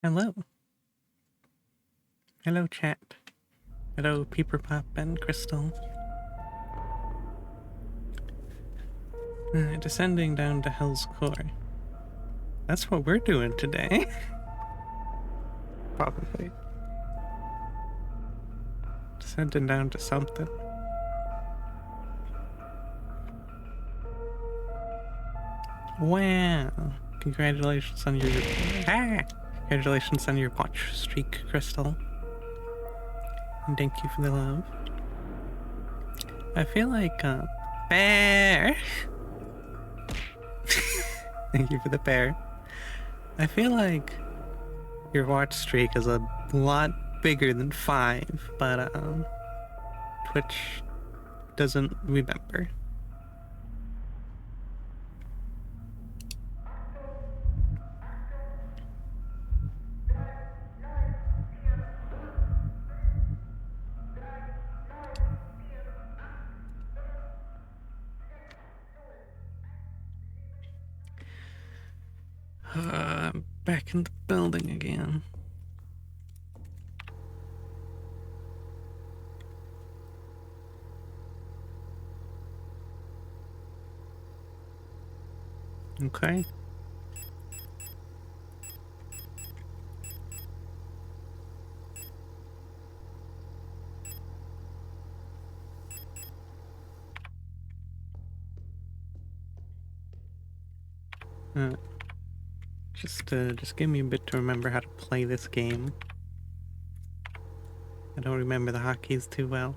Hello. Hello, chat. Hello, Peeper Pop and Crystal. Descending down to Hell's Core. That's what we're doing today. Probably. Descending down to something. Wow. Congratulations on your... Congratulations on your watch streak, Crystal. And thank you for the love. I feel like, bear! Thank you for the bear. I feel like your watch streak is a lot bigger than 5, but, Twitch doesn't remember. Back in the building again. Okay. Uh, just give me a bit to remember how to play this game. I don't remember the hotkeys too well.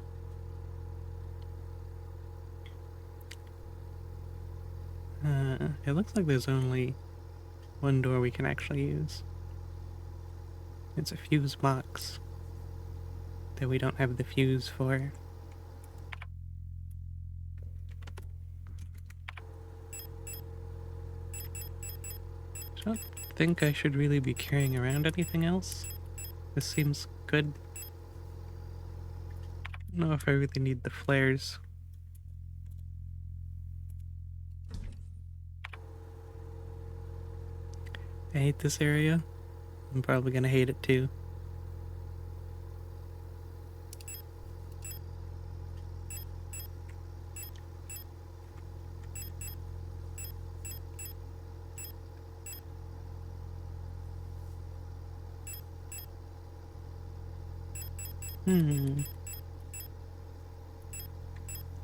It looks like there's only one door we can actually use. It's a fuse box that we don't have the fuse for. I don't think I should really be carrying around anything else. This seems good. I don't know if I really need the flares. I hate this area. I'm probably gonna hate it too.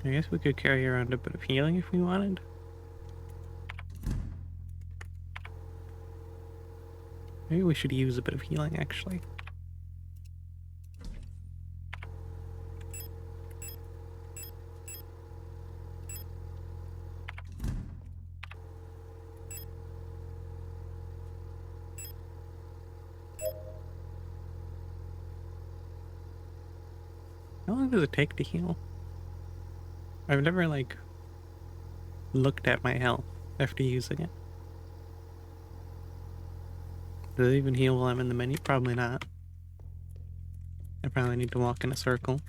I guess we could carry around a bit of healing if we wanted. Maybe we should use a bit of healing, actually. How long does it take to heal? I've never, like, looked at my health after using it. Does it even heal while I'm in the menu? Probably not. I probably need to walk in a circle.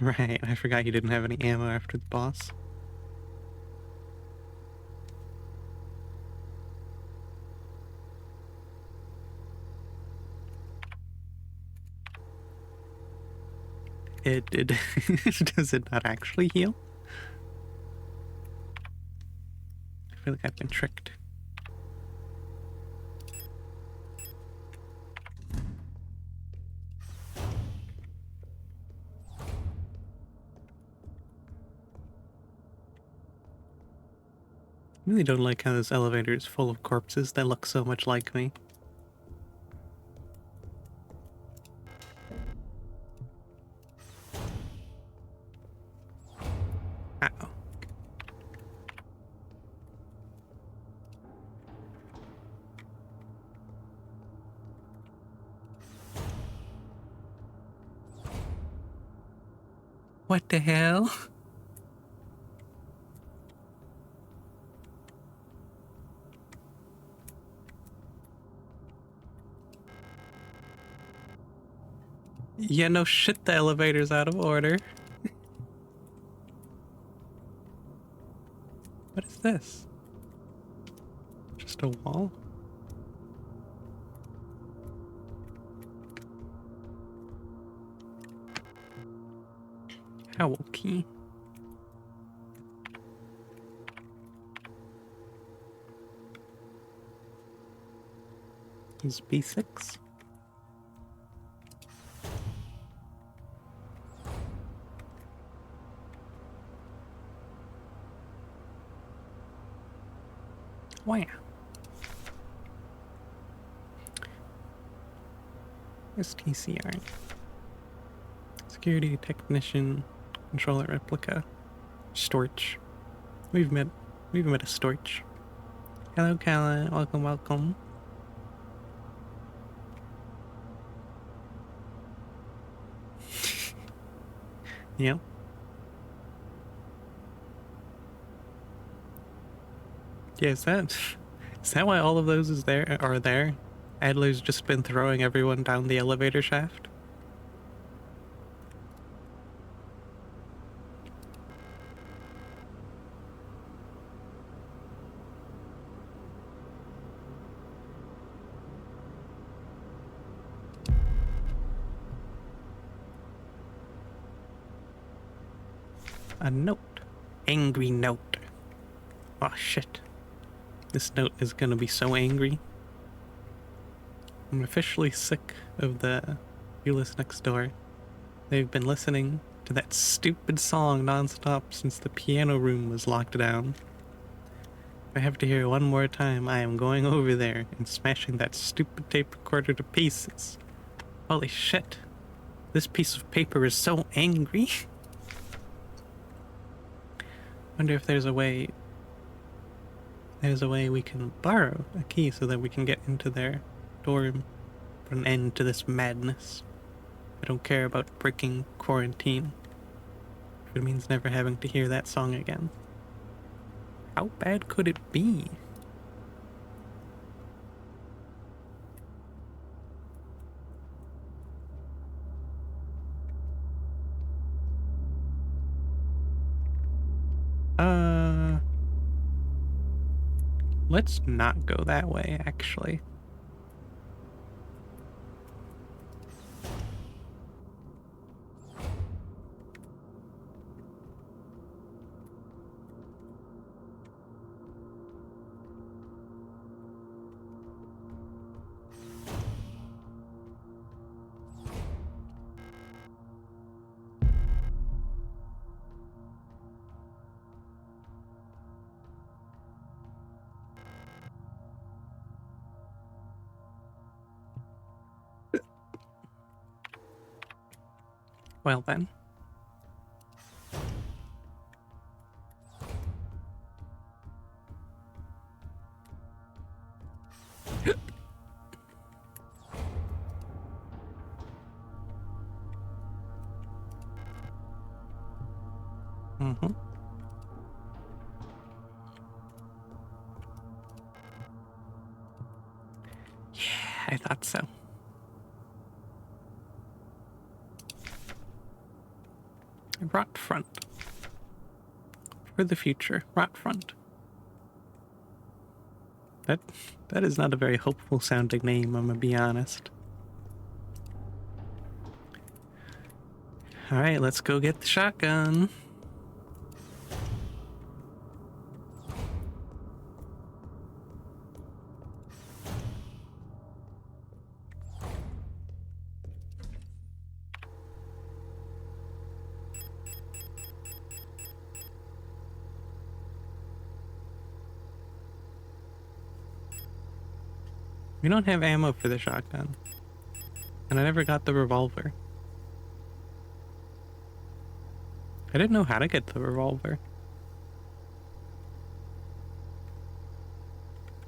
Right, I forgot you didn't have any ammo after the boss. It did. Does it not actually heal? I feel like I've been tricked. I really don't like how this elevator is full of corpses that look so much like me. Uh-oh. What the hell? Yeah, no shit, the elevator's out of order. What is this? Just a wall? Owl key. Use B6. Wow. STCR. Security technician, controller replica, Storch. We've met a Storch. Hello, Kala. Welcome, welcome. Yep. Yeah, is that why all of those are there? Adler's just been throwing everyone down the elevator shaft. A note. Angry note. Oh shit. This note is gonna be so angry. I'm officially sick of the viewless next door. They've been listening to that stupid song nonstop since the piano room was locked down. If I have to hear it one more time, I am going over there and smashing that stupid tape recorder to pieces. Holy shit. This piece of paper is so angry. Wonder if there's a way we can borrow a key so that we can get into their dorm, put an end to this madness. I don't care about breaking quarantine if it means never having to hear that song again. How bad could it be? Let's not go that way, actually. Well then. Mm-hmm. Yeah, I thought so. Rot front. For the future, rot front. That is not a very hopeful sounding name, I'm gonna be honest. Alright, let's go get the shotgun. We don't have ammo for the shotgun. And I never got the revolver. I didn't know how to get the revolver.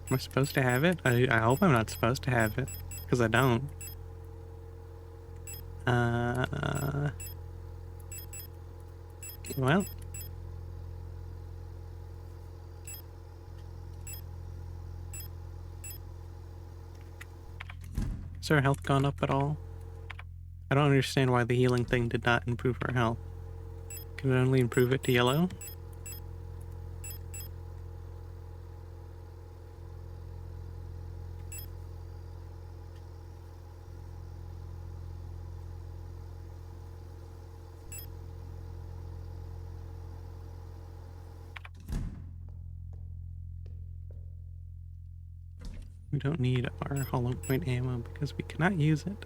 Am I supposed to have it? I hope I'm not supposed to have it. Because I don't. Well. Has our health gone up at all? I don't understand why the healing thing did not improve our health. Can it only improve it to yellow? We don't need our hollow point ammo because we cannot use it.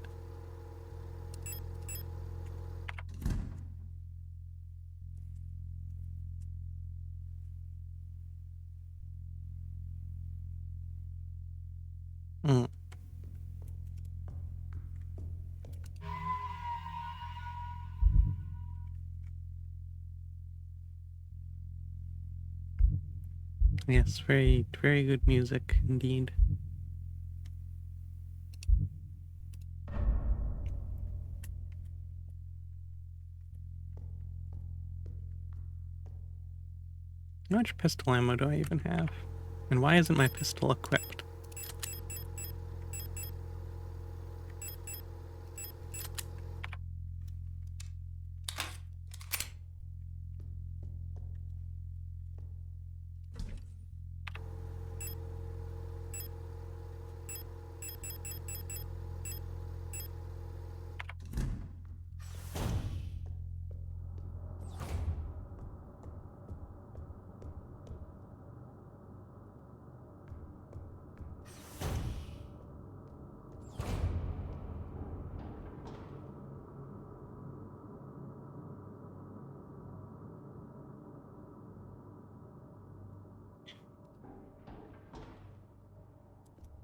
Mm. Yes, very, very good music indeed. How much pistol ammo do I even have? And why isn't my pistol equipped?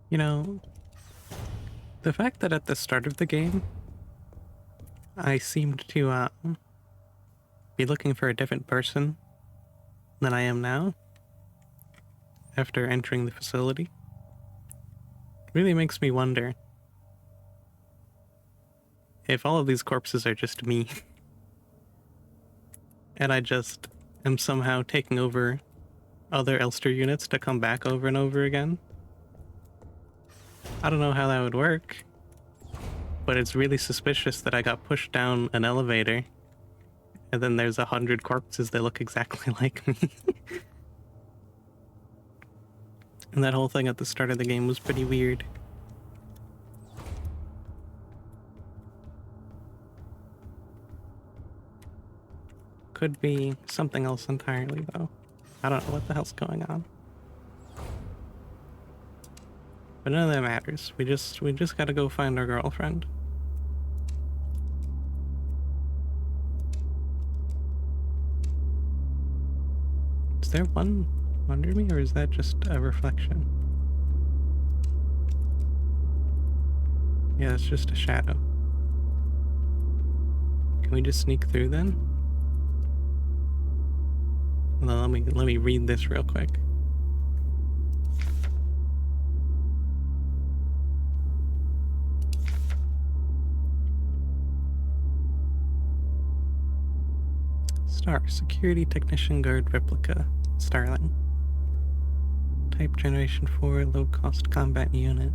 You know, the fact that at the start of the game, I seemed to be looking for a different person than I am now, after entering the facility, really makes me wonder if all of these corpses are just me, and I just am somehow taking over other Elster units to come back over and over again. I don't know how that would work, but it's really suspicious that I got pushed down an elevator and then there's 100 corpses that look exactly like me. And that whole thing at the start of the game was pretty weird. Could be something else entirely, though. I don't know what the hell's going on. But none of that matters. We just gotta go find our girlfriend. Is there one under me, or is that just a reflection? Yeah, it's just a shadow. Can we just sneak through then? Well, let me read this real quick. Star, security technician guard replica, Starling. Type generation 4, low cost combat unit.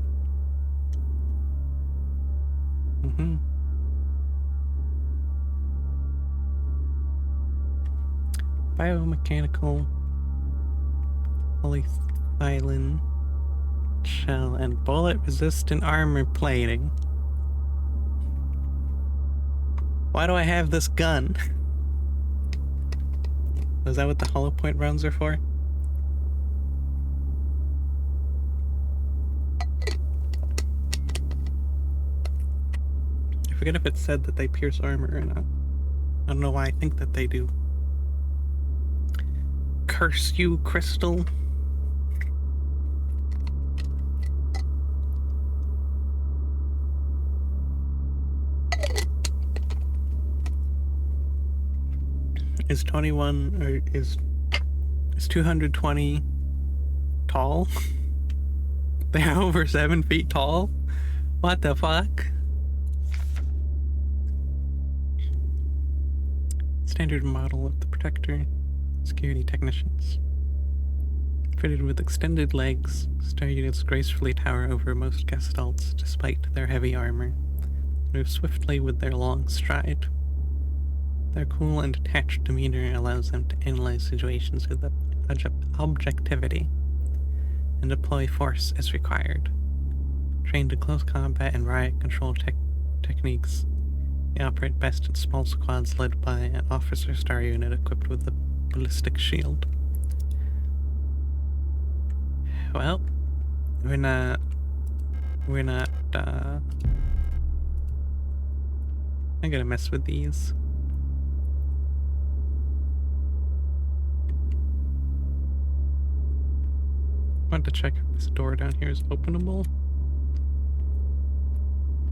Biomechanical, polyethylene shell, and bullet resistant armor plating. Why do I have this gun? Is that what the hollow point rounds are for? I forget if it said that they pierce armor or not. I don't know why I think that they do. Curse you, Crystal. Is 21 or is 220 tall? They're over 7 feet tall? What the fuck? Standard model of the Protector security technicians. Fitted with extended legs, star units gracefully tower over most gestalts despite their heavy armor. move swiftly with their long stride. Their cool and detached demeanor allows them to analyze situations with objectivity and deploy force as required. Trained in close combat and riot control techniques, they operate best in small squads led by an officer star unit equipped with a ballistic shield. Well, we're not, I'm gonna mess with these. I want to check if this door down here is openable.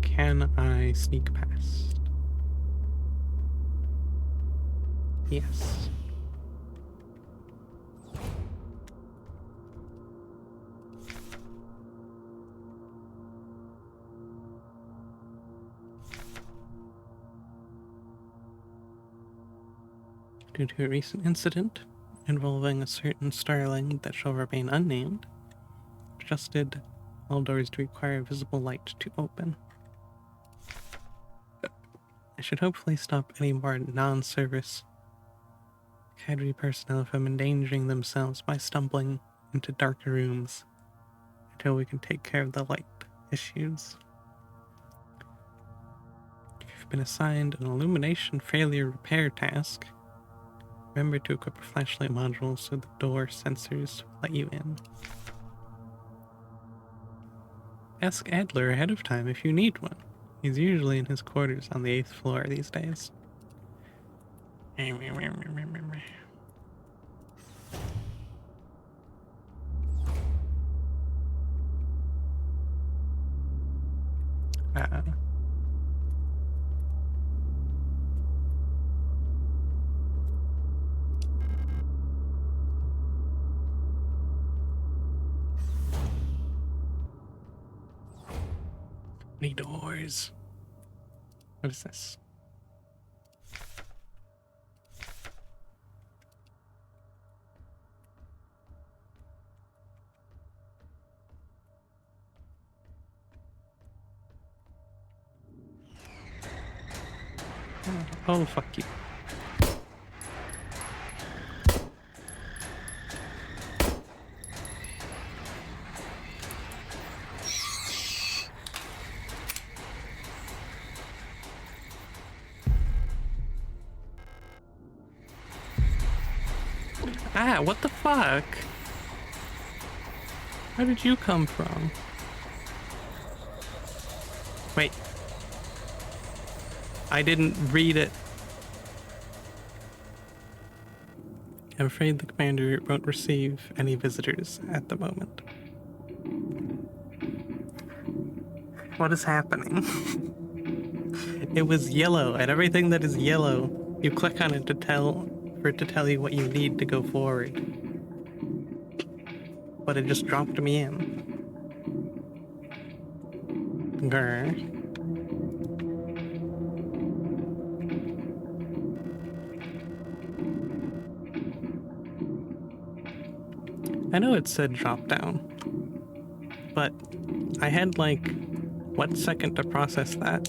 Can I sneak past? Yes. Due to a recent incident involving a certain starling that shall remain unnamed, adjusted all doors to require visible light to open. I should hopefully stop any more non-service cadre personnel from endangering themselves by stumbling into darker rooms until we can take care of the light issues. If you've been assigned an illumination failure repair task, remember to equip a flashlight module so the door sensors will let you in. Ask Adler ahead of time if you need one. He's usually in his quarters on the 8th floor these days. Many doors. What is this? Oh, fuck you. Ah, what the fuck? Where did you come from? Wait. I didn't read it. I'm afraid the commander won't receive any visitors at the moment. What is happening? It was yellow, and everything that is yellow, you click on it for it to tell you what you need to go forward. But it just dropped me in. Grr. I know it said drop down, but I had like, what second to process that?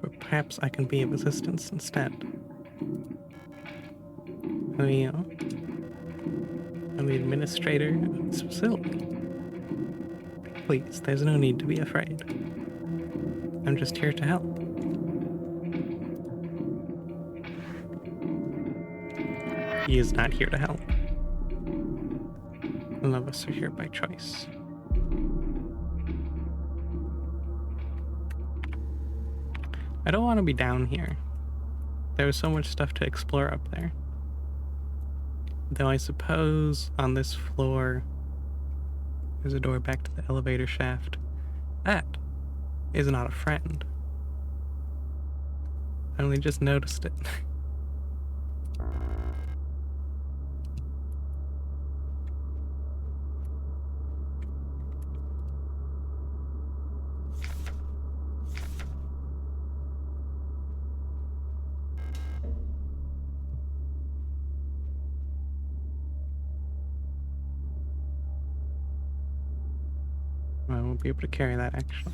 But perhaps I can be of assistance instead. Who are you? I'm the administrator of this facility. Please, there's no need to be afraid. I'm just here to help. He is not here to help. None of us are here by choice. I don't want to be down here. There was so much stuff to explore up there. Though I suppose on this floor there's a door back to the elevator shaft. That is not a friend. I only just noticed it. I won't be able to carry that actually.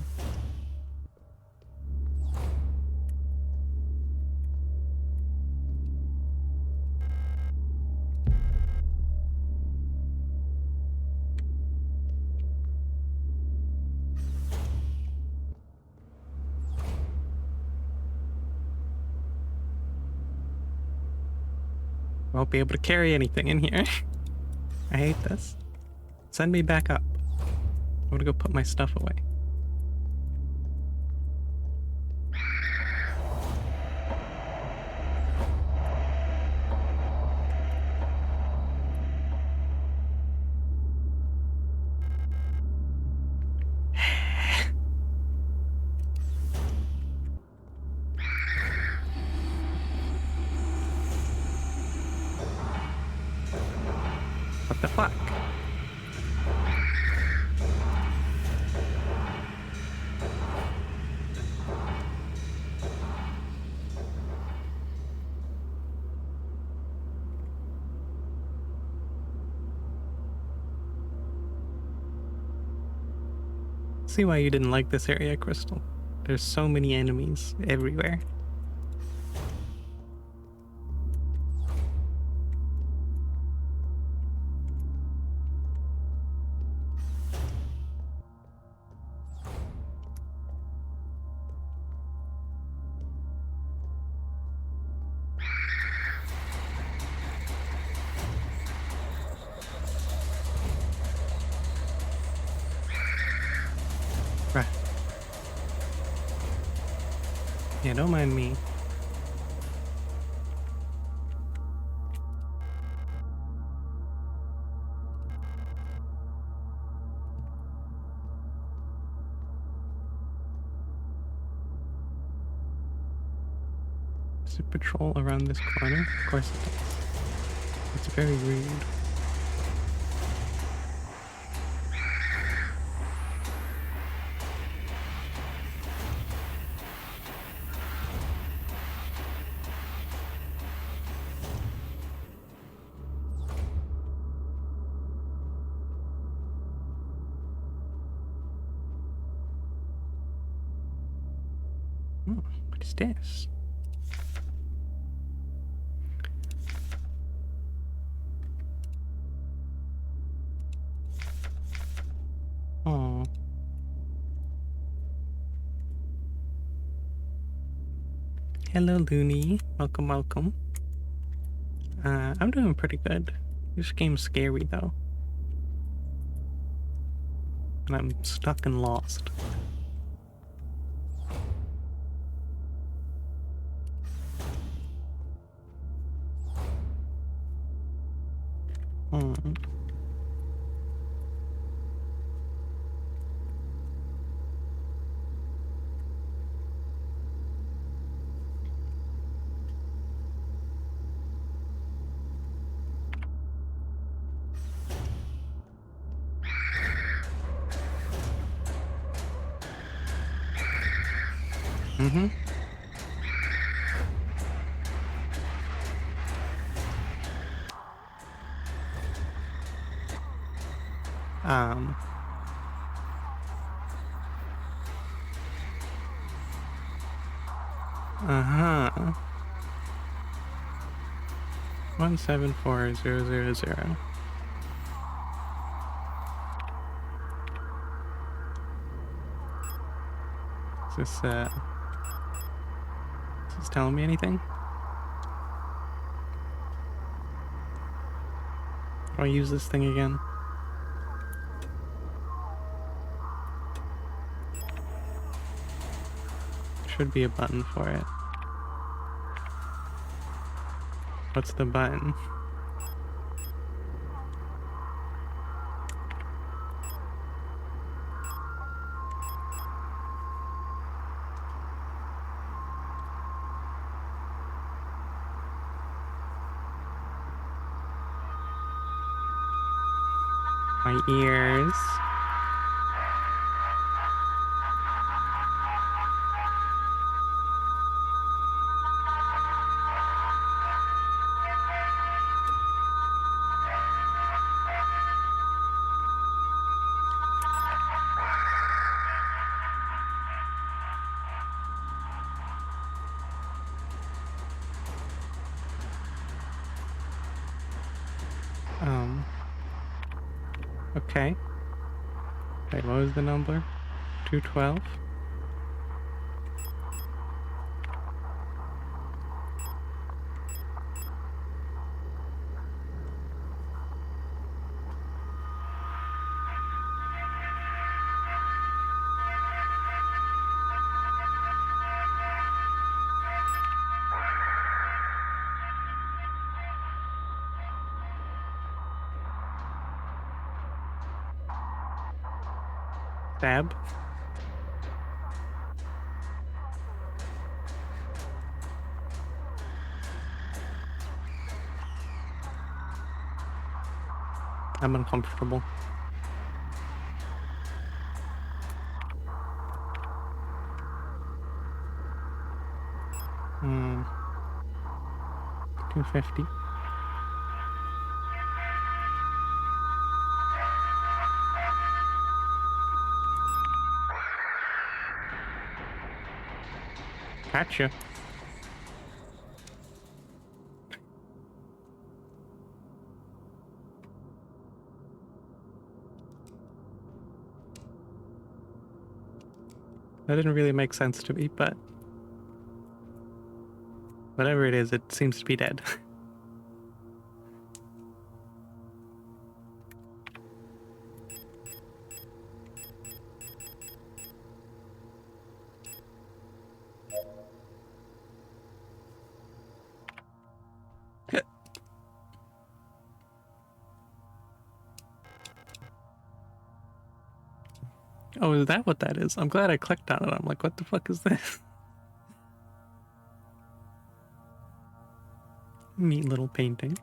Won't be able to carry anything in here. I hate this. Send me back up. I'm gonna go put my stuff away. What the fuck? See why you didn't like this area, Crystal. There's so many enemies everywhere. Right. Yeah, don't mind me. Does it patrol around this corner? Of course it does. It's very rude. Oh, what is this? Oh. Hello, Looney. Welcome, welcome. I'm doing pretty good. This game's scary, though. And I'm stuck and lost. Hmm. Mm-hmm. Um. Uh-huh. 174000. Is this telling me anything? How do I use this thing again? Should be a button for it. What's the button? My ears. Okay. Wait, what was the number? 212? Stab? I'm uncomfortable. Hmm. 250. Gotcha. That didn't really make sense to me, but whatever it is, it seems to be dead. Oh, is that what that is? I'm glad I clicked on it. I'm like, what the fuck is this? Neat little painting.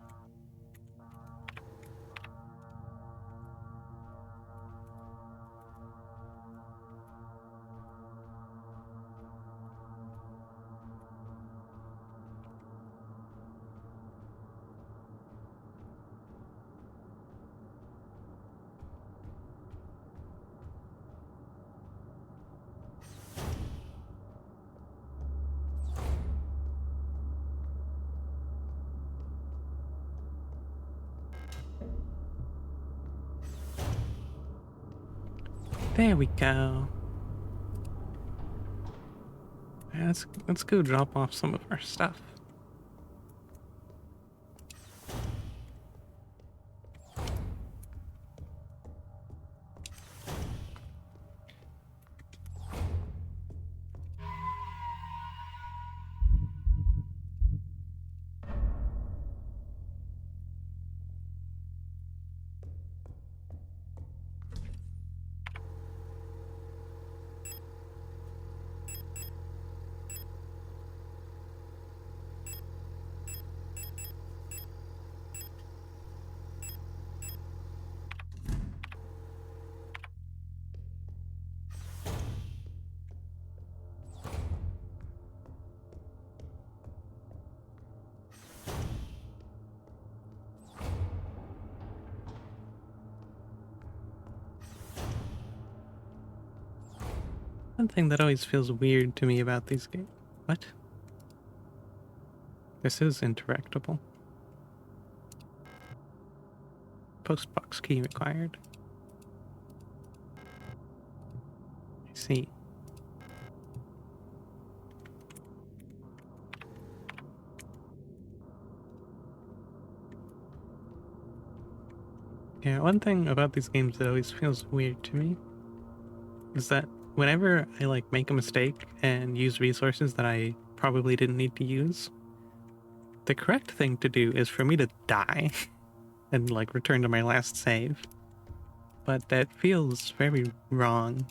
There we go. Yeah, let's go drop off some of our stuff. One thing that always feels weird to me about these games. What? This is interactable. Postbox key required. I see. Yeah, one thing about these games that always feels weird to me is that whenever I like make a mistake and use resources that I probably didn't need to use, the correct thing to do is for me to die and like return to my last save. But that feels very wrong.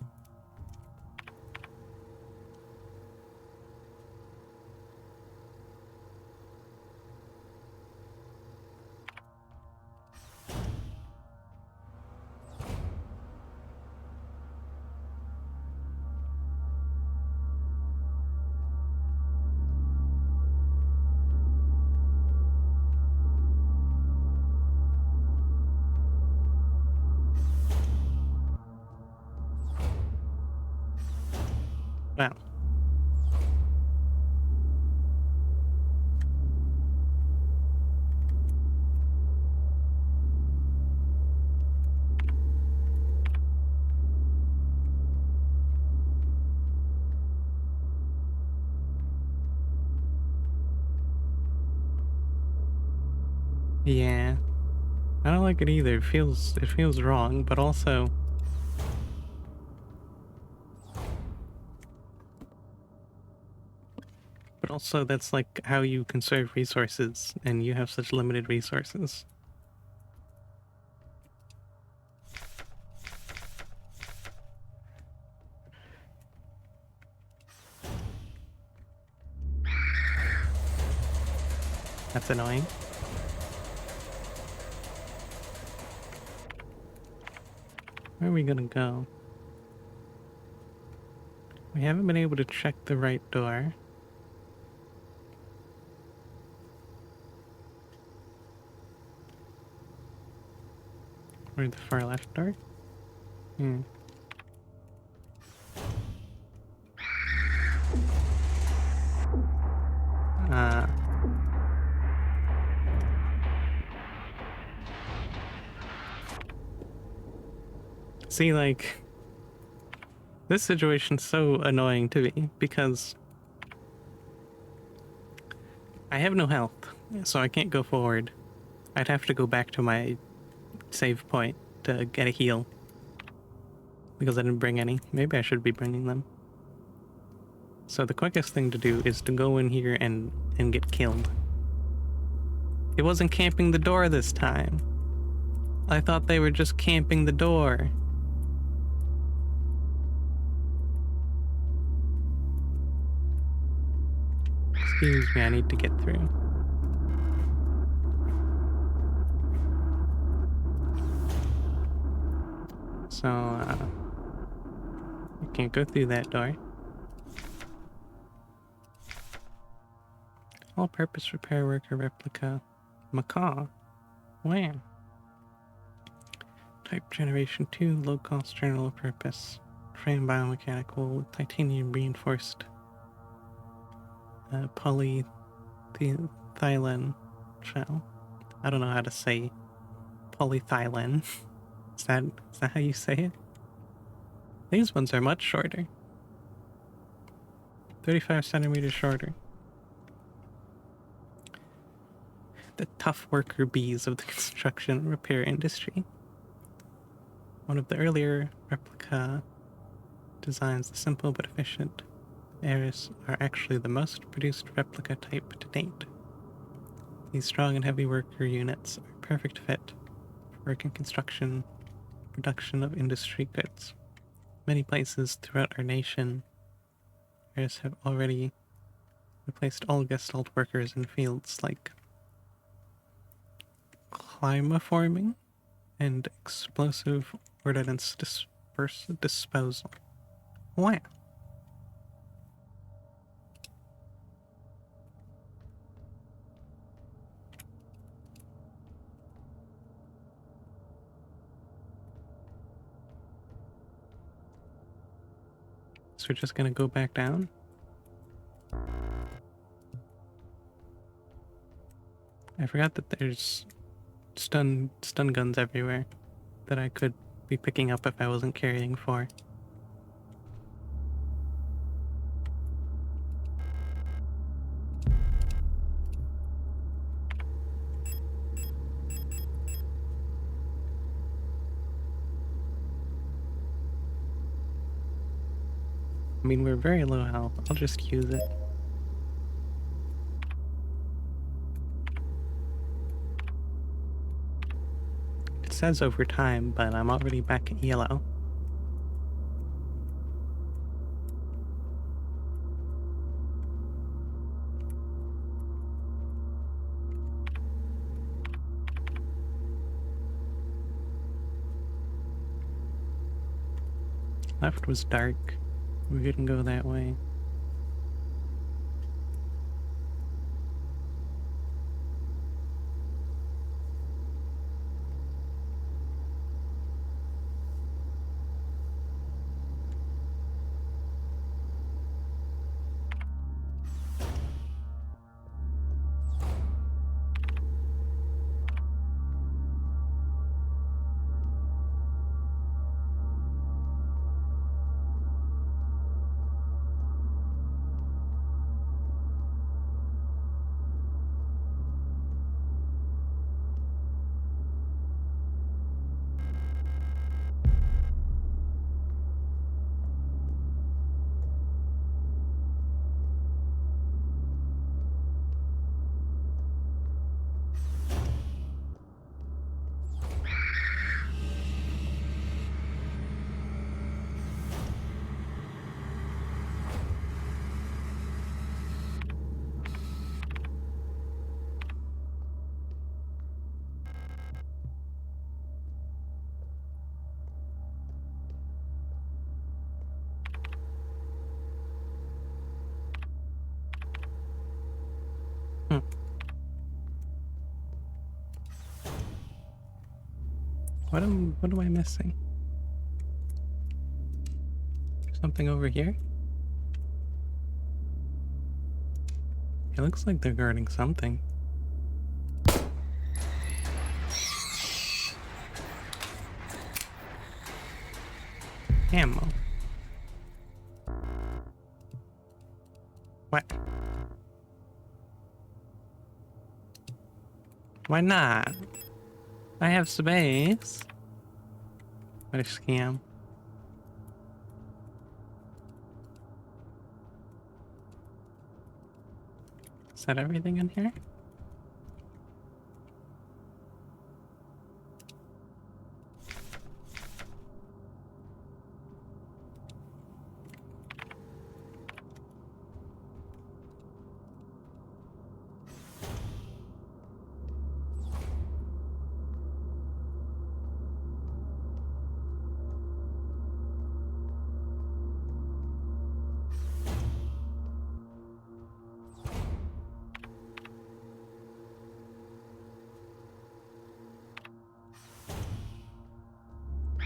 Well, Yeah. I don't like it either. It feels wrong, but also that's like how you conserve resources, and you have such limited resources. That's annoying. Where are we gonna go? We haven't been able to check the right door. Or the far left door? Hmm. Uh, See, like, this situation's so annoying to me because I have no health, so I can't go forward. I'd have to go back to my save point to get a heal because I didn't bring any. Maybe I should be bringing them. So the quickest thing to do is to go in here and get killed. It wasn't camping the door this time. I thought they were just camping the door. Excuse me, I need to get through. So, you can't go through that door. All-purpose repair worker replica. Macaw. Wow. Type generation 2, low-cost general purpose. Frame biomechanical with titanium reinforced polyethylene shell. I don't know how to say polyethylene. Is that how you say it? These ones are much shorter. 35 centimeters shorter. The tough worker bees of the construction and repair industry. One of the earlier replica designs, the simple but efficient Ares are actually the most produced replica type to date. These strong and heavy worker units are a perfect fit for work in construction, production of industry goods. Many places throughout our nation, Ares have already replaced all Gestalt workers in fields like climaforming and explosive ordnance disposal. Wow. So we're just gonna go back down? I forgot that there's stun guns everywhere that I could be picking up if I wasn't carrying 4. I mean, we're very low health. I'll just use it. It says over time, but I'm already back at yellow. Left was dark. We couldn't go that way. What am I missing? Something over here? It looks like they're guarding something. Ammo. What? Why not? I have space. What a scam. Is that everything in here?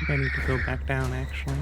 I need to go back down, actually.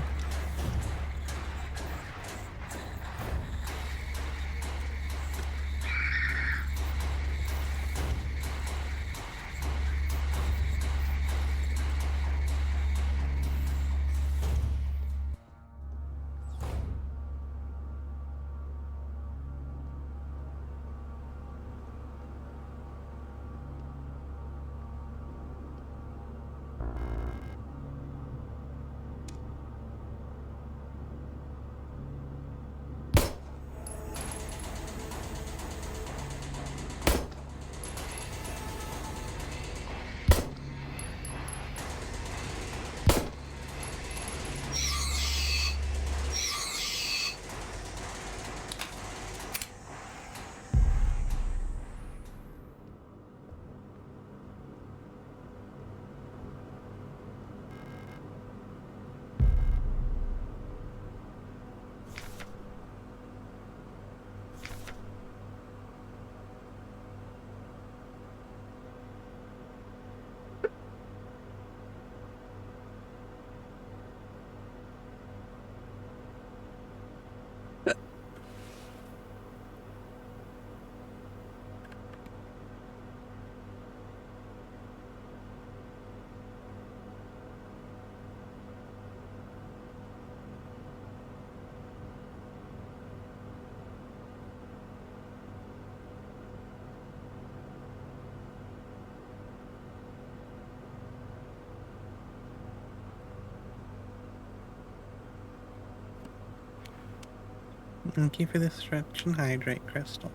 Thank you for the stretch and hydrate, Crystal.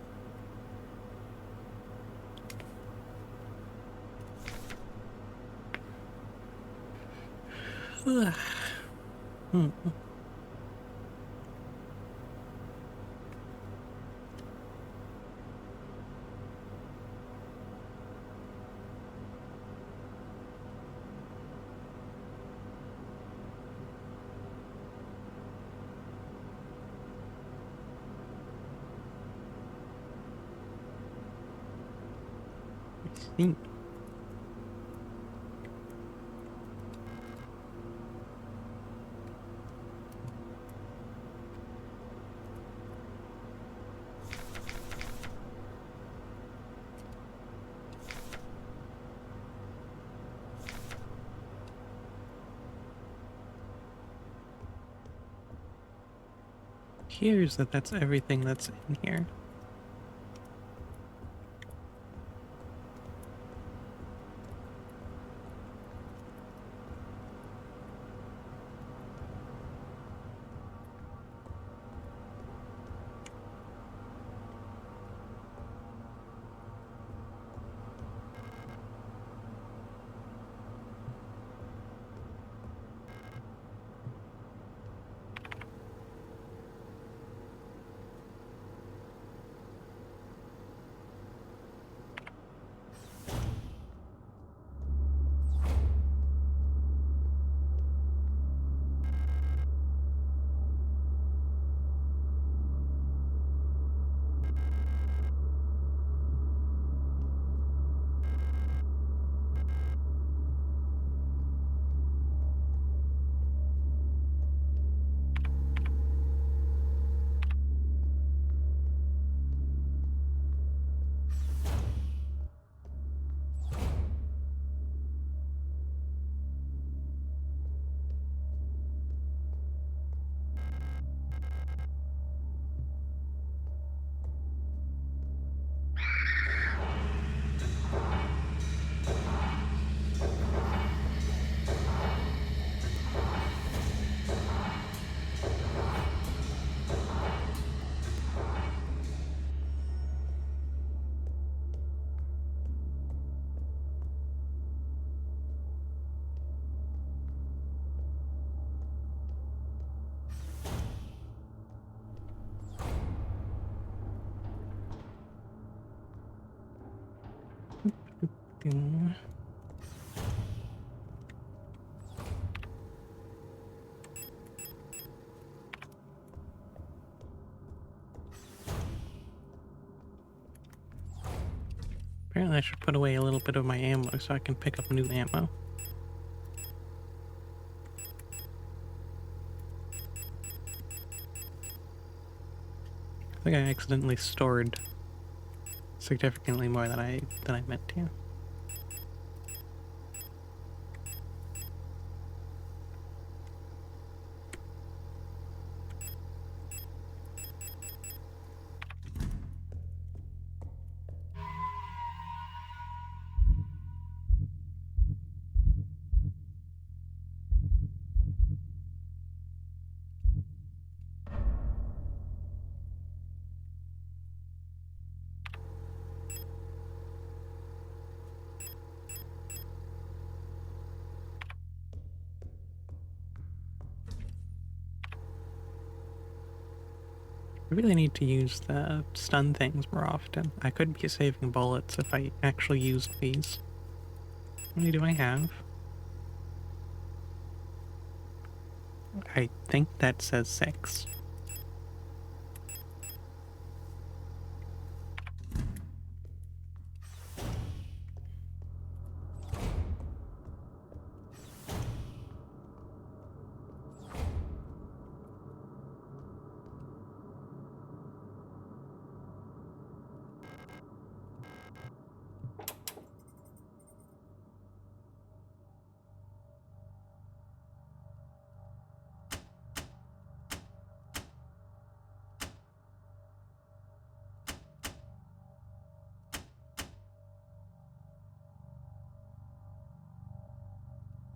I see. Here's that's everything that's in here. Ding. Apparently I should put away a little bit of my ammo so I can pick up new ammo. I think I accidentally stored significantly more than I meant to. I really need to use the stun things more often. I could be saving bullets if I actually used these. How many do I have? I think that says 6.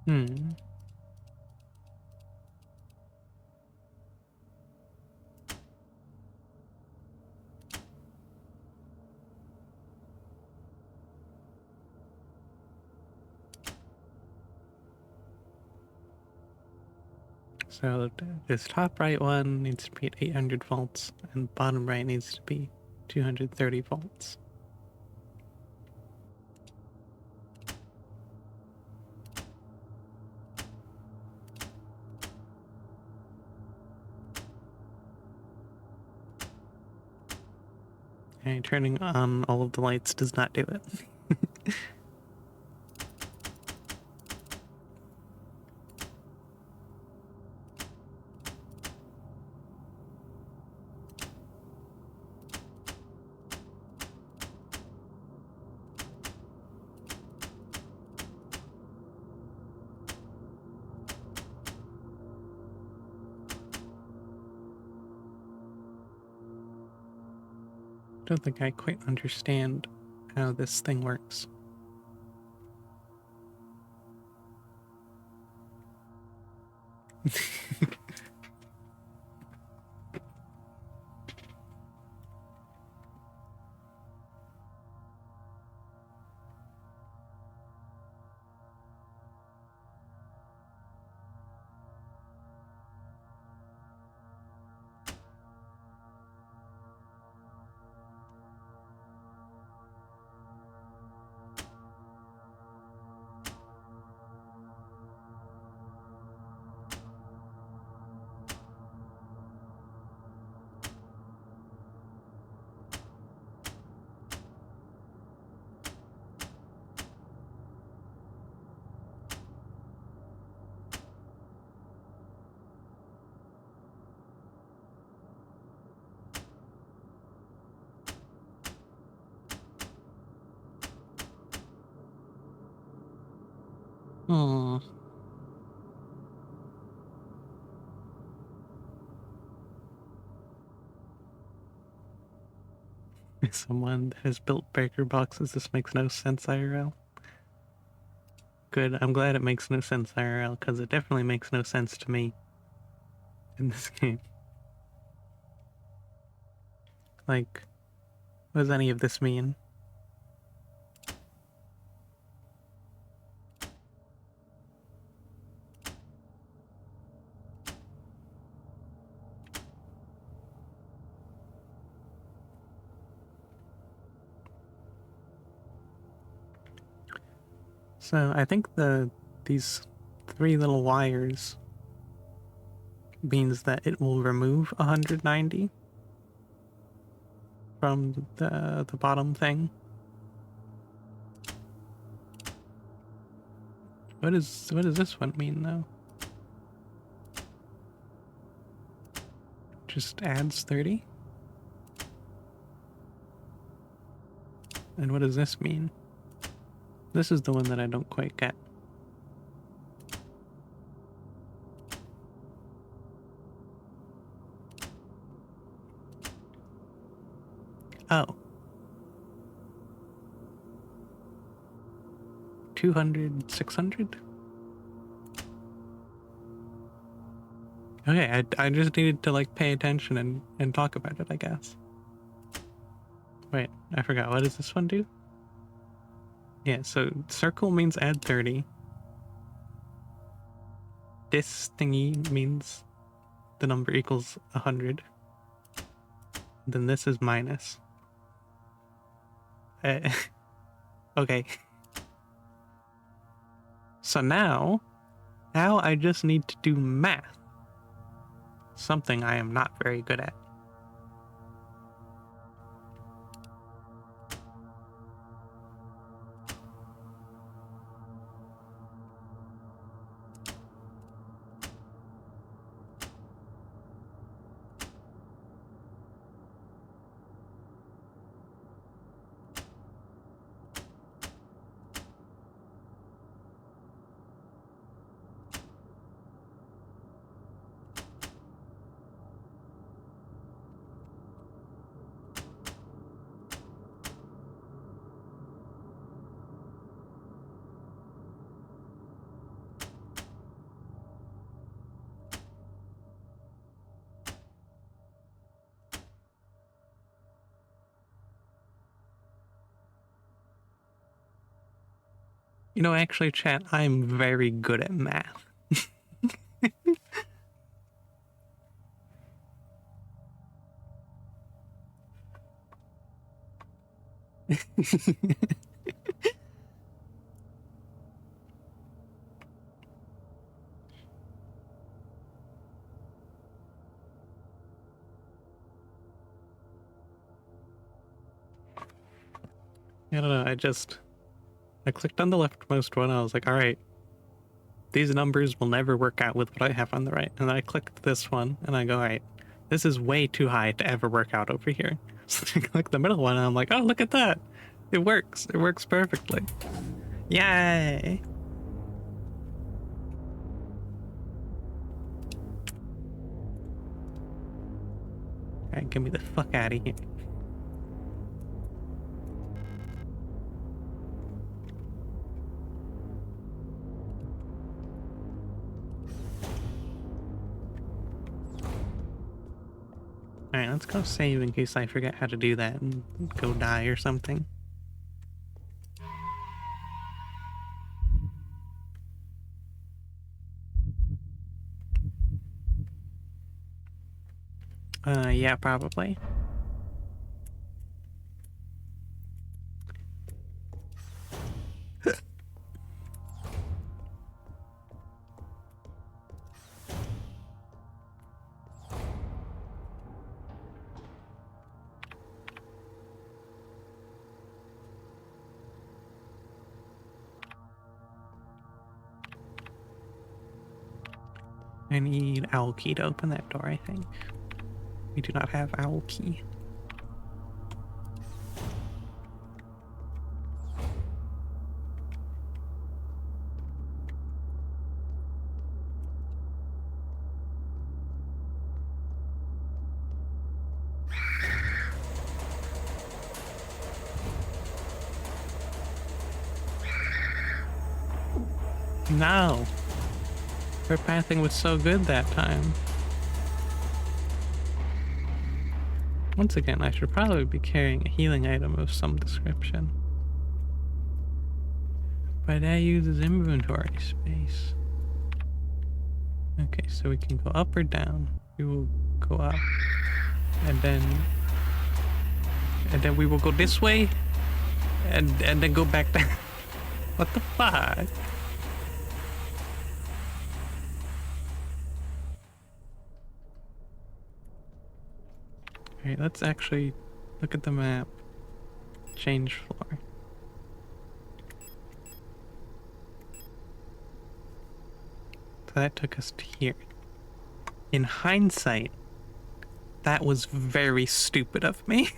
Hmm. So this top right one needs to be at 800 volts, and bottom right needs to be 230 volts. And turning on all of the lights does not do it. Don't think I quite understand how this thing works. Hmm. Someone that has built breaker boxes, this makes no sense IRL. Good, I'm glad it makes no sense IRL, because it definitely makes no sense to me in this game. Like, what does any of this mean? So I think these 3 little wires means that it will remove 190 from the bottom thing. What does this one mean though? Just adds 30? And what does this mean? This is the one that I don't quite get. Oh. 200, 600? Okay, I just needed to like pay attention and talk about it, I guess. Wait, I forgot. What does this one do? Yeah, so circle means add 30. This thingy means the number equals 100. Then this is minus. Okay. So now I just need to do math. Something I am not very good at. You know, actually, chat, I'm very good at math. I don't know, I clicked on the leftmost one, I was like, alright, these numbers will never work out with what I have on the right. And then I clicked this one, and I go, alright, this is way too high to ever work out over here. So I click the middle one, and I'm like, oh, look at that! It works perfectly. Yay! Alright, get me the fuck out of here. Alright, let's go save in case I forget how to do that and go die or something. Yeah, probably. I need owl key to open that door, I think. We do not have owl key. No! Her pathing was so good that time. Once again, I should probably be carrying a healing item of some description. But that uses inventory space. Okay, so we can go up or down. We will go up. And then we will go this way. And then go back down. What the fuck? Alright, let's actually look at the map. Change floor. So that took us to here. In hindsight, that was very stupid of me.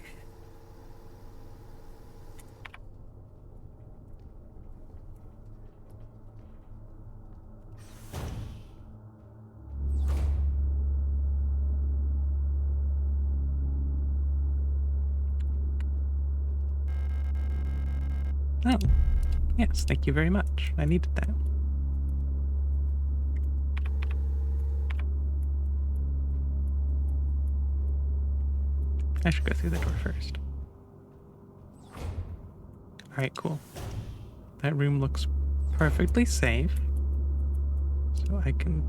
Oh, yes, thank you very much. I needed that. I should go through the door first. Alright, cool. That room looks perfectly safe. So I can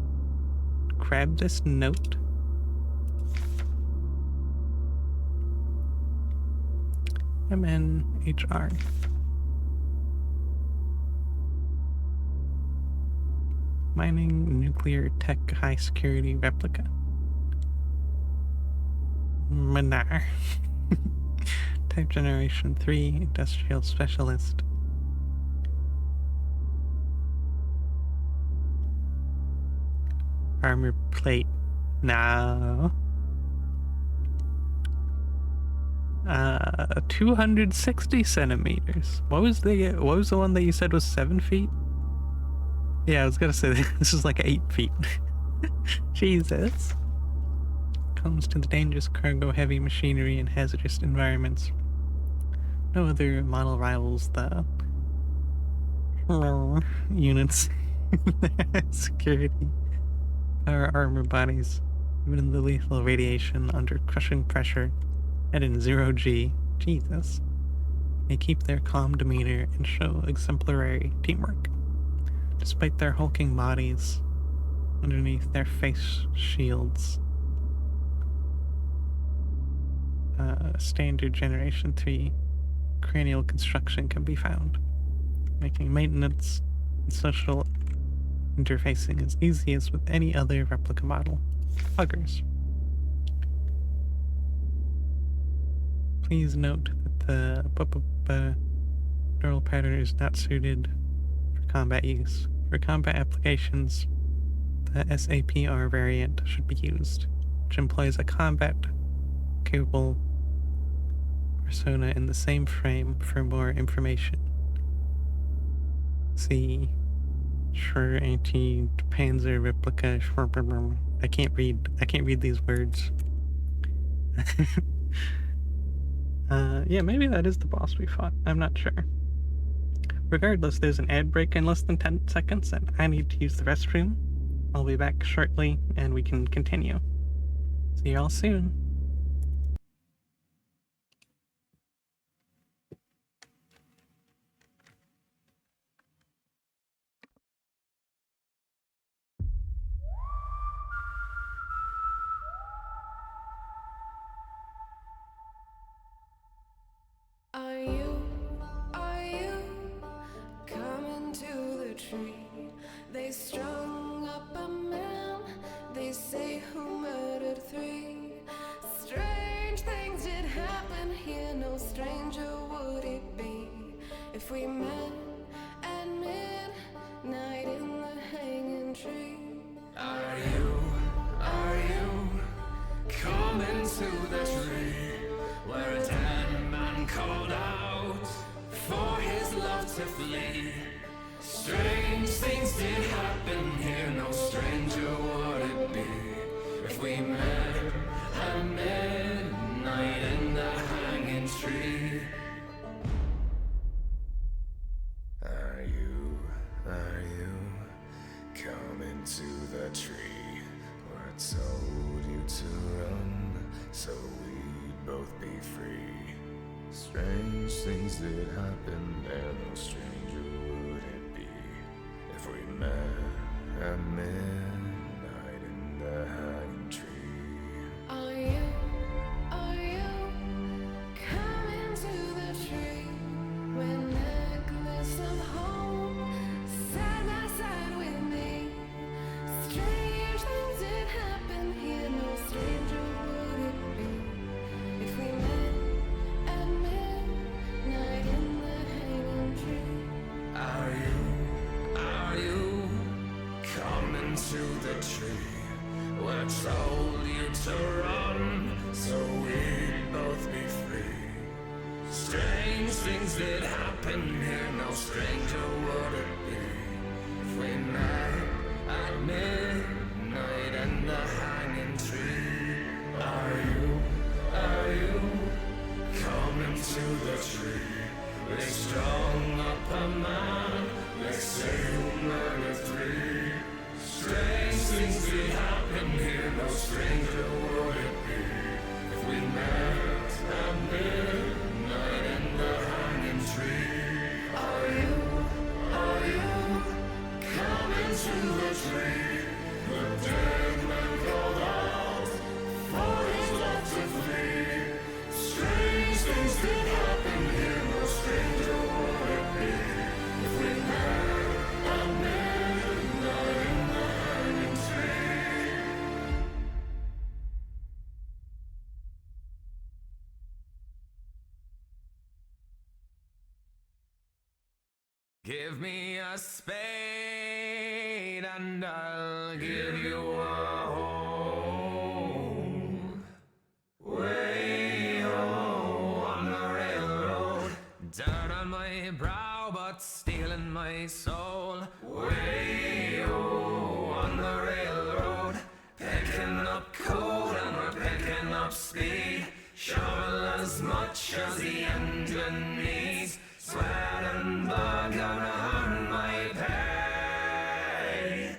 grab this note. MNHR. Mining nuclear tech high security replica. Manar. Type generation 3 industrial specialist. Armor plate. No. 260 centimeters. What was the one that you said was 7 feet? Yeah, I was gonna say this is like 8 feet. Jesus. Comes to the dangerous cargo, heavy machinery, and hazardous environments. No other model rivals the units. Security. Our armor bodies, even in the lethal radiation under crushing pressure and in 0G, Jesus, they keep their calm demeanor and show exemplary teamwork. Despite their hulking bodies, underneath their face shields, standard Generation 3 cranial construction can be found, making maintenance and social interfacing as easy as with any other replica model. Huggers. Please note that the neural pattern is not suited for combat use. For combat applications, the SAPR variant should be used, which employs a combat-capable persona in the same frame. For more information, see Sure anti-panzer replica. I can't read these words. Yeah, maybe that is the boss we fought. I'm not sure. Regardless, there's an ad break in less than 10 seconds, and I need to use the restroom. I'll be back shortly, and we can continue. See y'all soon. Are you coming to the tree? They strung up a man, they say, who murdered 3. Strange things did happen here, no stranger would it be if we met at midnight in the hanging tree. Are you coming to the tree where a dead man called out for his love to flee? Strange things did happen here, no stranger would it be if we met at midnight in the hanging tree. Are you coming to the tree where I told you to run so we'd both be free? Strange things did happen there, no stranger would it be if we met at midnight in the hanging tree. Are you coming to the tree where necklace of hope Come into the tree. We're told you to run, so we'd both be free. Strange things did happen here, no stranger would it be if we met at midnight in the hanging tree. Are you coming to the tree? They strung up a man, they say you murdered 3. Strange things did happen here, no stranger would it be if we met at midnight in the hanging tree. Are you coming to the tree? The dead man called out for his love to flee. Strange things did happen here, no stranger would it be if we met at midnight in the hanging tree. Give me a spade and I'll give you a home. Way on the railroad, dirt on my brow but steel in my soul. Way on the railroad, picking up coal and we're picking up speed. Shovel as much as the engine needs. Sweat and blood gonna earn my pay.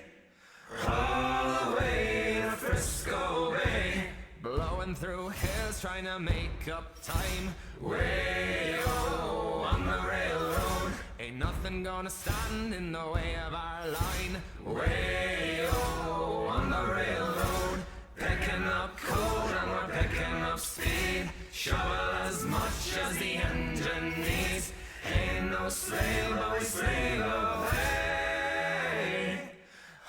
All the way to Frisco Bay, blowing through hills trying to make up time. Way on the railroad, ain't nothing gonna stand in the way of our line. Way on the railroad, picking up coal and we're picking up speed. Shovel as much as the engine needs. Ain't no slave, but we slave away.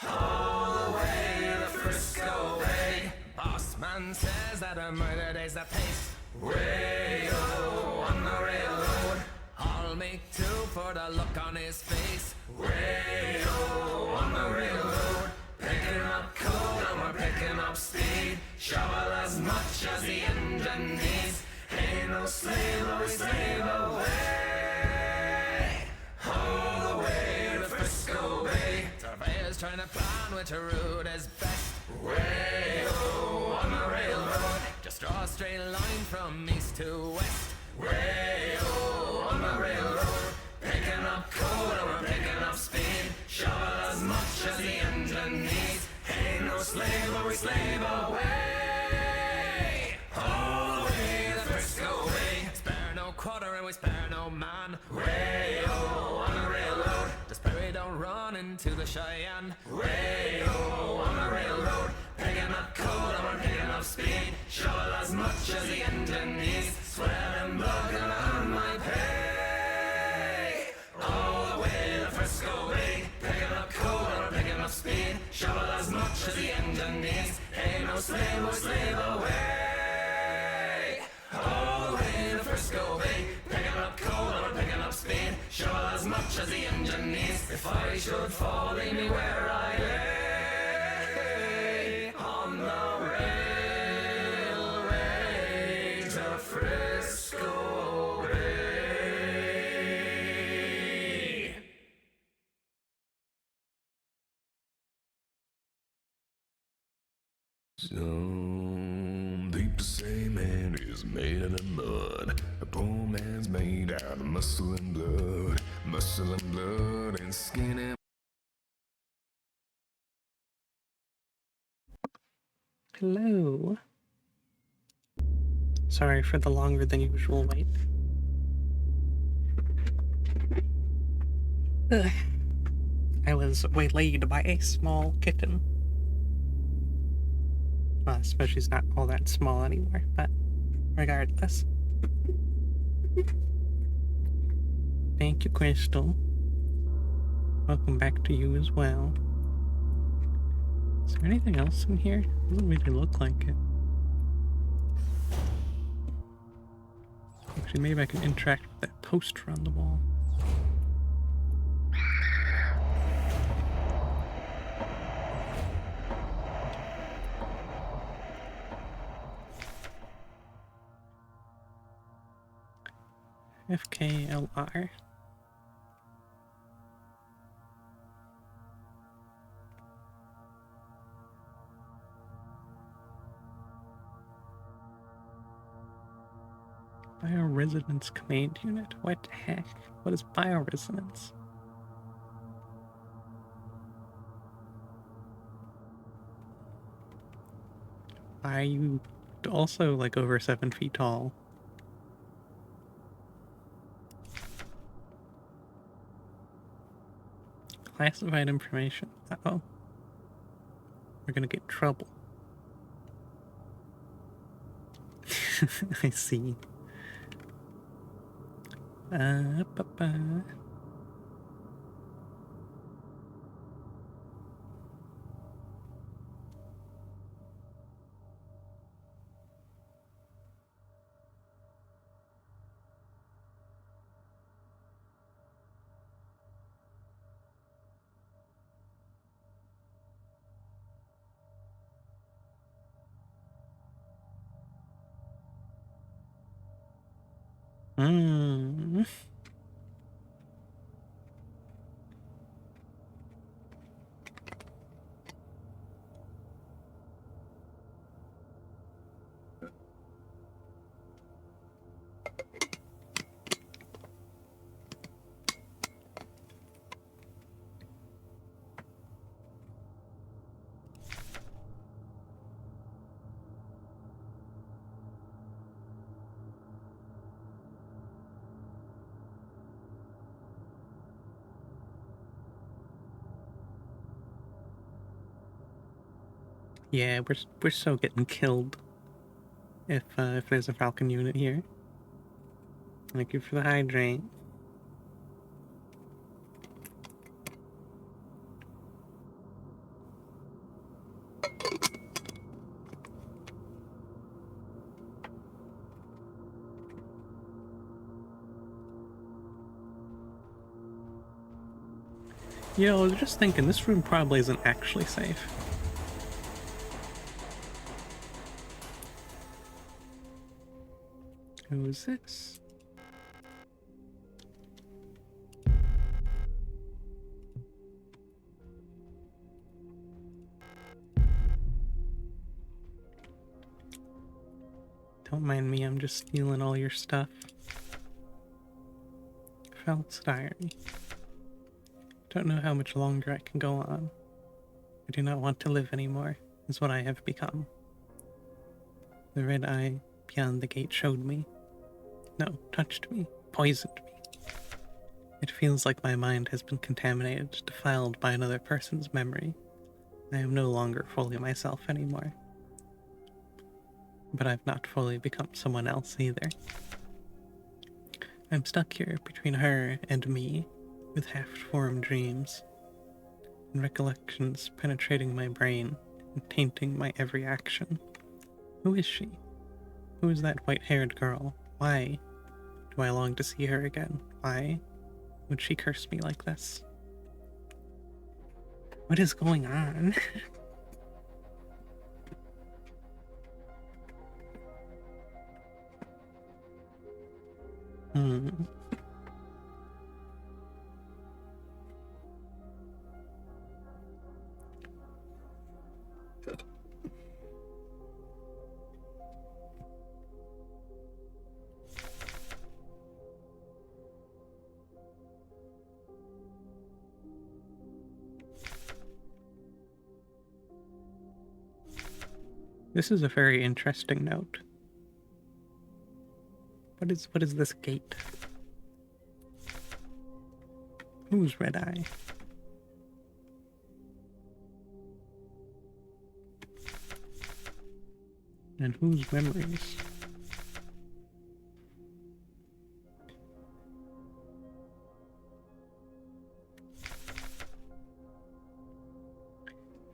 All the way to Frisco Bay. Boss man says that a murder day's the pace. Way on the railroad, I'll make 2 for the look on his face. Way on the railroad, picking up coal and we're picking up speed. Shovel as much as the engine needs. Ain't no slave, but we slave away. All the way to Frisco Bay, surveyors trying to plan which route is best. Way on the railroad, just draw a straight line from east to west. Way on the railroad, picking up coal and we're picking up speed. Shovel as much as the engine needs. Ain't no slave, but we slave away. All the way to Frisco Bay, spare no quarter and we spare no man. Way on the railroad, just pray we don't run into the Cheyenne. Way on the railroad, picking up coal and we're picking up speed. Shovel as much as the engine needs. Sweat and blood gonna earn my pay. All the way to Frisco Bay, picking up coal and we're picking up speed. Shovel as much as the engine needs. Ain't no slave, we'll slave away. All the way to Frisco Bay, picking up coal and we're picking up speed. Shovel as much as the engine needs. If I should fall, leave me where I lay. On the railway to Frisco Bay. Some people say man is made out of mud. A poor man's made out of muscle and blood. Muscle and blood and skin and... Hello. Sorry for the longer than usual wait. Ugh. I was waylaid by a small kitten. Well, I suppose she's not all that small anymore, but regardless. Thank you, Crystal. Welcome back to you as well. Is there anything else in here? Doesn't really look like it. Actually, maybe I can interact with that poster on the wall. FKLR. Bioresonance command unit. What the heck? What is bioresonance? Why are you also like over 7 feet tall? Classified information. Uh-oh. We're gonna get in trouble. I see. Ba-ba. Hmm. Yeah, we're so getting killed if there's a Falcon unit here. Thank you for the hydrate. You know, I was just thinking this room probably isn't actually safe. Who is this? Don't mind me, I'm just stealing all your stuff. Felt's diary. Don't know how much longer I can go on. I do not want to live anymore, is what I have become. The red eye beyond the gate showed me. No, touched me, poisoned me. It feels like my mind has been contaminated, defiled by another person's memory. I am no longer fully myself anymore. But I've not fully become someone else either. I'm stuck here between her and me, with half-formed dreams, and recollections penetrating my brain and tainting my every action. Who is she? Who is that white-haired girl? Why do I long to see her again? Why would she curse me like this? What is going on? This is a very interesting note. What is this gate? Who's Red Eye? And whose memories?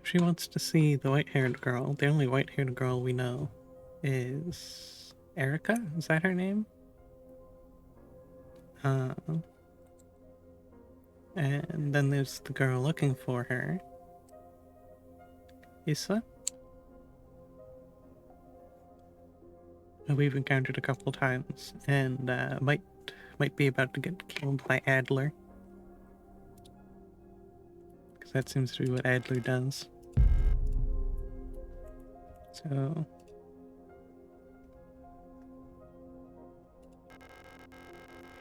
She wants to see the white-haired girl. The only white-haired girl we know is Erica? Is that her name? And then there's the girl looking for her. Issa? Who we've encountered a couple times and might might be about to get killed by Adler. Because that seems to be what Adler does. So...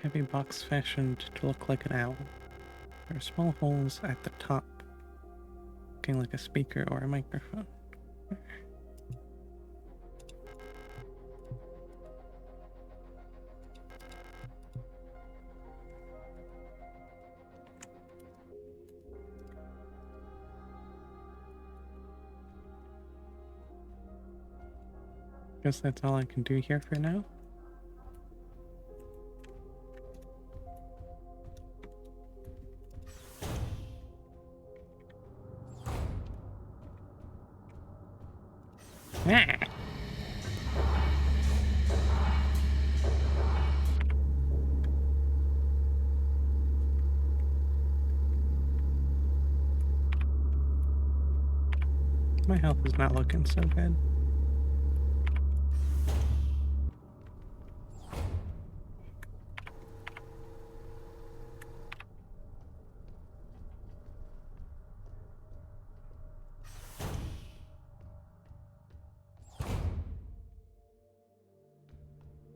heavy box fashioned to look like an owl. There are small holes at the top, looking like a speaker or a microphone. Guess that's all I can do here for now. Ah! My health is not looking so good.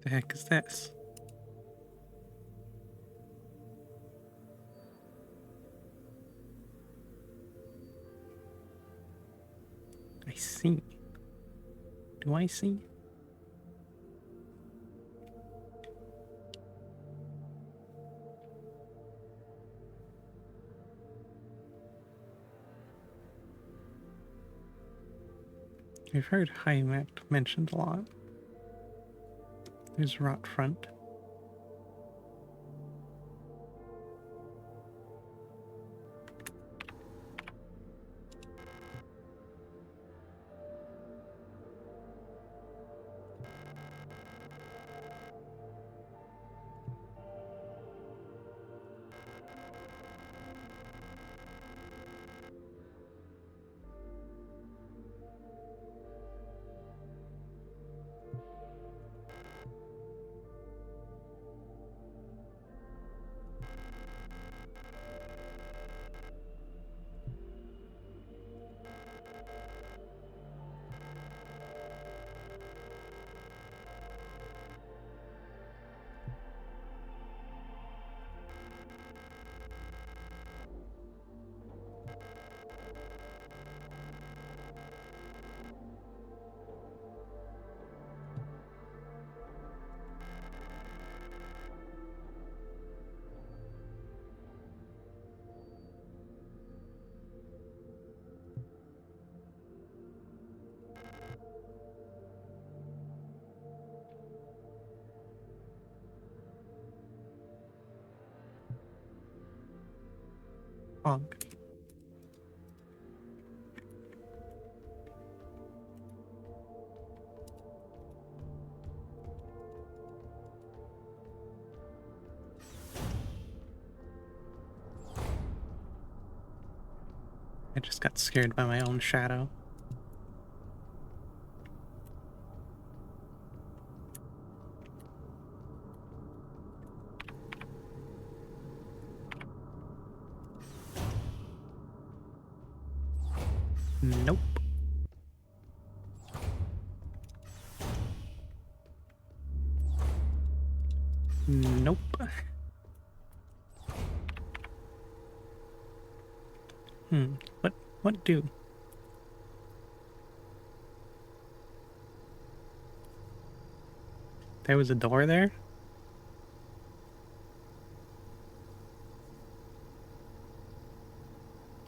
The heck is this? I see. Do I see? I've heard Heimat mentioned a lot. There's Rot Front. Fog. I just got scared by my own shadow. Nope. Nope. What do? There was a door there?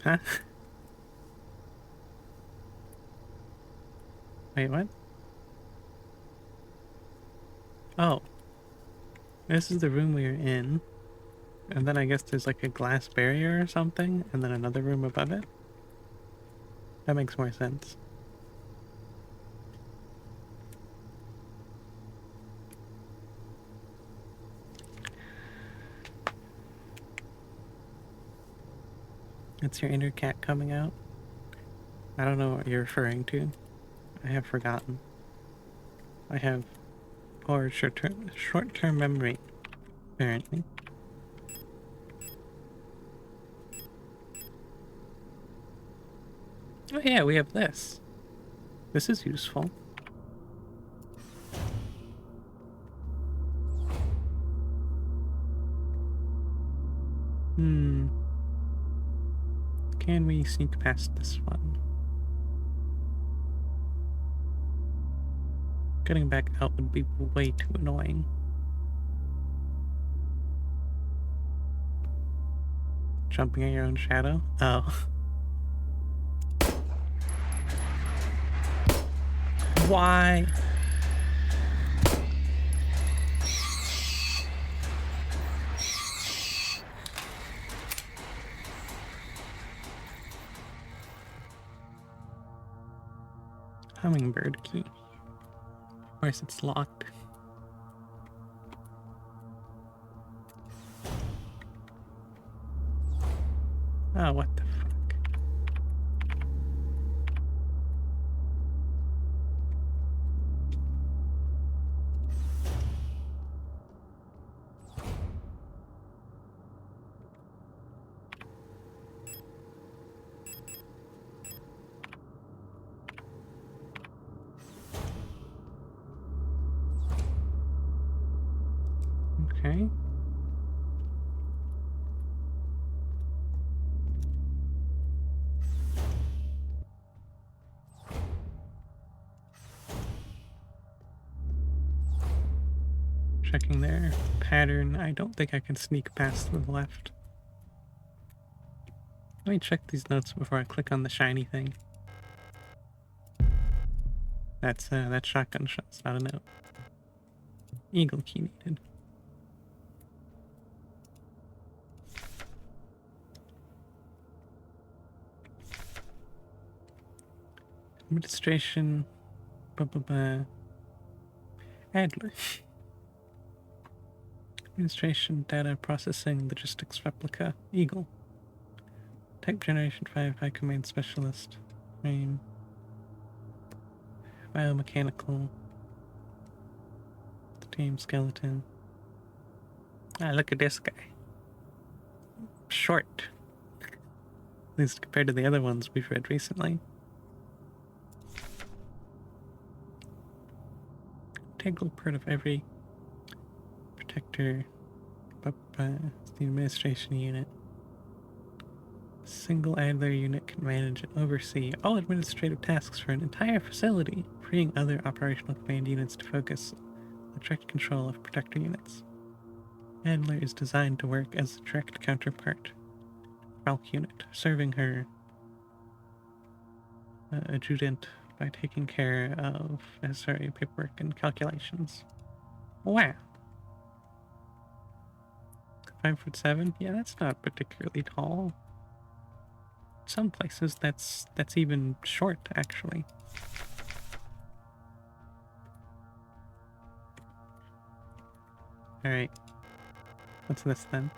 Huh? Wait, what? Oh. This is the room we were in. And then I guess there's like a glass barrier or something, and then another room above it. That makes more sense. It's your inner cat coming out. I don't know what you're referring to. I have forgotten. I have poor short-term memory. Apparently. Oh yeah, we have this. This is useful. Can we sneak past this one? Getting back out would be way too annoying. Jumping at your own shadow? Oh. Why? Hummingbird key. Of course it's locked. Oh, what the fuck? Okay. Checking their pattern. I don't think I can sneak past the left. Let me check these notes before I click on the shiny thing. That's shotgun shots, not a note. Eagle key needed. Administration. Adler. Administration, data processing, logistics replica, Eagle. Type generation 5, high command specialist, frame. Biomechanical. The team skeleton. Ah, look at this guy. Short. At least compared to the other ones we've read recently. Integral part of every protector. It's the administration unit. Single Adler unit can manage and oversee all administrative tasks for an entire facility, freeing other operational command units to focus on direct control of protector units. Adler is designed to work as a direct counterpart Falk unit, serving her adjutant by taking care of necessary paperwork and calculations. Wow. 5'7"? Yeah, that's not particularly tall. Some places that's even short, actually. Alright. What's this then?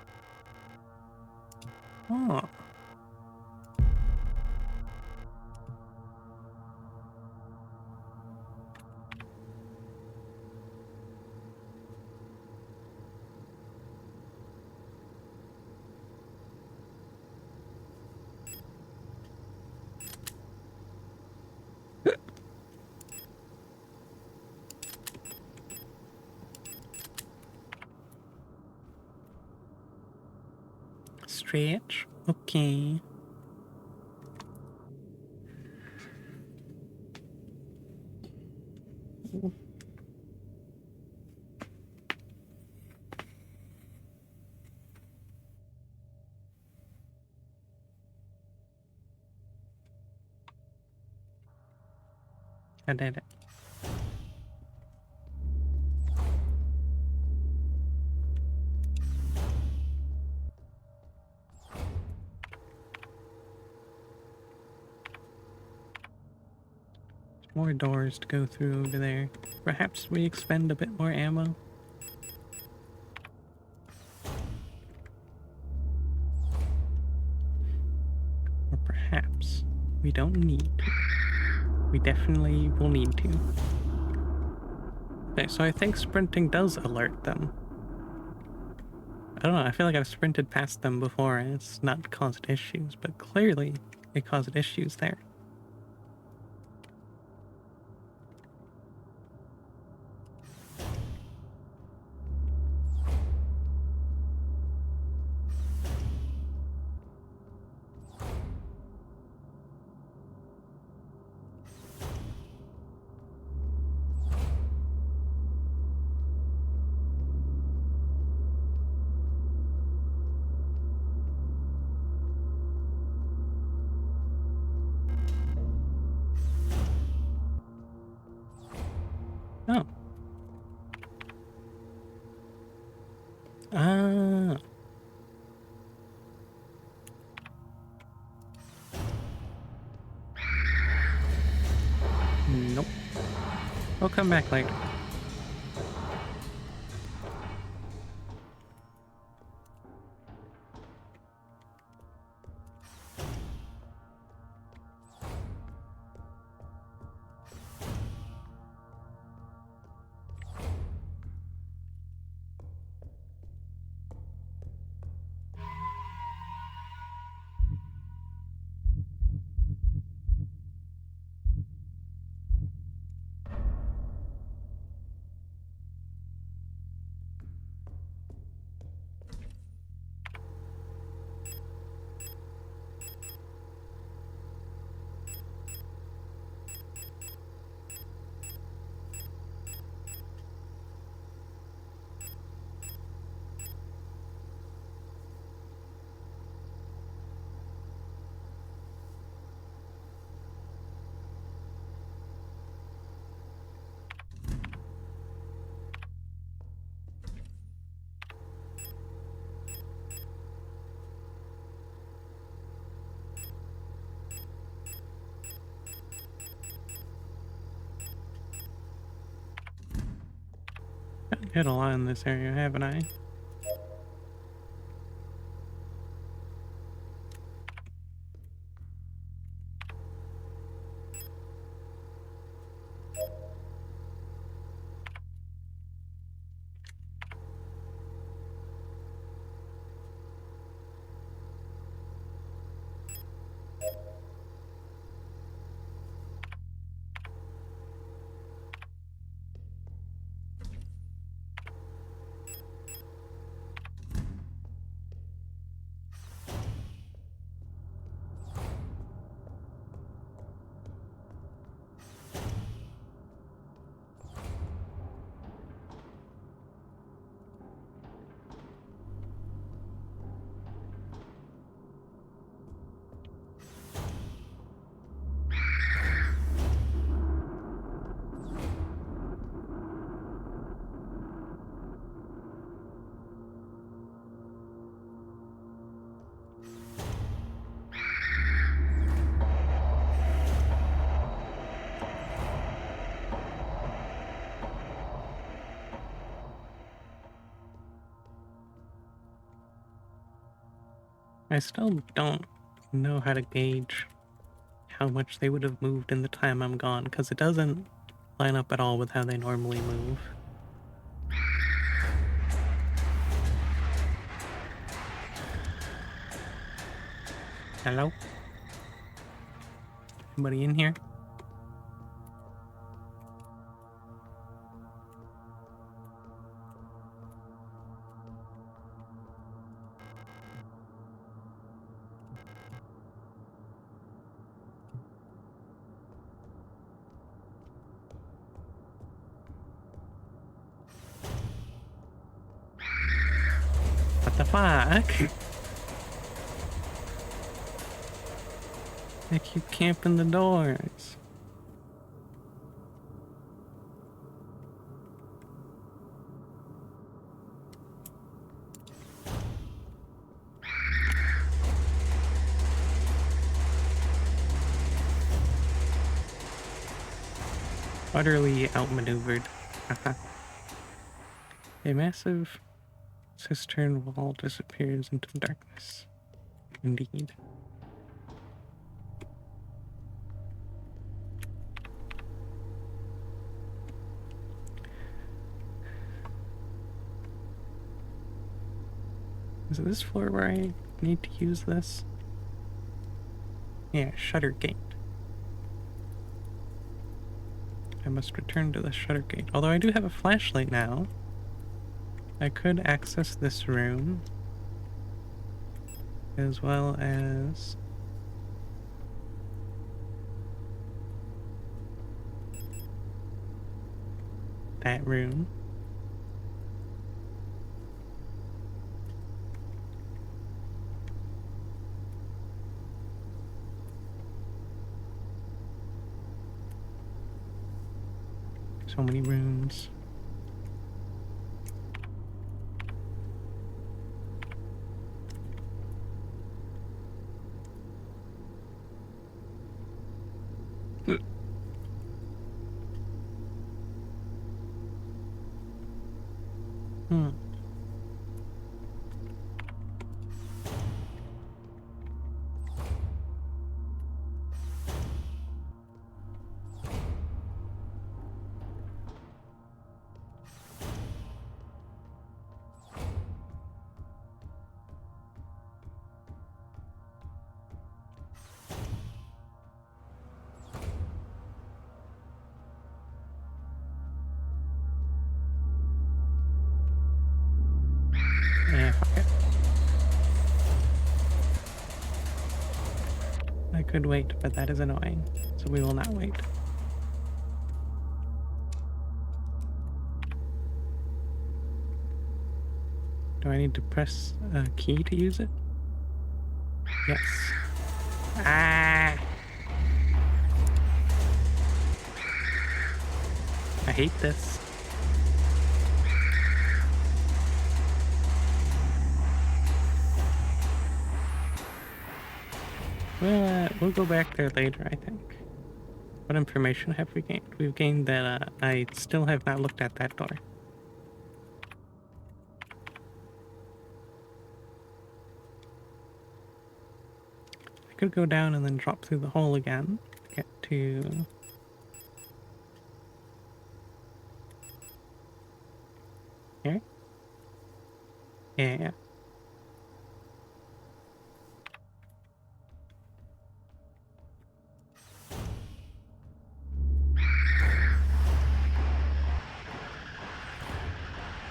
Oh. Stretch. Okay. I did it. More doors to go through over there. Perhaps we expend a bit more ammo. Or perhaps we don't need to. We definitely will need to. Okay, so I think sprinting does alert them. I don't know, I feel like I've sprinted past them before and it's not caused issues, but clearly it caused issues there. Oh. Ah. Nope. We'll come back later. I've hit a lot in this area, haven't I? I still don't know how to gauge how much they would have moved in the time I'm gone, because it doesn't line up at all with how they normally move. Hello? Anybody in here? What the fuck? They keep camping the doors. Utterly outmaneuvered. A massive cistern wall disappears into the darkness. Indeed. Is it this floor where I need to use this? Yeah, shutter gate. I must return to the shutter gate. Although I do have a flashlight now. I could access this room. As well as... that room. So many rooms. Hmm. Yeah, fuck it. I could wait, but that is annoying. So we will not wait. Do I need to press a key to use it? Yes. Ah! I hate this. We'll go back there later, I think. What information have we gained? We've gained that I still have not looked at that door. I could go down and then drop through the hole again to get to... here? Yeah.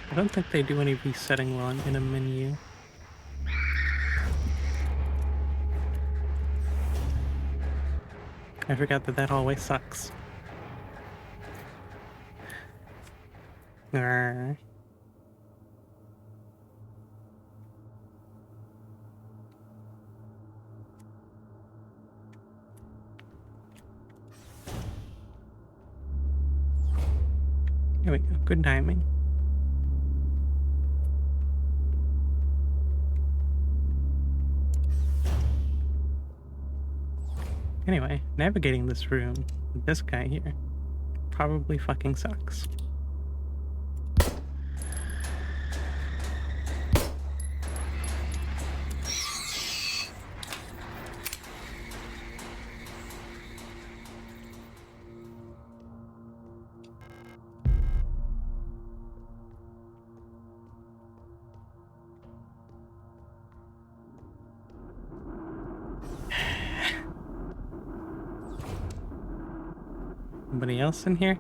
I don't think they do any resetting while I'm in a menu. I forgot that hallway sucks. Arrgh. There we go. Good timing. Anyway, navigating this room with this guy here probably fucking sucks. Anybody else in here?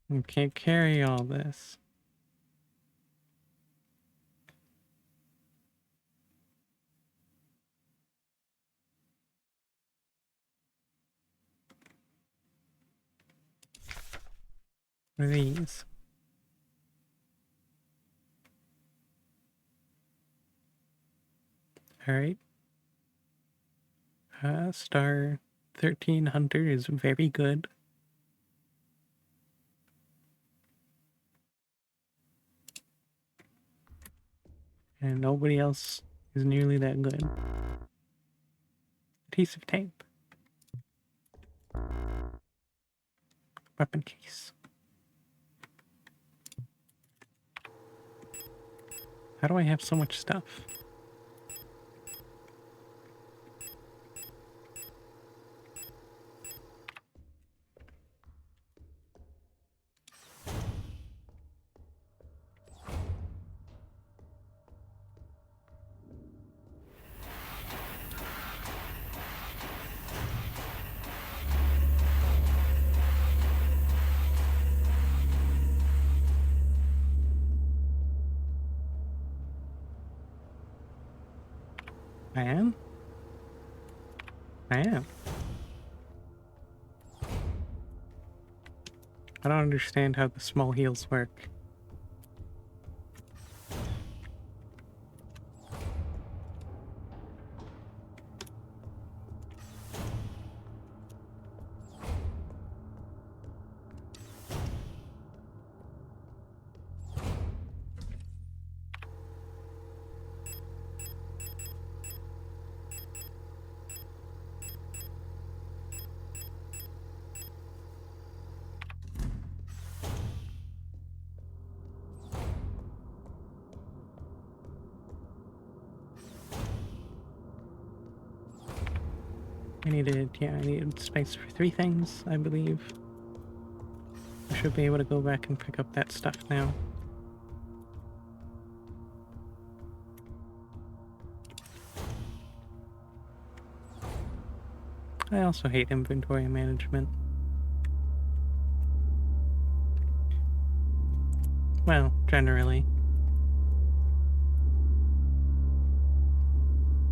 I can't carry all this. What are these? Alright. Star 13 Hunter is very good. And nobody else is nearly that good. Adhesive tape. Weapon case. How do I have so much stuff? I am? I am. I don't understand how the small heals work. I needed space for 3 things, I believe. I should be able to go back and pick up that stuff now. I also hate inventory management. Well, generally.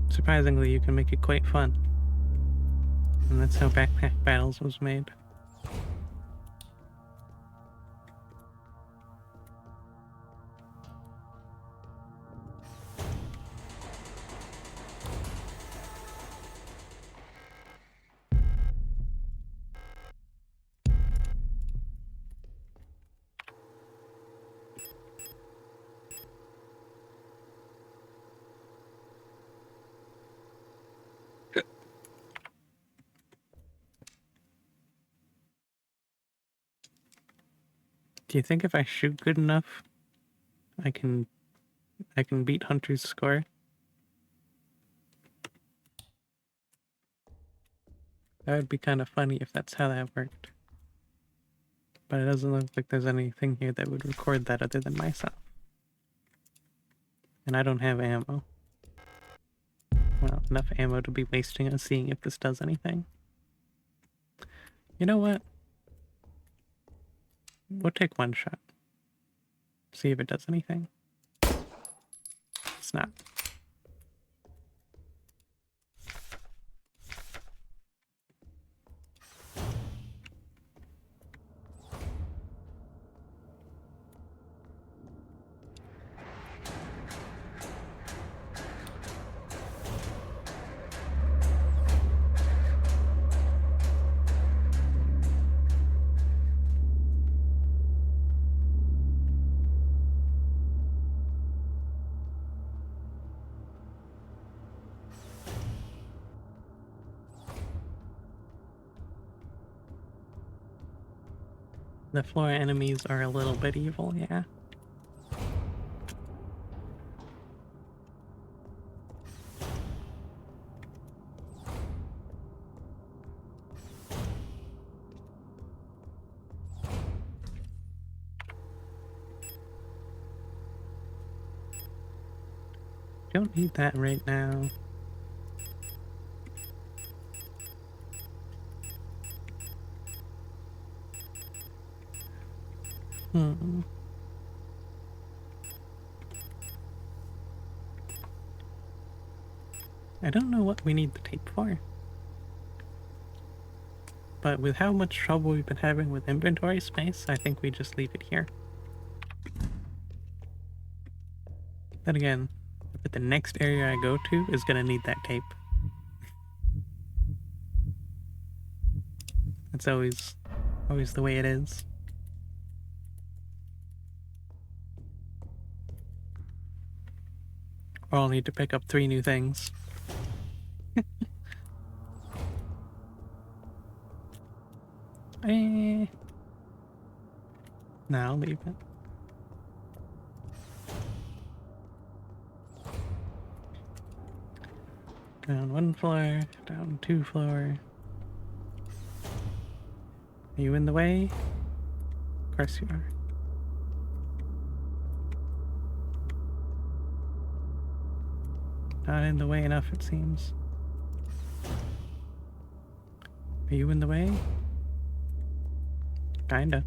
Surprisingly, you can make it quite fun. And that's how Backpack Battles was made. Do you think if I shoot good enough, I can beat Hunter's score? That would be kind of funny if that's how that worked. But it doesn't look like there's anything here that would record that other than myself. And I don't have ammo. Well, enough ammo to be wasting on seeing if this does anything. You know what? We'll take one shot. See if it does anything. It's not. The floor enemies are a little bit evil, yeah. Don't need that right now. I don't know what we need the tape for. But with how much trouble we've been having with inventory space, I think we just leave it here. Then again, but the next area I go to is gonna need that tape. That's always the way it is. Or I'll need to pick up 3 new things. No, I'll leave it. Down 1 floor, down 2 floor. Are you in the way? Of course you are. Not in the way enough, it seems. Are you in the way? Kinda.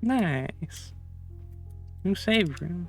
Nice. New save room.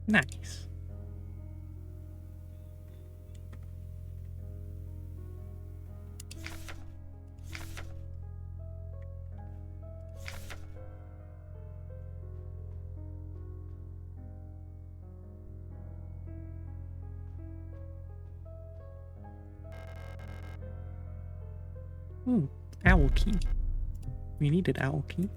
Nice. Ooh, owl key. We needed owl key.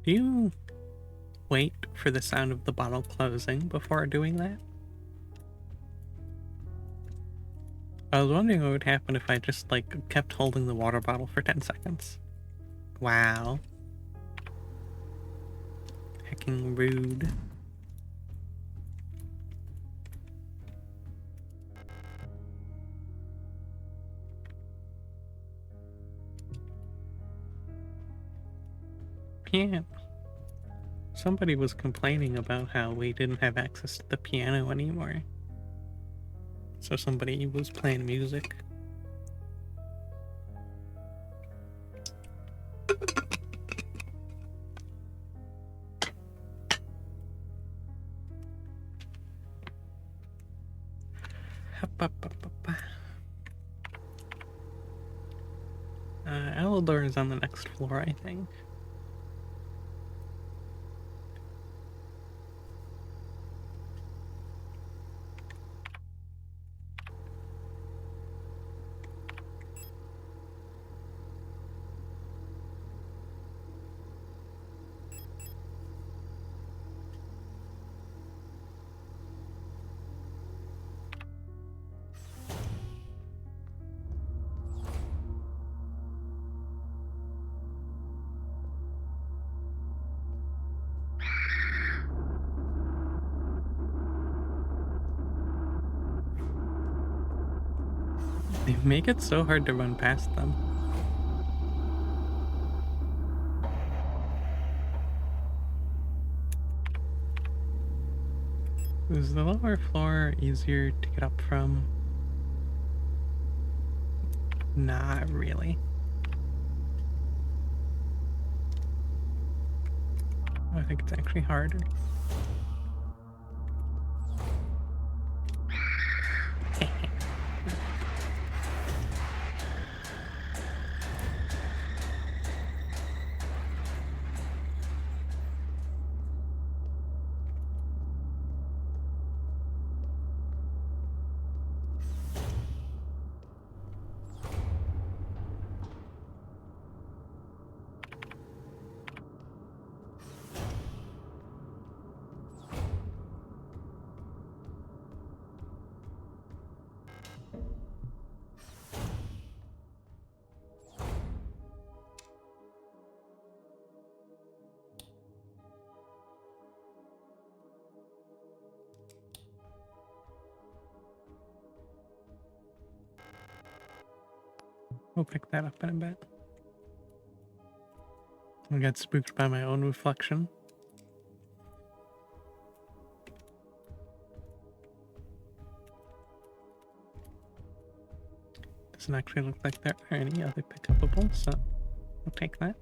Do you wait for the sound of the bottle closing before doing that? I was wondering what would happen if I just, like, kept holding the water bottle for 10 seconds. Wow. Hecking rude. Piano. Somebody was complaining about how we didn't have access to the piano anymore. So somebody was playing music. Eldor is on the next floor, I think. They make it so hard to run past them. Is the lower floor easier to get up from? Not really. I think it's actually harder. We'll pick that up in a bit. I got spooked by my own reflection. Doesn't actually look like there are any other pickupables, so we'll take that.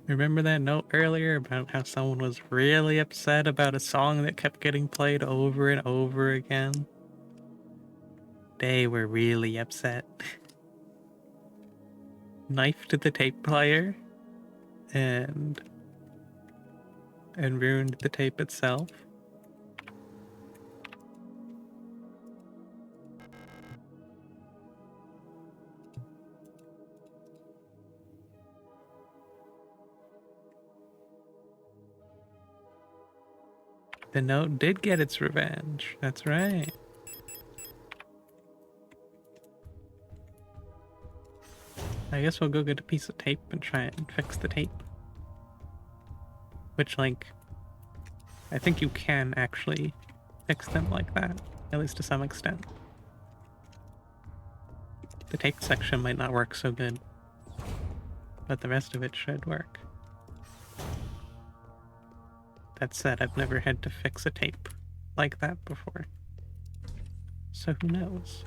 Remember that note earlier about how someone was really upset about a song that kept getting played over and over again? They were really upset. Knife to the tape player and ruined the tape itself. The note did get its revenge. That's right. I guess we'll go get a piece of tape and try and fix the tape. Which, like, I think you can actually fix them like that, at least to some extent. The tape section might not work so good, but the rest of it should work. That said, I've never had to fix a tape like that before, so who knows?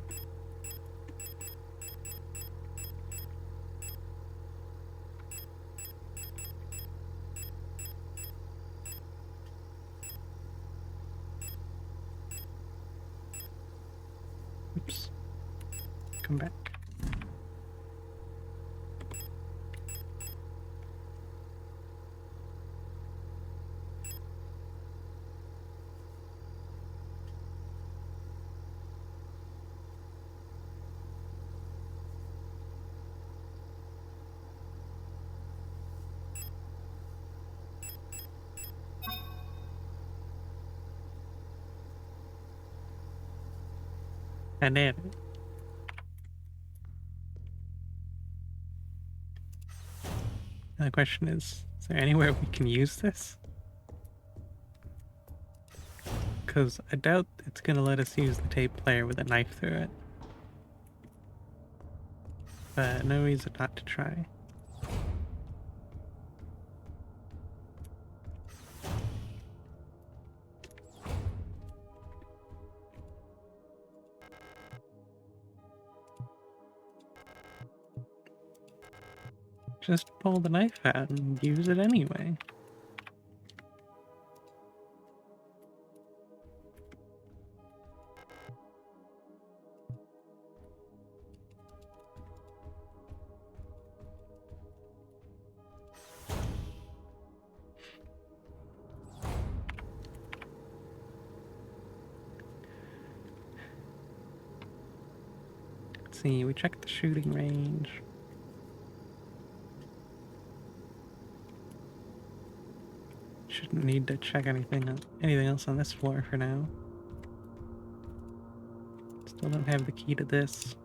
Oops. Come back. I did it. And the question is there anywhere we can use this? Because I doubt it's gonna let us use the tape player with a knife through it. But no reason not to try. Just pull the knife out and use it anyway. Let's see, we checked the shooting range. Shouldn't need to check anything else on this floor for now. Still don't have the key to this.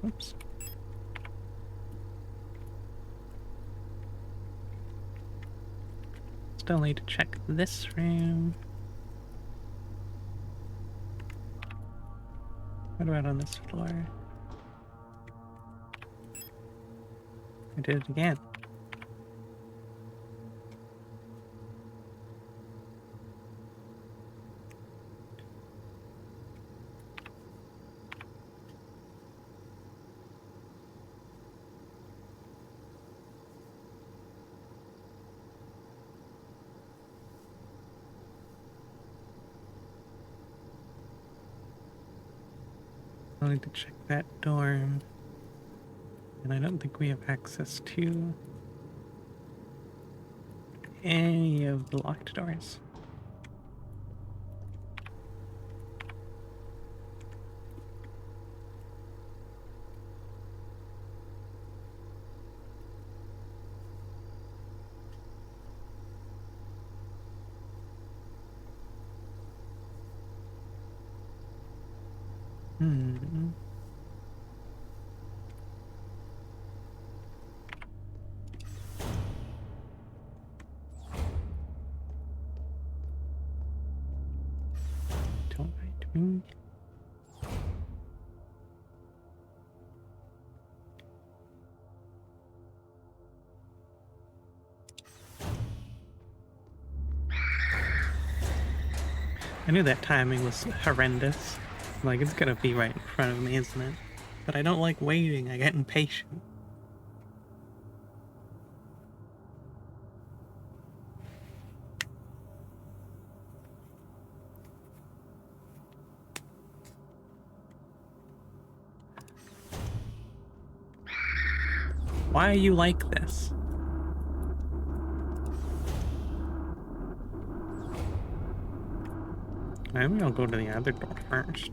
Oops. Still need to check this room. What about on this floor? I did it again. I need to check that dorm. And I don't think we have access to any of the locked doors. Don't mind me. I knew that timing was horrendous. Like, it's gonna be right in front of me, isn't it? But I don't like waiting. I get impatient. Why are you like this? Maybe I'll go to the other door first.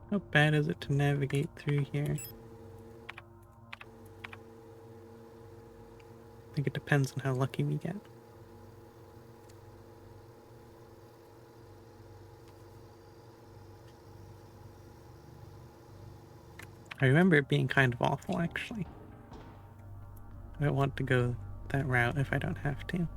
How bad is it to navigate through here? I think it depends on how lucky we get. I remember it being kind of awful, actually. I don't want to go that route if I don't have to.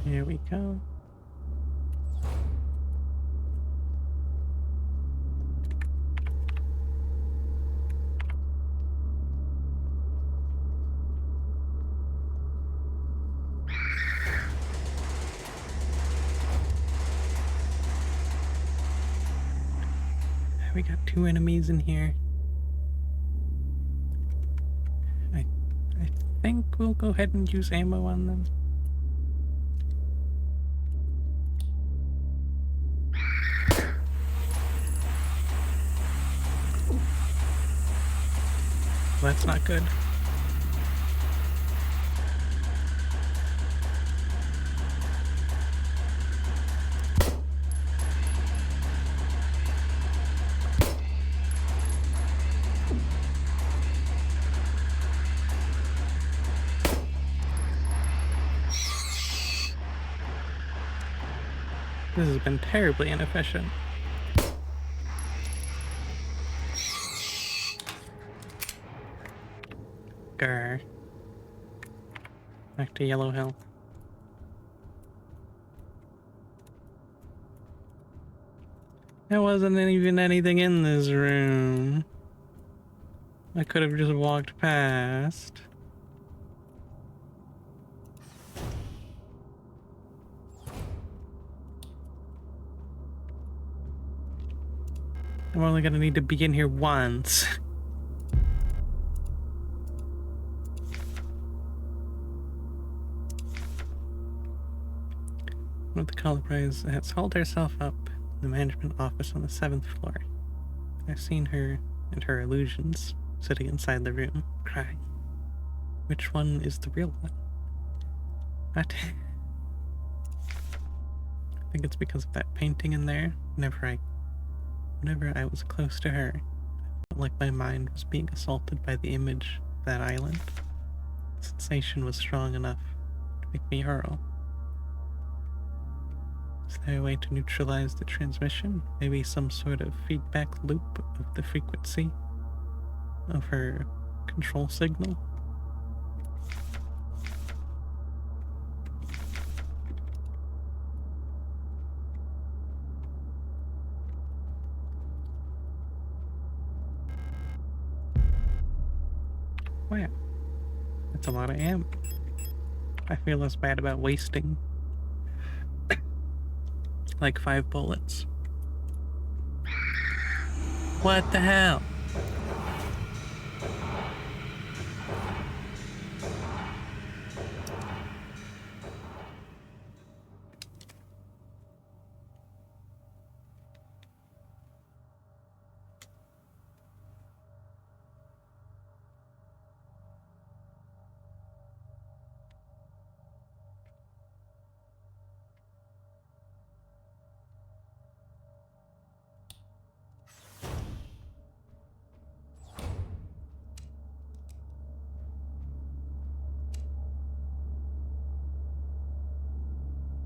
Here we go. We got 2 enemies in here. I think we'll go ahead and use ammo on them. Well, that's not good. This has been terribly inefficient. Grr. Back to Yellow Hill. There wasn't even anything in this room. I could have just walked past. I'm only gonna need to be in here once. One of the culprits has hauled herself up in the management office on the 7th floor. I've seen her and her illusions sitting inside the room, crying. Which one is the real one? What? I think it's because of that painting in there. Whenever I was close to her, I felt like my mind was being assaulted by the image of that island. The sensation was strong enough to make me hurl. Is there a way to neutralize the transmission? Maybe some sort of feedback loop of the frequency of her control signal? Wow, that's a lot of ammo. I feel less bad about wasting like 5 bullets. What the hell?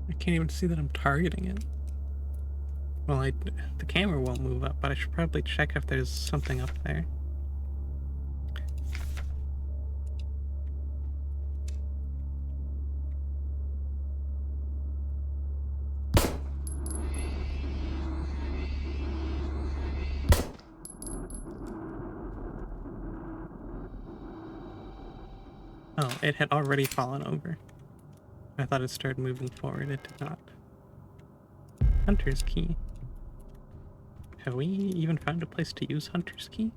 I can't even see that I'm targeting it. Well, the camera won't move up, but I should probably check if there's something up there. Oh, it had already fallen over. I thought it started moving forward. It did not. Hunter's key. Have we even found a place to use Hunter's key?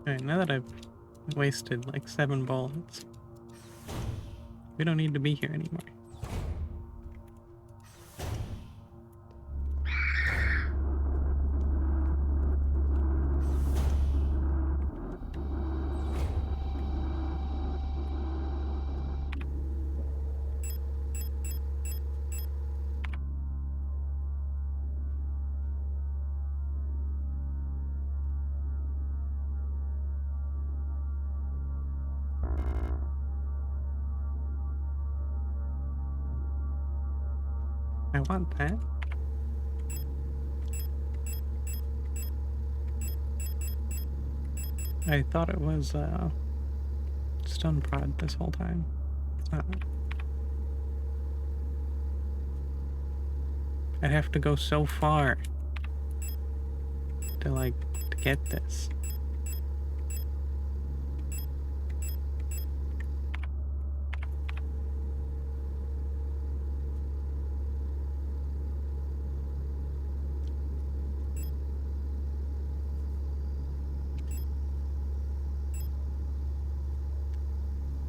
Alright, now that I've wasted like 7 bullets, we don't need to be here anymore. I want that. I thought it was stun prod this whole time. It's not. I'd have to go so far to get this.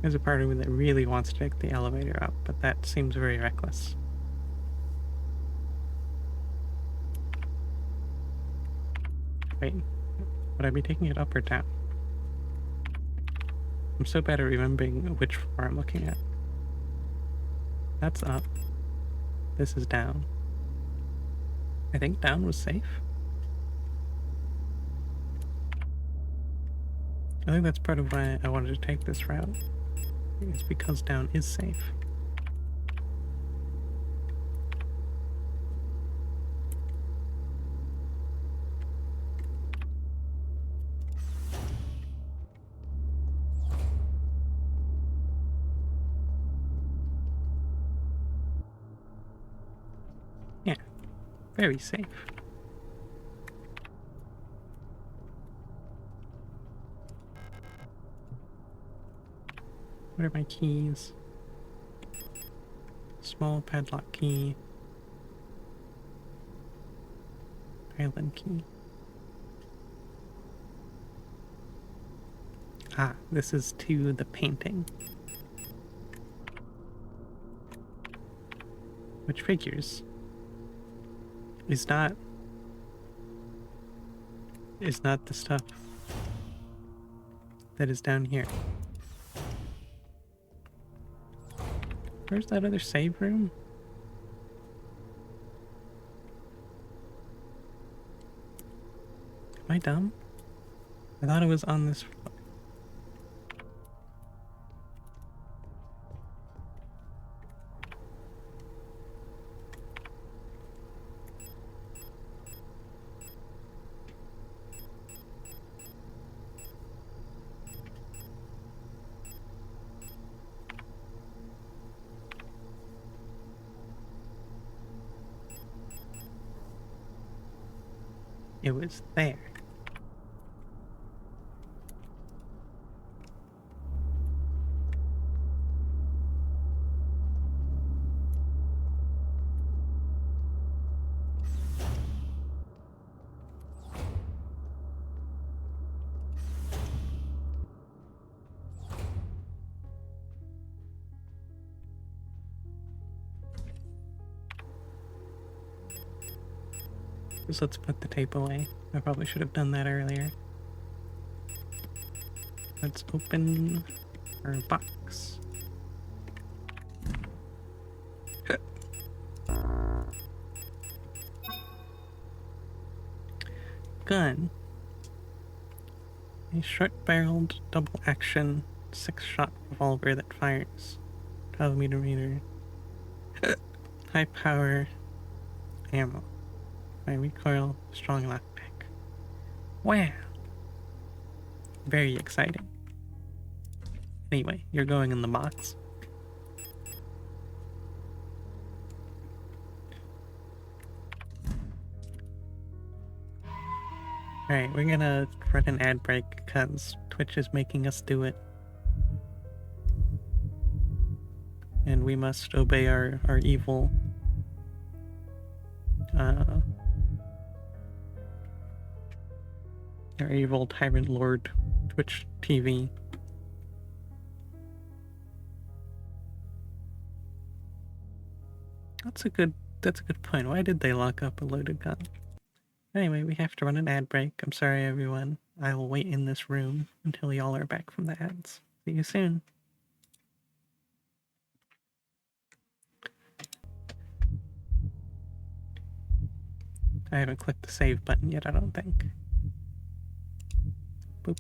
There's a part of me that really wants to take the elevator up, but that seems very reckless. Wait, would I be taking it up or down? I'm so bad at remembering which floor I'm looking at. That's up. This is down. I think down was safe. I think that's part of why I wanted to take this route. It's because down is safe. Yeah, very safe. What are my keys? Small padlock key. Island key. Ah, this is to the painting. Which figures is not the stuff that is down here. Where's that other save room? Am I dumb? I thought it was on this floor. It was there. So let's put the tape away. I probably should have done that earlier. Let's open our box. gun. A short-barreled, double-action, 6-shot revolver that fires 12mm high-power ammo. High recoil, strong lockpick. Wow! Very exciting. Anyway, you're going in the box. Alright, we're gonna run an ad break because Twitch is making us do it. And we must obey our evil our evil tyrant lord Twitch TV. That's a good point. Why did they lock up a loaded gun? Anyway, we have to run an ad break. I'm sorry everyone. I will wait in this room until y'all are back from the ads. See you soon. I haven't clicked the save button yet, I don't think. Boop.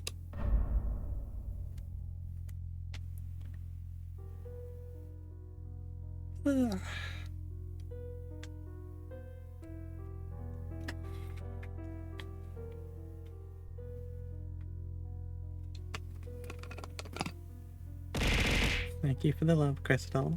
Ugh. Thank you for the love, Crystal.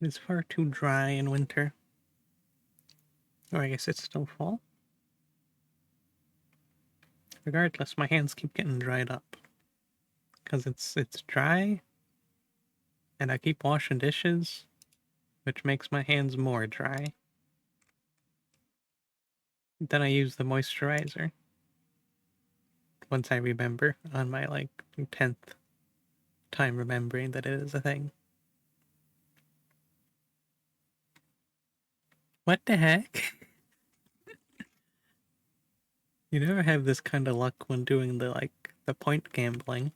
It's far too dry in winter. Or I guess it's still fall. Regardless, my hands keep getting dried up. Because it's dry, and I keep washing dishes, which makes my hands more dry. Then I use the moisturizer. Once I remember, on my, 10th time remembering that it is a thing. What the heck? You never have this kind of luck when doing the point gambling.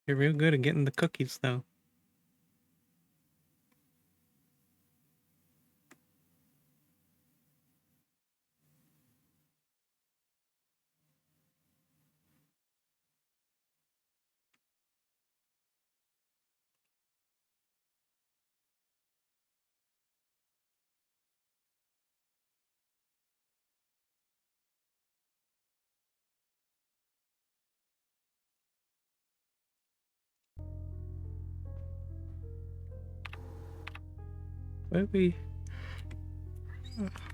You're real good at getting the cookies, though. Maybe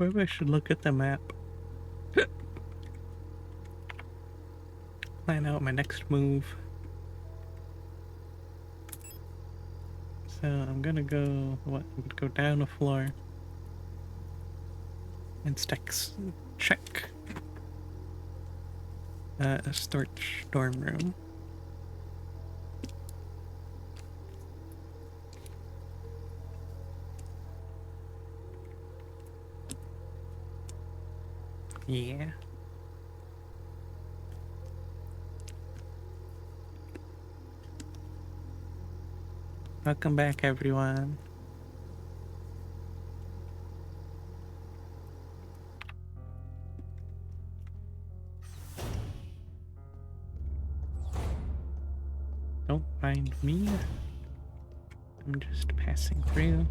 I should look at the map. Plan out my next move. So I'm gonna go, I'm gonna go down a floor. And check. A storage dorm room. Yeah. Welcome back, everyone. Don't mind me. I'm just passing through.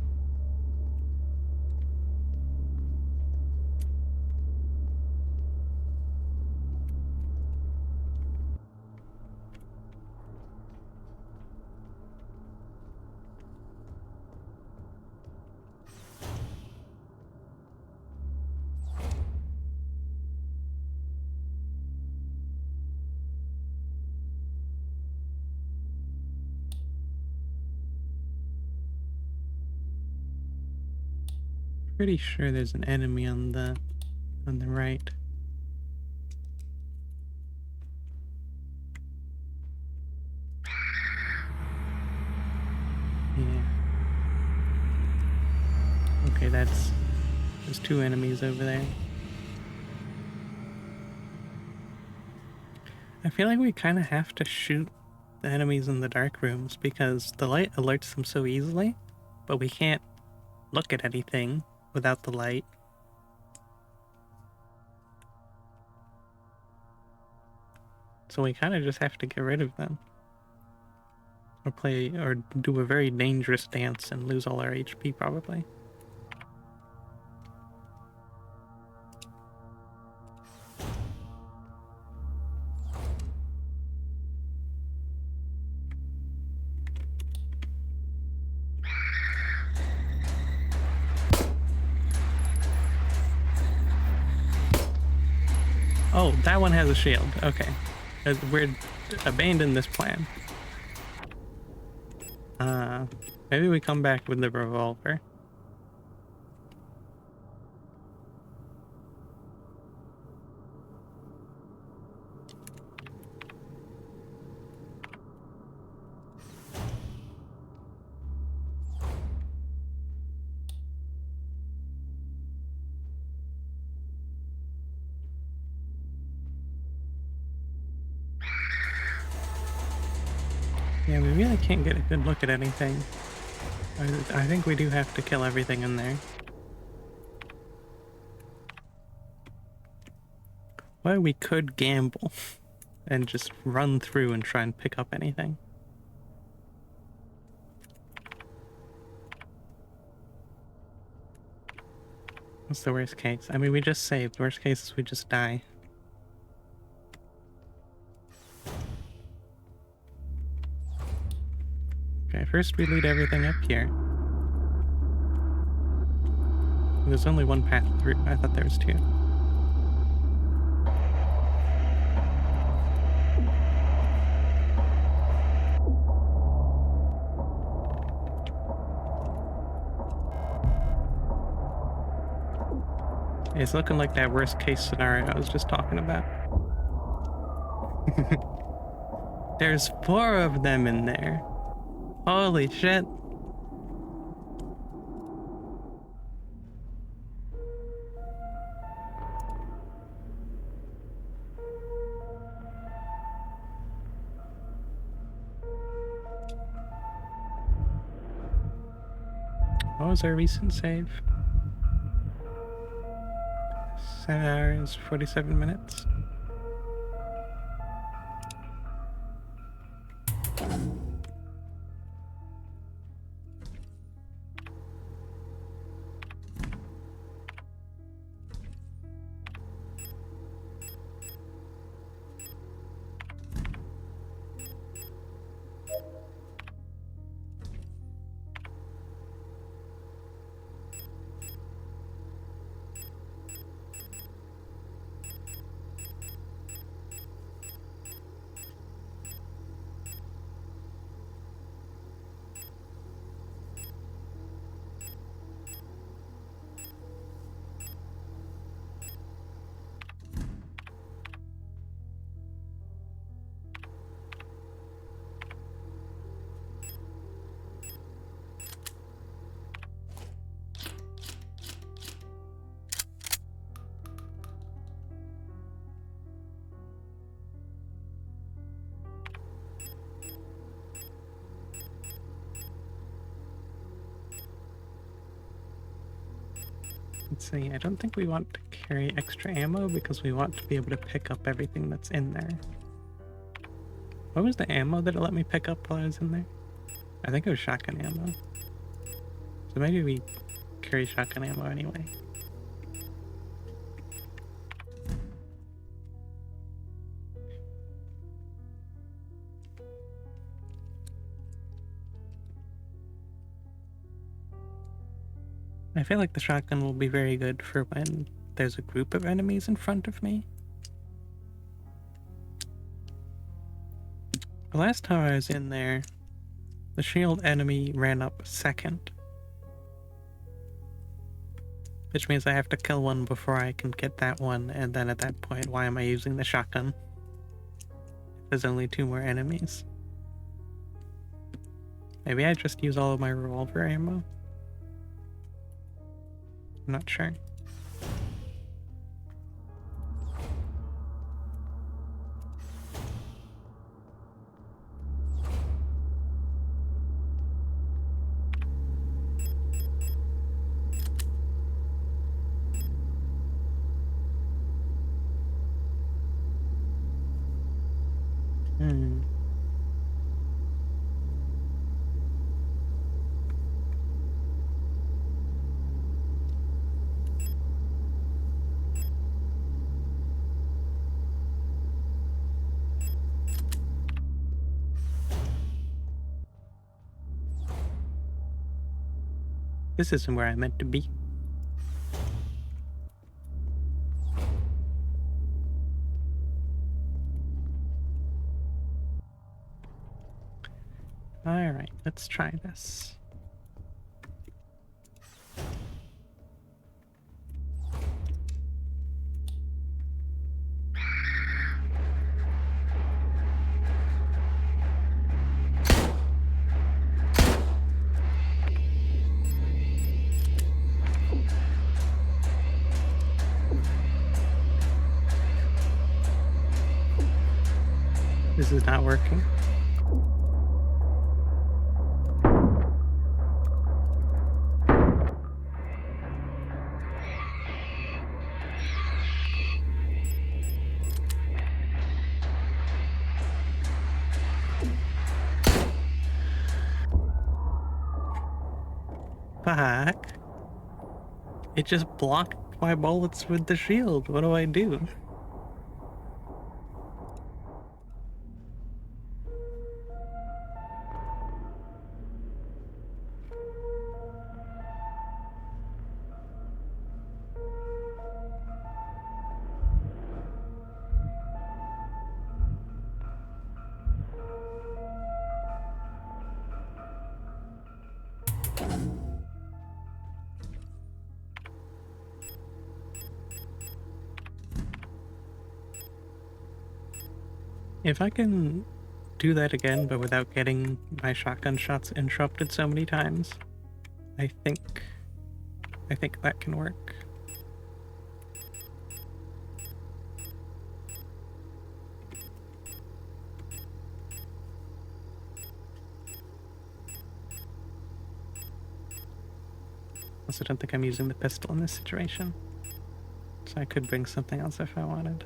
Pretty sure there's an enemy on the right. Yeah. Okay, there's two enemies over there. I feel like we kind of have to shoot the enemies in the dark rooms because the light alerts them so easily, but we can't look at anything without the light. So we kind of just have to get rid of them. Or do a very dangerous dance and lose all our HP probably. Oh, that one has a shield. Okay. We're abandon this plan. Maybe we come back with the revolver. Yeah, we really can't get a good look at anything. I think we do have to kill everything in there. Well, we could gamble and just run through and try and pick up anything. What's the worst case? I mean, we just saved. Worst case is we just die. Okay, first we lead everything up here. There's only one path through. I thought there was two. It's looking like that worst case scenario I was just talking about. There's 4 of them in there. Holy shit. What was our recent save? 7 hours, 47 minutes. Let's see, I don't think we want to carry extra ammo because we want to be able to pick up everything that's in there. What was the ammo that it let me pick up while I was in there? I think it was shotgun ammo. So maybe we carry shotgun ammo anyway. I feel like the shotgun will be very good for when there's a group of enemies in front of me. The last time I was in there, the shield enemy ran up second. Which means I have to kill one before I can get that one, and then at that point, why am I using the shotgun? There's only 2 more enemies. Maybe I just use all of my revolver ammo? I'm not sure. This isn't where I meant to be. Alright, let's try this. This is not working. Fuck. It just blocked my bullets with the shield. What do I do? If I can do that again, but without getting my shotgun shots interrupted so many times, I think that can work. Also, don't think I'm using the pistol in this situation, so I could bring something else if I wanted.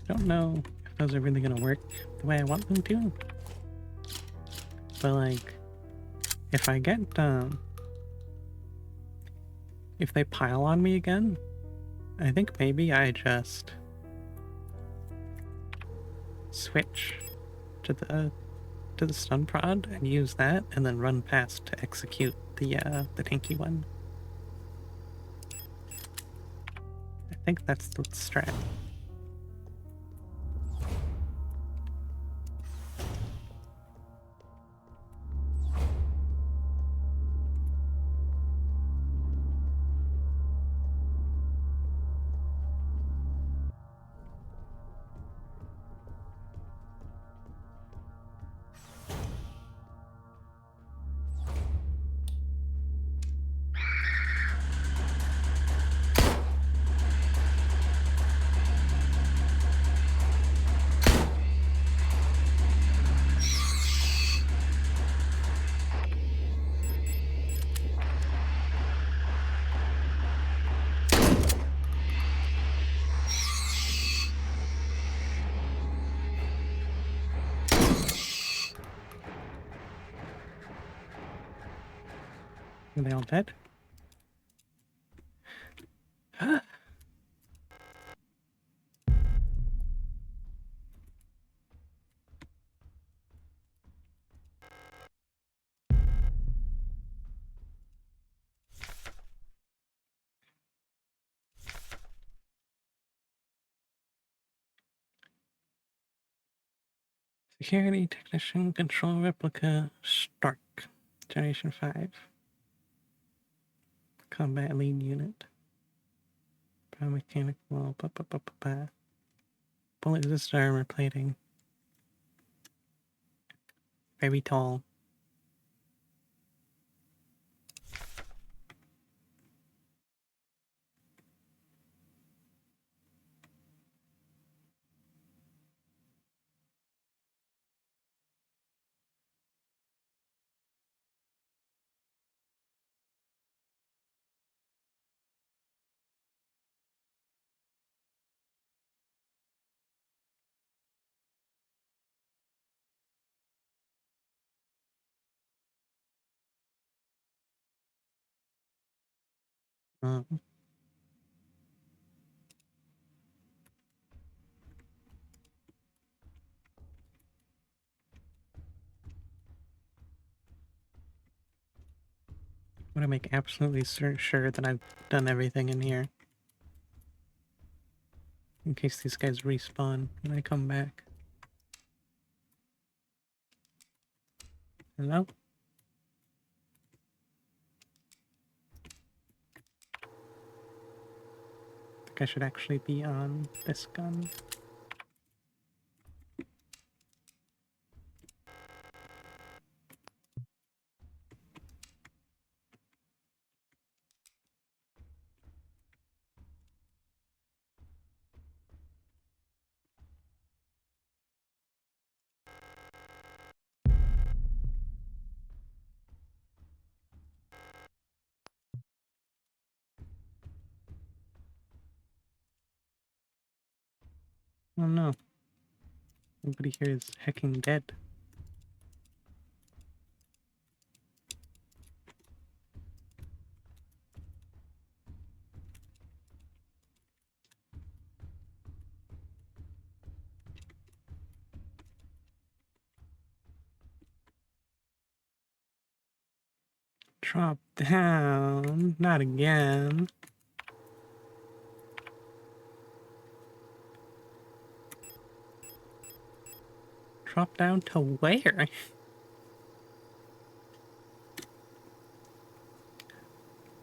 Don't know if those are really gonna work the way I want them to. But like, if I get if they pile on me again, I think maybe I just switch to the stun prod and use that, and then run past to execute the tanky one. I think that's the strat. Are they all dead? Security technician, control replica, Stark, Generation 5. Combat lead unit. Biomechanical, bullet resistant armor plating. Very tall. Um, I want to make absolutely sure that I've done everything in here. In case these guys respawn when I come back. Hello? I think I should actually be on this gun. Oh no. Nobody here is hecking dead. Drop down. Not again. Drop down to where?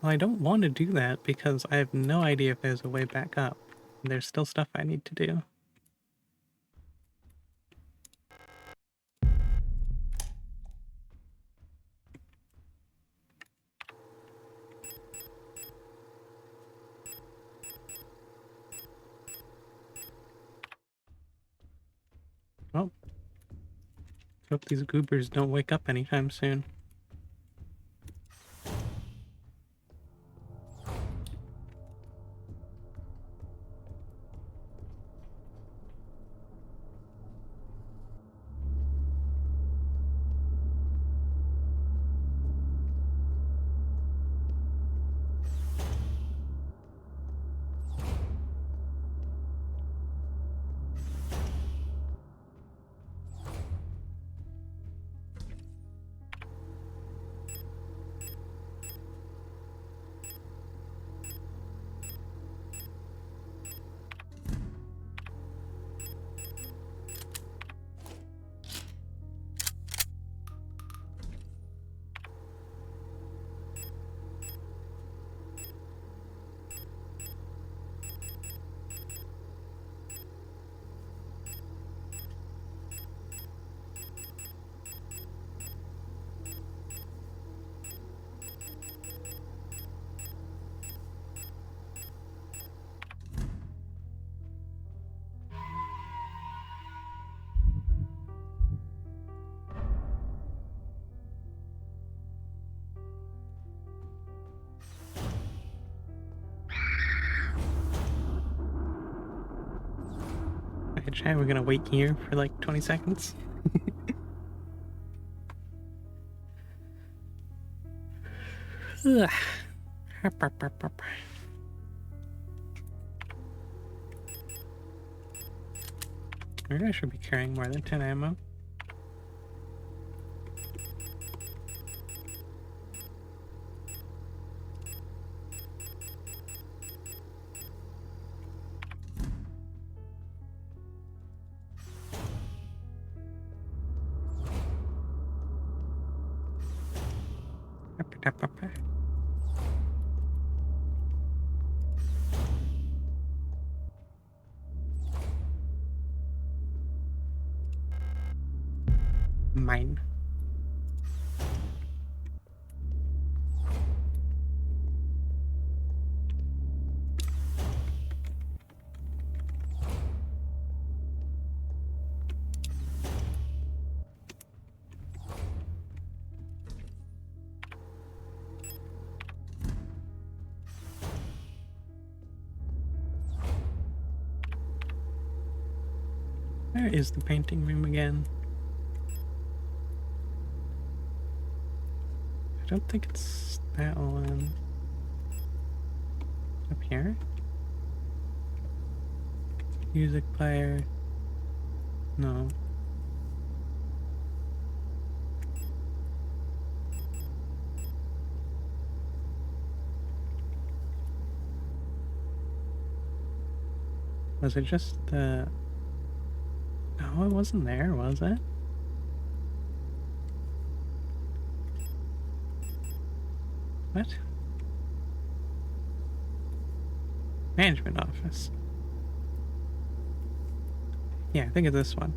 Well, I don't want to do that because I have no idea if there's a way back up. There's still stuff I need to do. Oh. Hope these goobers don't wake up anytime soon. Okay, chat, we're gonna wait here for like 20 seconds. Ugh. Maybe I should be carrying more than 10 ammo. Mine. Where is the painting room again? I don't think it's that one. Up here? Music player. No. Was it just the... No, it wasn't there, was it? What? Management office. Yeah, I think it's this one.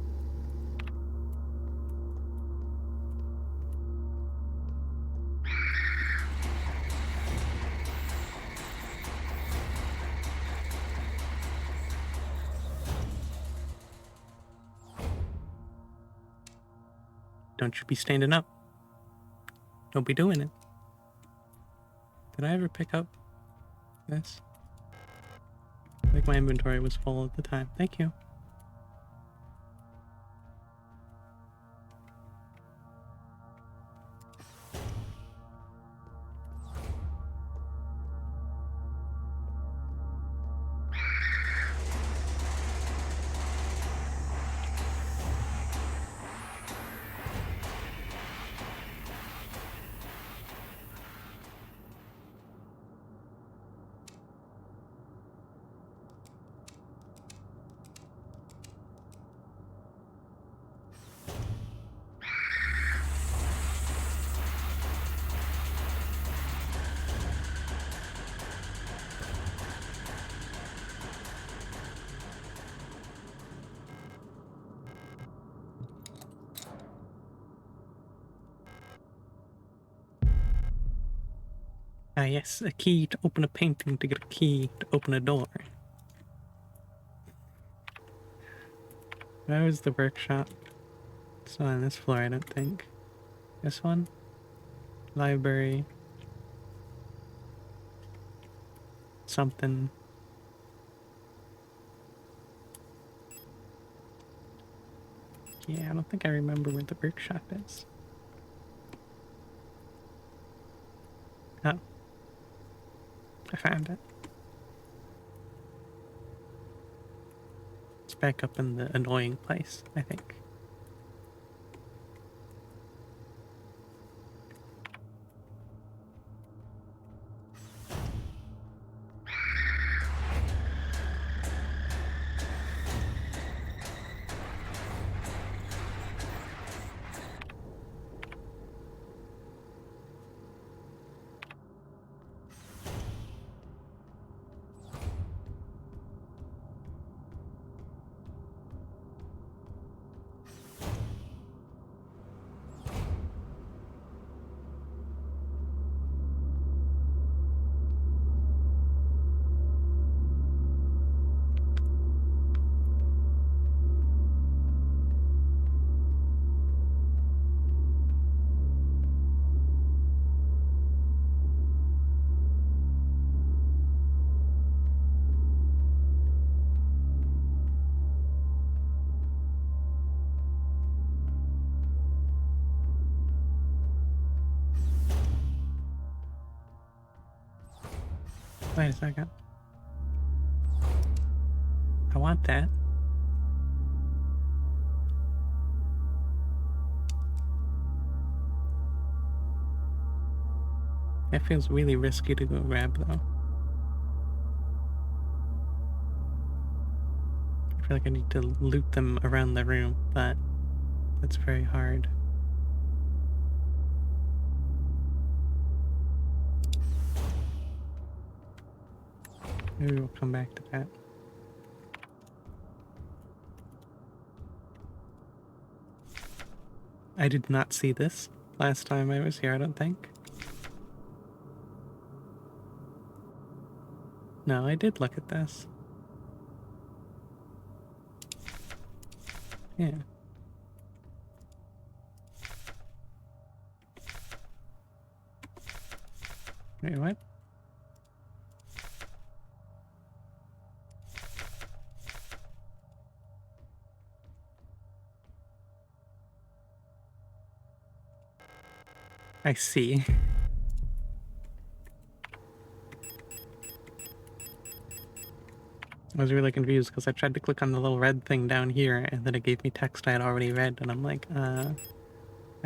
Don't you be standing up. Don't be doing it. Did I ever pick up this? I think my inventory was full at the time. Thank you. Ah, yes, a key to open a painting to get a key to open a door. Where was the workshop? It's not on this floor, I don't think. This one? Library. Something. Yeah, I don't think I remember where the workshop is. Oh. I found it. It's back up in the annoying place, I think. Wait a second. I want that. It feels really risky to go grab, though. I feel like I need to loot them around the room, but that's very hard. Maybe we'll come back to that. I did not see this last time I was here, I don't think. No, I did look at this. Yeah. Wait, what? I see. I was really confused because I tried to click on the little red thing down here and then it gave me text I had already read and I'm like, I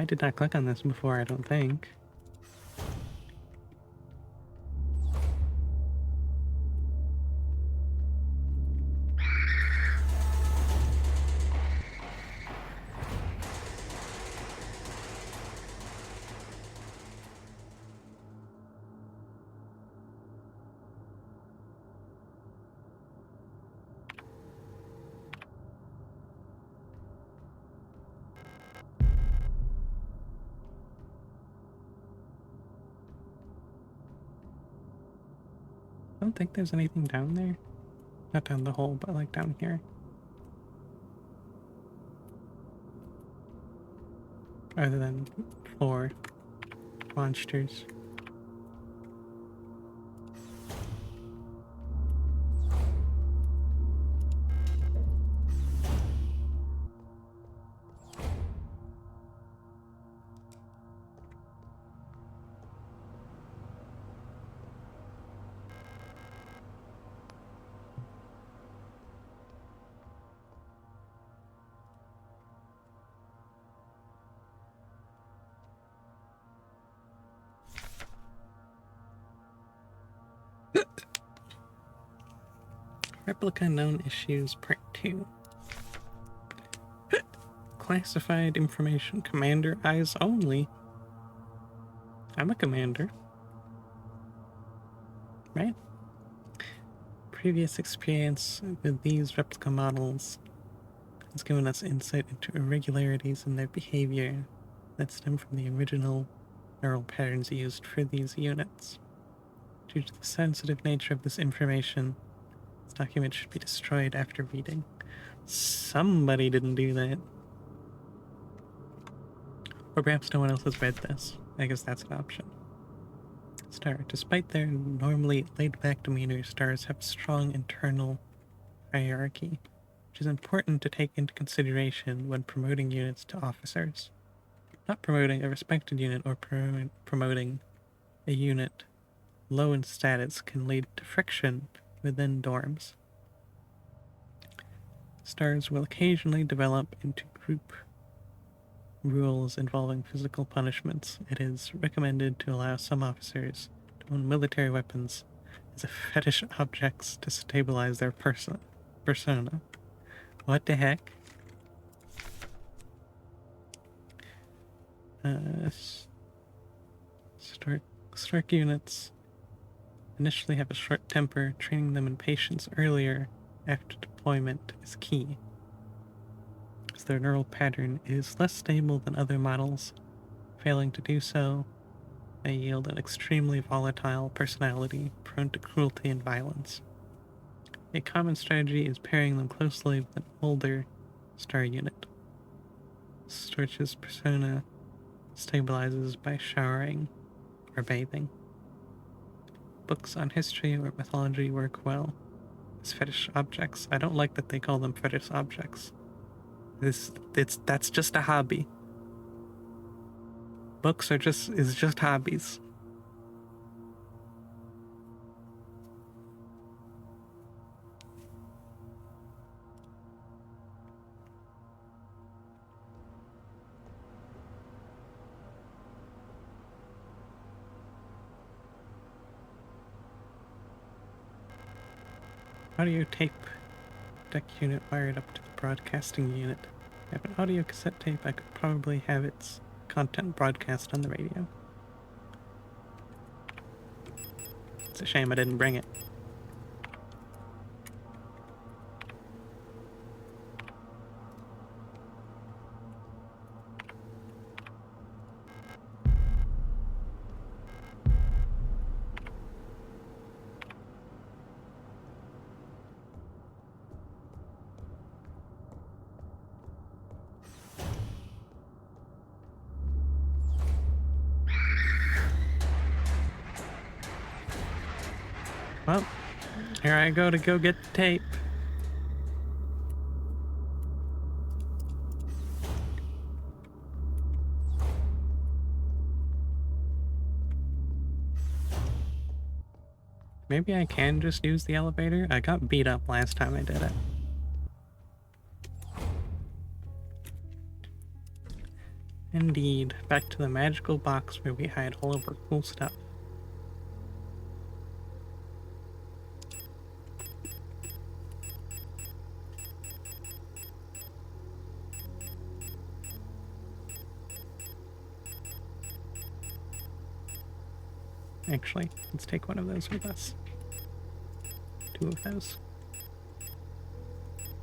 did not click on this before, I don't think. I don't think there's anything down there. Not down the hole, but like down here. Other than 4 monsters. Replica Known Issues Part 2. Classified information. Commander eyes only. I'm a commander. Right? Previous experience with these replica models has given us insight into irregularities in their behavior that stem from the original neural patterns used for these units. Due to the sensitive nature of this information, this document should be destroyed after reading. Somebody didn't do that. Or perhaps no one else has read this. I guess that's an option. Star. Despite their normally laid-back demeanor, stars have strong internal hierarchy, which is important to take into consideration when promoting units to officers. Not promoting a respected unit or promoting a unit low in status can lead to friction within dorms. Stars will occasionally develop into group rules involving physical punishments. It is recommended to allow some officers to own military weapons as fetish objects to stabilize their persona. What the heck? Stark units initially have a short temper. Training them in patience earlier after deployment is key, as their neural pattern is less stable than other models. Failing to do so may yield an extremely volatile personality prone to cruelty and violence. A common strategy is pairing them closely with an older star unit. Storch's persona stabilizes by showering or bathing. Books on history or mythology work well as fetish objects. I don't like that they call them fetish objects. That's just a hobby. Books is just hobbies. audio tape deck unit wired up to the broadcasting unit. If I have an audio cassette tape, I could probably have its content broadcast on the radio. It's a shame I didn't bring it. Well, here I go to go get the tape. Maybe I can just use the elevator? I got beat up last time I did it. Indeed, back to the magical box where we hide all of our cool stuff. Actually, let's take one of those with us. 2 of those.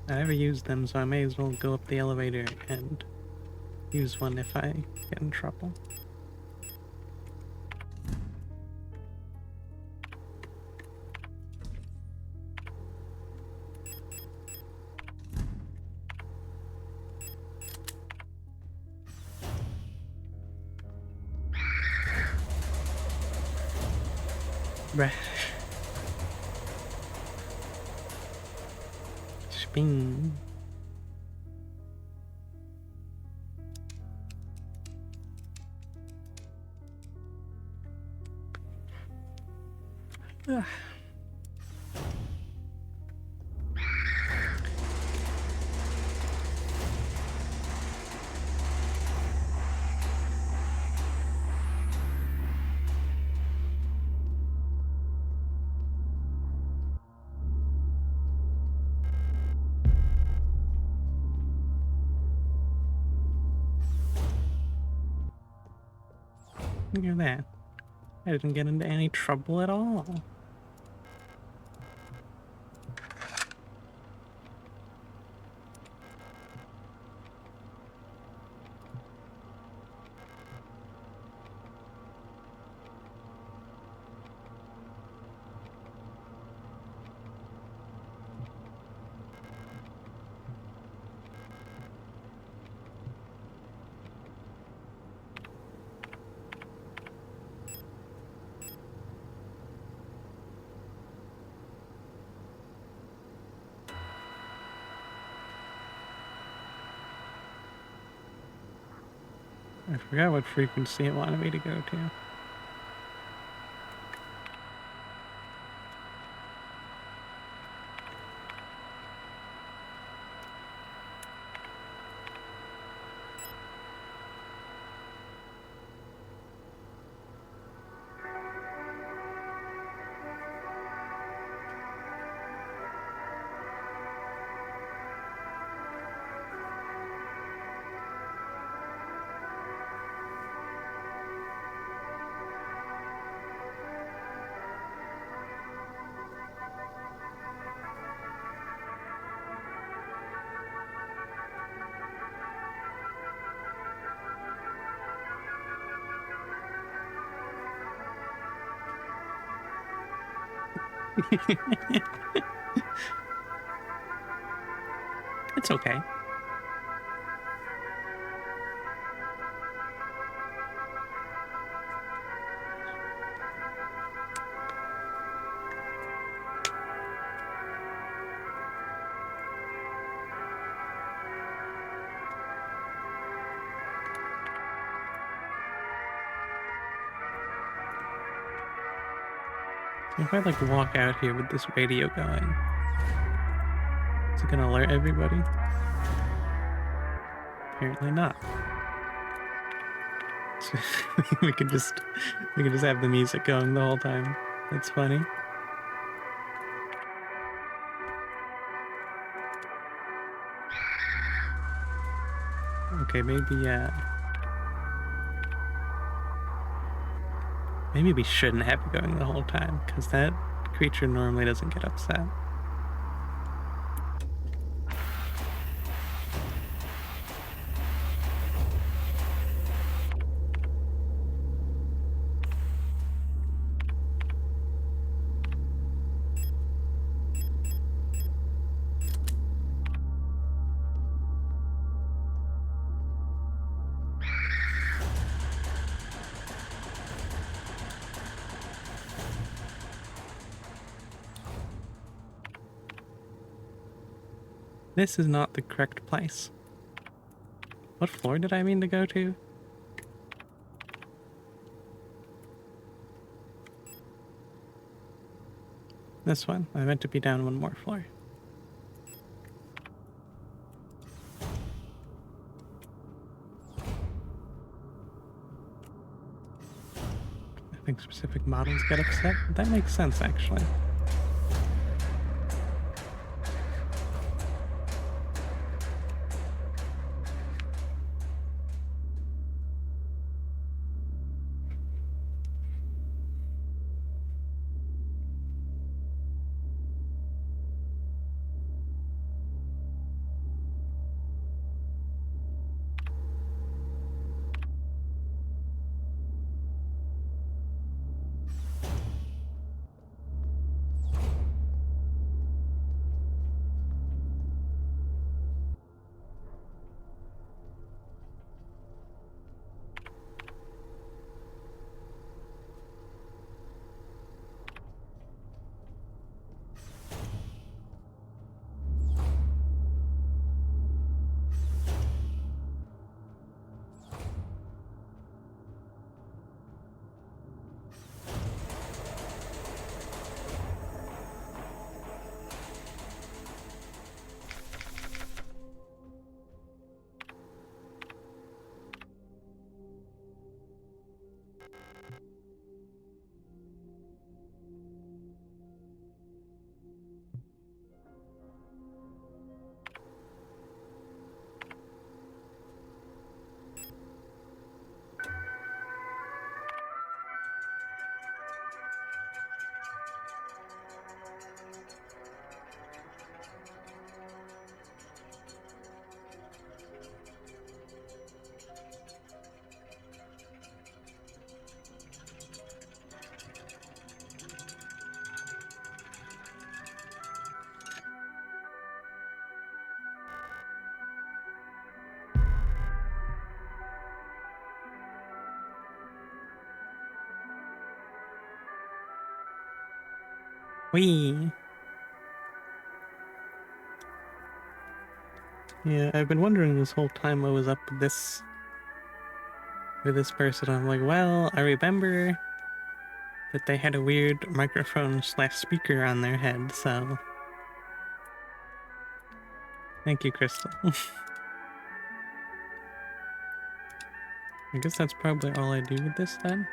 I never used them, so I may as well go up the elevator and use one if I get in trouble. Right. Spin. Ugh. Look at that. I didn't get into any trouble at all. I forgot what frequency it wanted me to go to. It's okay. If I like walk out here with this radio going, is it gonna alert everybody? Apparently not. So we could just have the music going the whole time. That's funny. Okay, maybe we shouldn't have it going the whole time, because that creature normally doesn't get upset. This is not the correct place. What floor did I mean to go to? This one. I meant to be down one more floor. I think specific models get upset. That makes sense, actually. Whee! Yeah, I've been wondering this whole time I was up with this person. I'm like, well, I remember that they had a weird microphone / speaker on their head, so thank you, Crystal. I guess that's probably all I do with this then.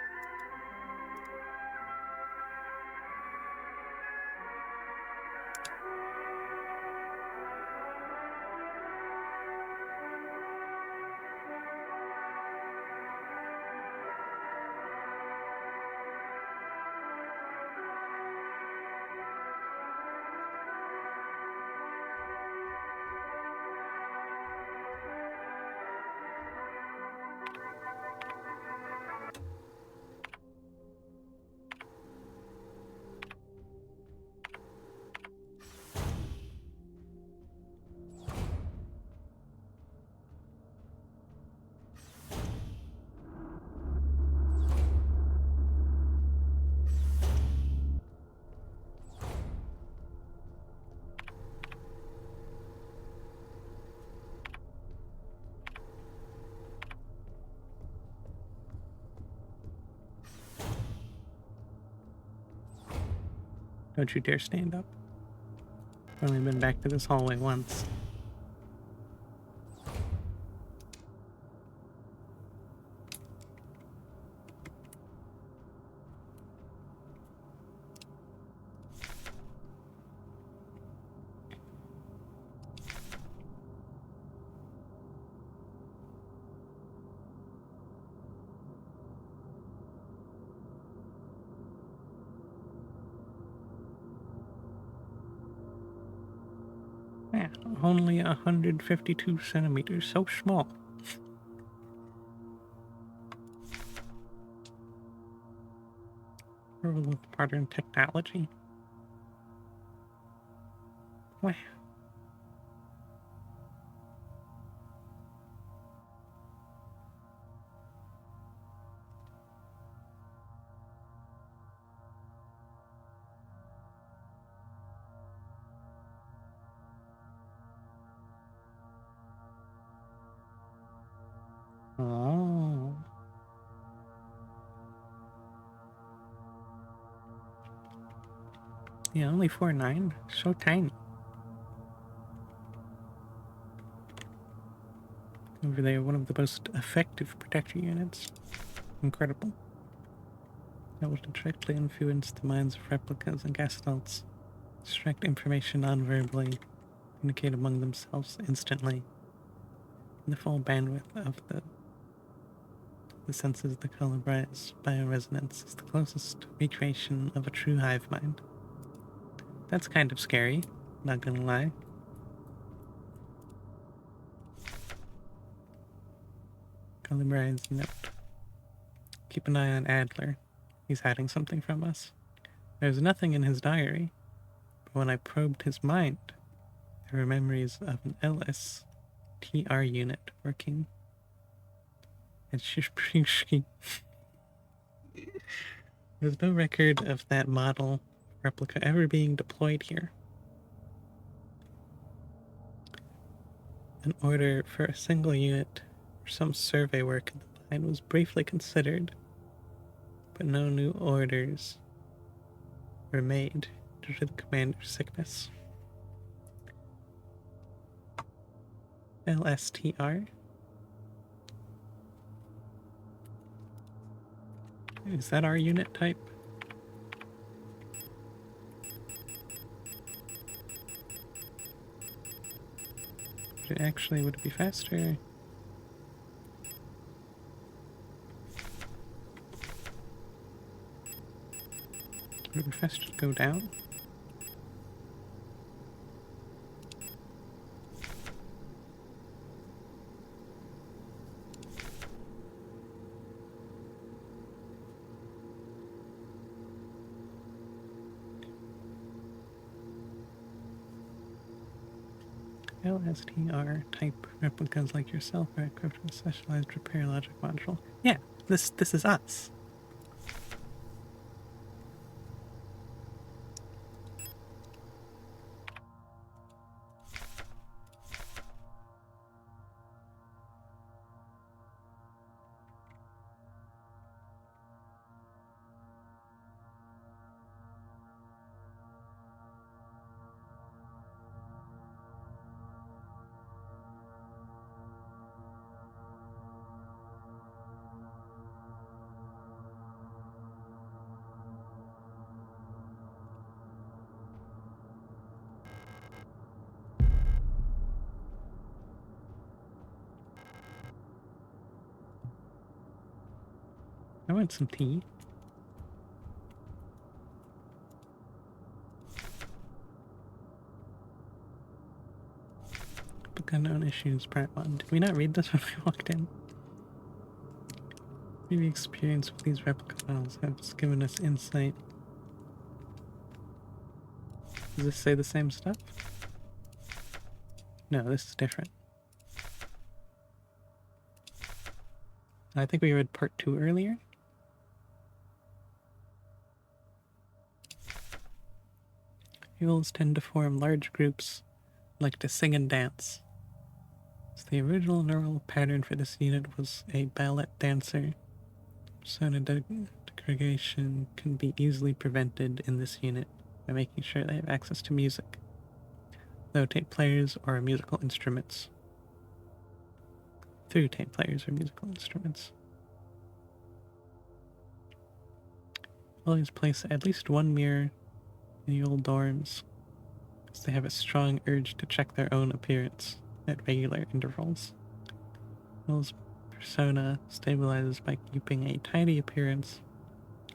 Don't you dare stand up. I've only been back to this hallway once. Yeah, only 152 centimeters, so small. Rule of modern technology. Wow. Oh. Yeah, only 4.9. So tiny. Over there, one of the most effective protector units. Incredible. Able to directly influence the minds of replicas and gestalt. Extract information non-verbally. Communicate among themselves instantly. And the full bandwidth of the senses, the calibrize bioresonance is the closest recreation of a true hive mind. That's kind of scary, not gonna lie. Calibrize note. Keep an eye on Adler. He's hiding something from us. There's nothing in his diary, but when I probed his mind, there were memories of an LSTR unit working at Shishprinshki. There's no record of that model replica ever being deployed here. An order for a single unit for some survey work in the mine was briefly considered, but no new orders were made due to the commander's sickness. LSTR? Is that our unit type? Would it be faster? Would it be faster to go down? LSTR type replicas like yourself are equipped with a specialized repair logic module. Yeah, this is us. I want some tea. Book unknown issues, part 1. Did we not read this when we walked in? Maybe experience with these replica models has given us insight. Does this say the same stuff? No, this is different. I think we read part 2 earlier. Mules tend to form large groups, like to sing and dance. So the original neural pattern for this unit was a ballet dancer. Persona degradation can be easily prevented in this unit by making sure they have access to music, though tape players or musical instruments. Through tape players or musical instruments. Always place at least one mirror in the old dorms, as they have a strong urge to check their own appearance at regular intervals. Will's persona stabilizes by keeping a tidy appearance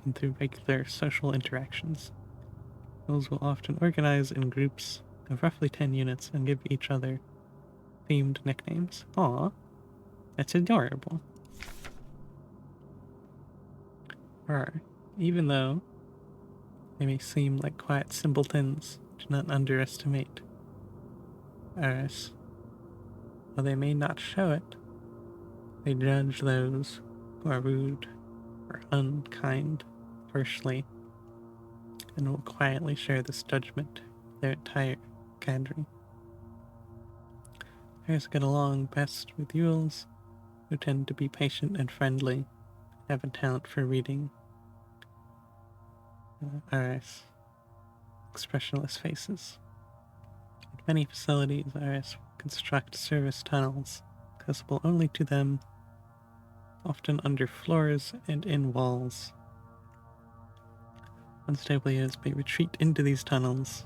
and through regular social interactions. Wills will often organize in groups of roughly 10 units and give each other themed nicknames. Aw, that's adorable. Or, even though they may seem like quiet simpletons, do not underestimate Eris. While they may not show it, they judge those who are rude or unkind harshly, and will quietly share this judgment with their entire cadre. Eris get along best with Yules, who tend to be patient and friendly, have a talent for reading Eris expressionless faces. At many facilities, Eris construct service tunnels accessible only to them, often under floors and in walls. Unstable units may retreat into these tunnels.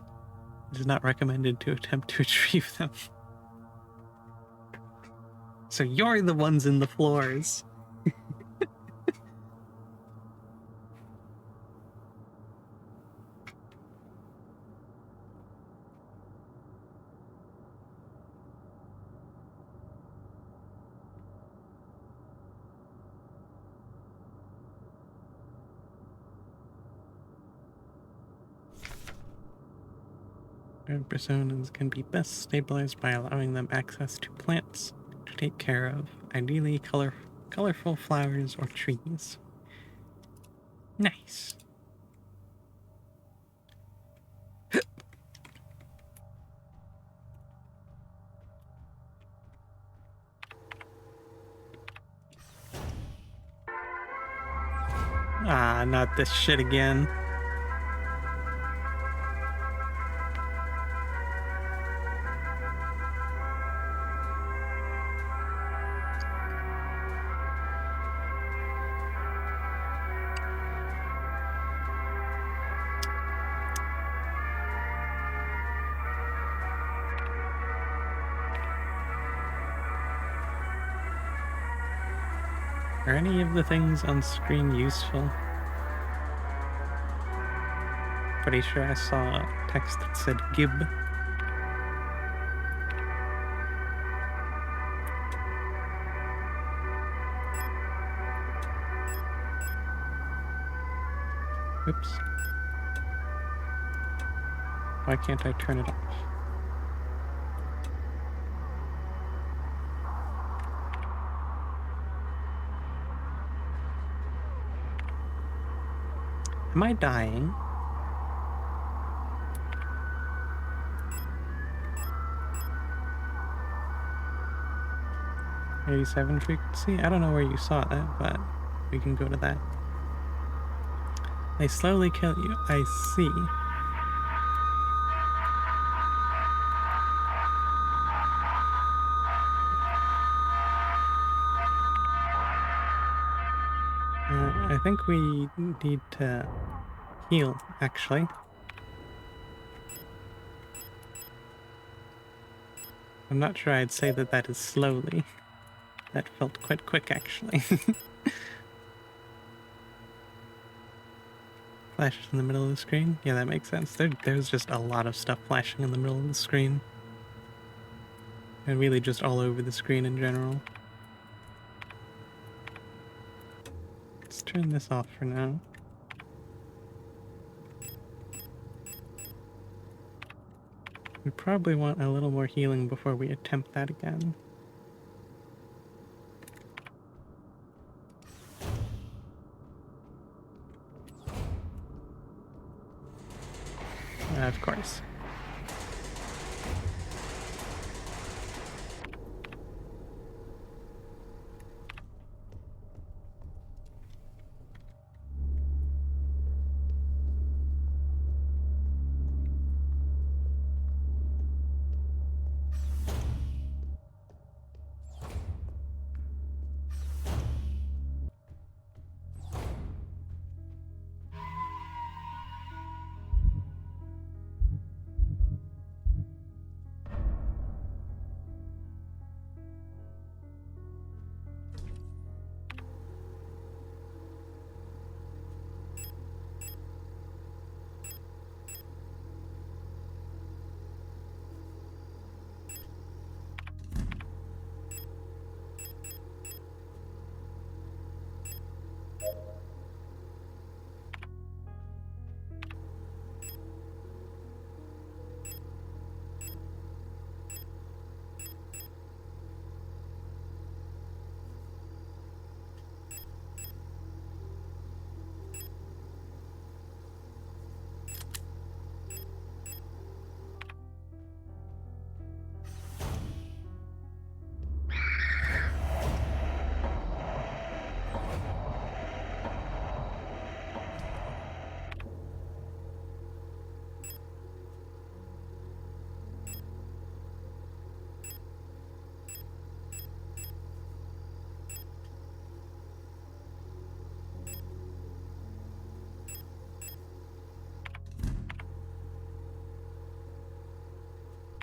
It is not recommended to attempt to retrieve them. So you're the ones in the floors. Personas can be best stabilized by allowing them access to plants to take care of, ideally colorful flowers or trees. Nice. Ah, not this shit again. Are any of the things on screen useful? Pretty sure I saw a text that said Gib. Oops. Why can't I turn it off? Am I dying? '87 frequency? I don't know where you saw that, but we can go to that. They slowly kill you. I see. I think we need to heal, actually. I'm not sure I'd say that that is slowly. That felt quite quick, actually. Flashes in the middle of the screen? Yeah, that makes sense. There's just a lot of stuff flashing in the middle of the screen. And really just all over the screen in general. Let's turn this off for now. We probably want a little more healing before we attempt that again. Of course.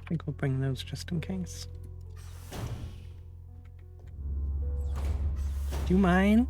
think we'll bring those just in case. Do you mind?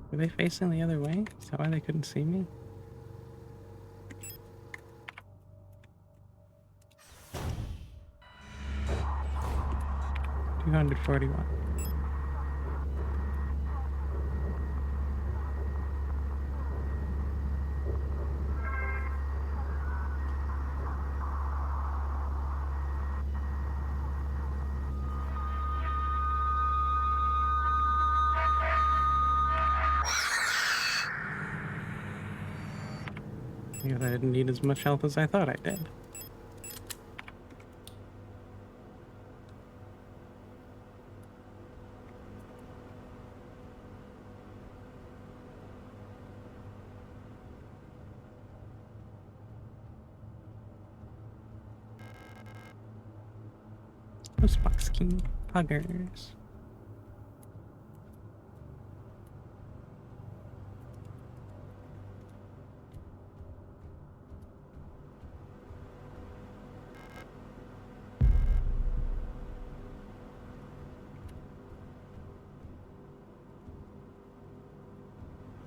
Were they facing the other way? Is that why they couldn't see me? $241. I guess I didn't need as much help as I thought I did. Postbox key. Puggers.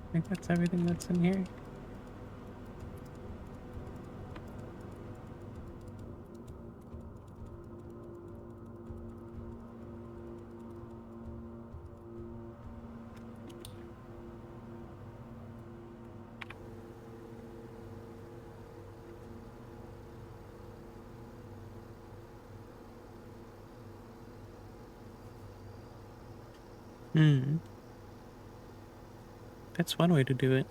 I think that's everything that's in here. That's one way to do it.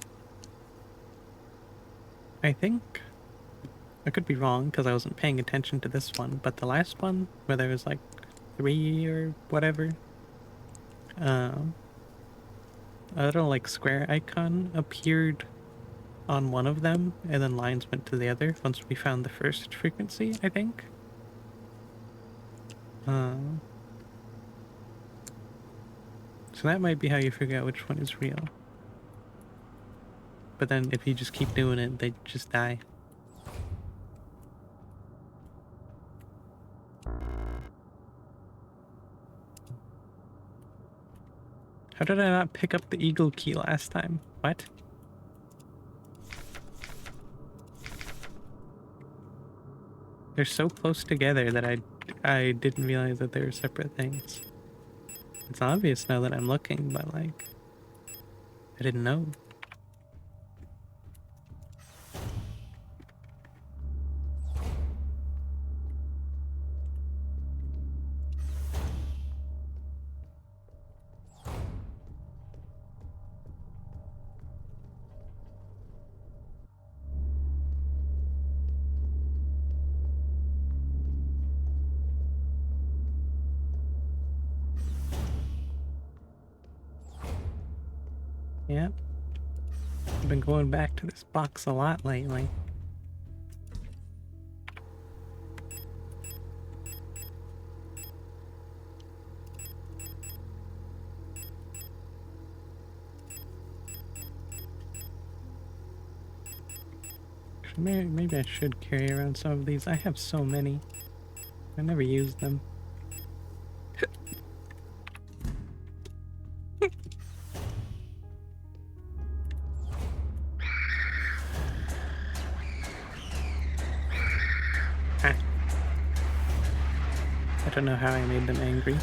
I think I could be wrong because I wasn't paying attention to this one, but the last one where there was like 3 or whatever, a little like square icon appeared on one of them and then lines went to the other once we found the first frequency, I think. So that might be how you figure out which one is real. But then if you just keep doing it, they just die. How did I not pick up the eagle key last time? What? They're so close together that I didn't realize that they were separate things. It's obvious now that I'm looking, but like, I didn't know. Yep. I've been going back to this box a lot lately. Maybe I should carry around some of these. I have so many. I never use them. I don't know how I made them angry.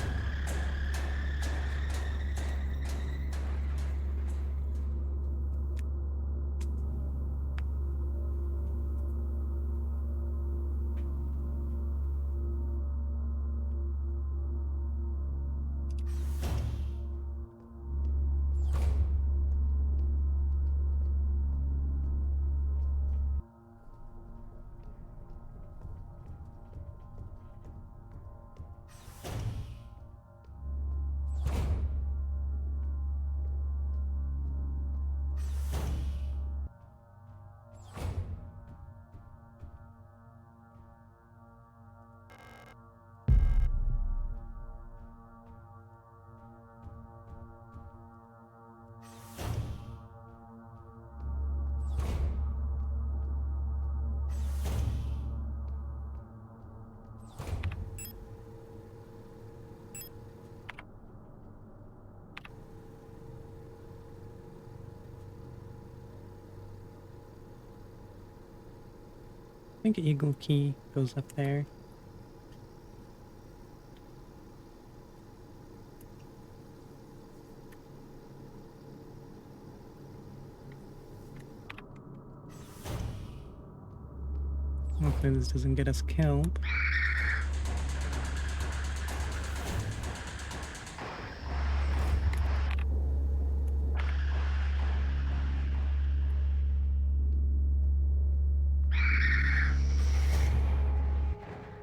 I think Eagle Key goes up there. Hopefully this doesn't get us killed.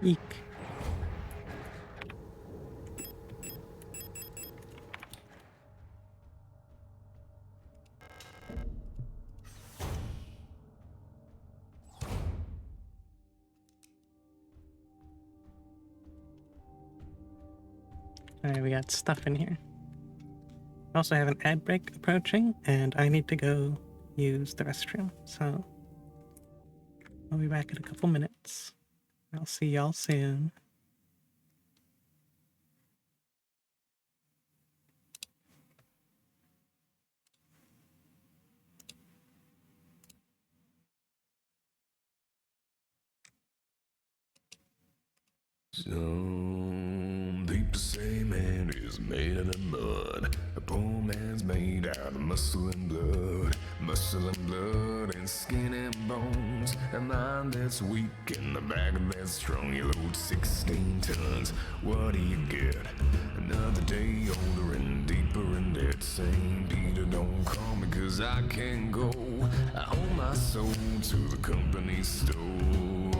Eek. Alright, we got stuff in here. I also have an ad break approaching, and I need to go use the restroom, so I'll be back in a couple minutes. I'll see y'all soon. Some people say man is made out of mud. A poor man's made out of muscle and blood. Muscle and blood and skin and bones. A mind that's weak and a back that's strong. You load 16 tons. What do you get? Another day older and deeper in debt. St. Peter, don't call me 'cause I can't go. I hold my soul to the company store.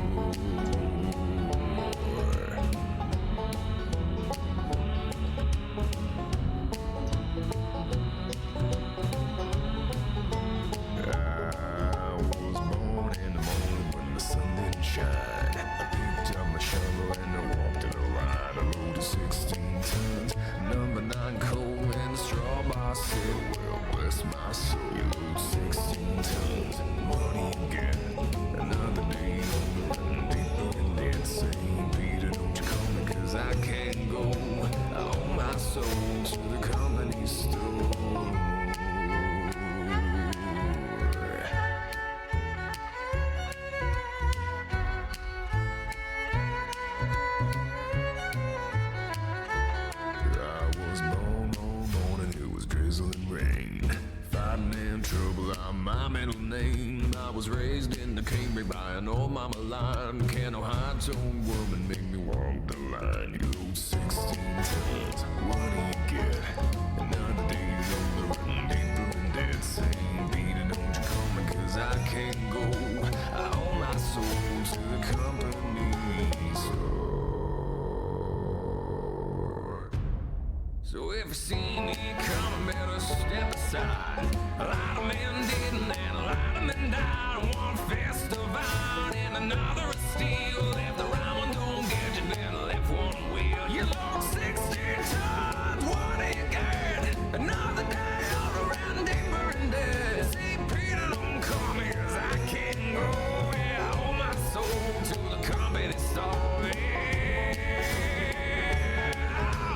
So if you see me coming, better step aside. A lot of men didn't and a lot of men died. One fist of iron and another of steel. If the right one don't get you, then the left one will. You load 16 tons, what do you get? Another day all around deeper in debt. See, Peter, don't call me 'cause I can't go. Yeah, I owe my soul to the company store.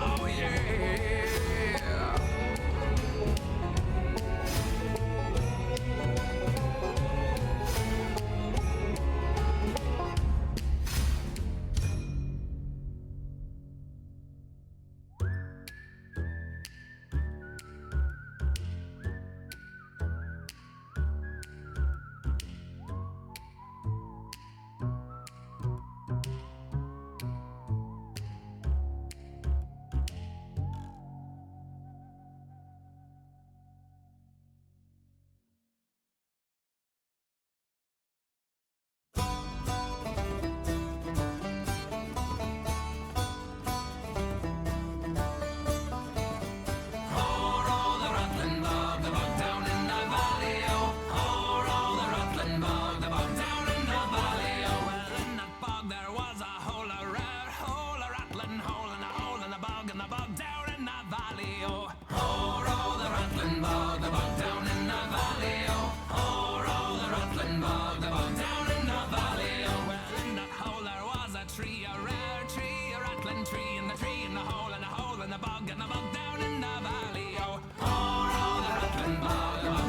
Oh yeah.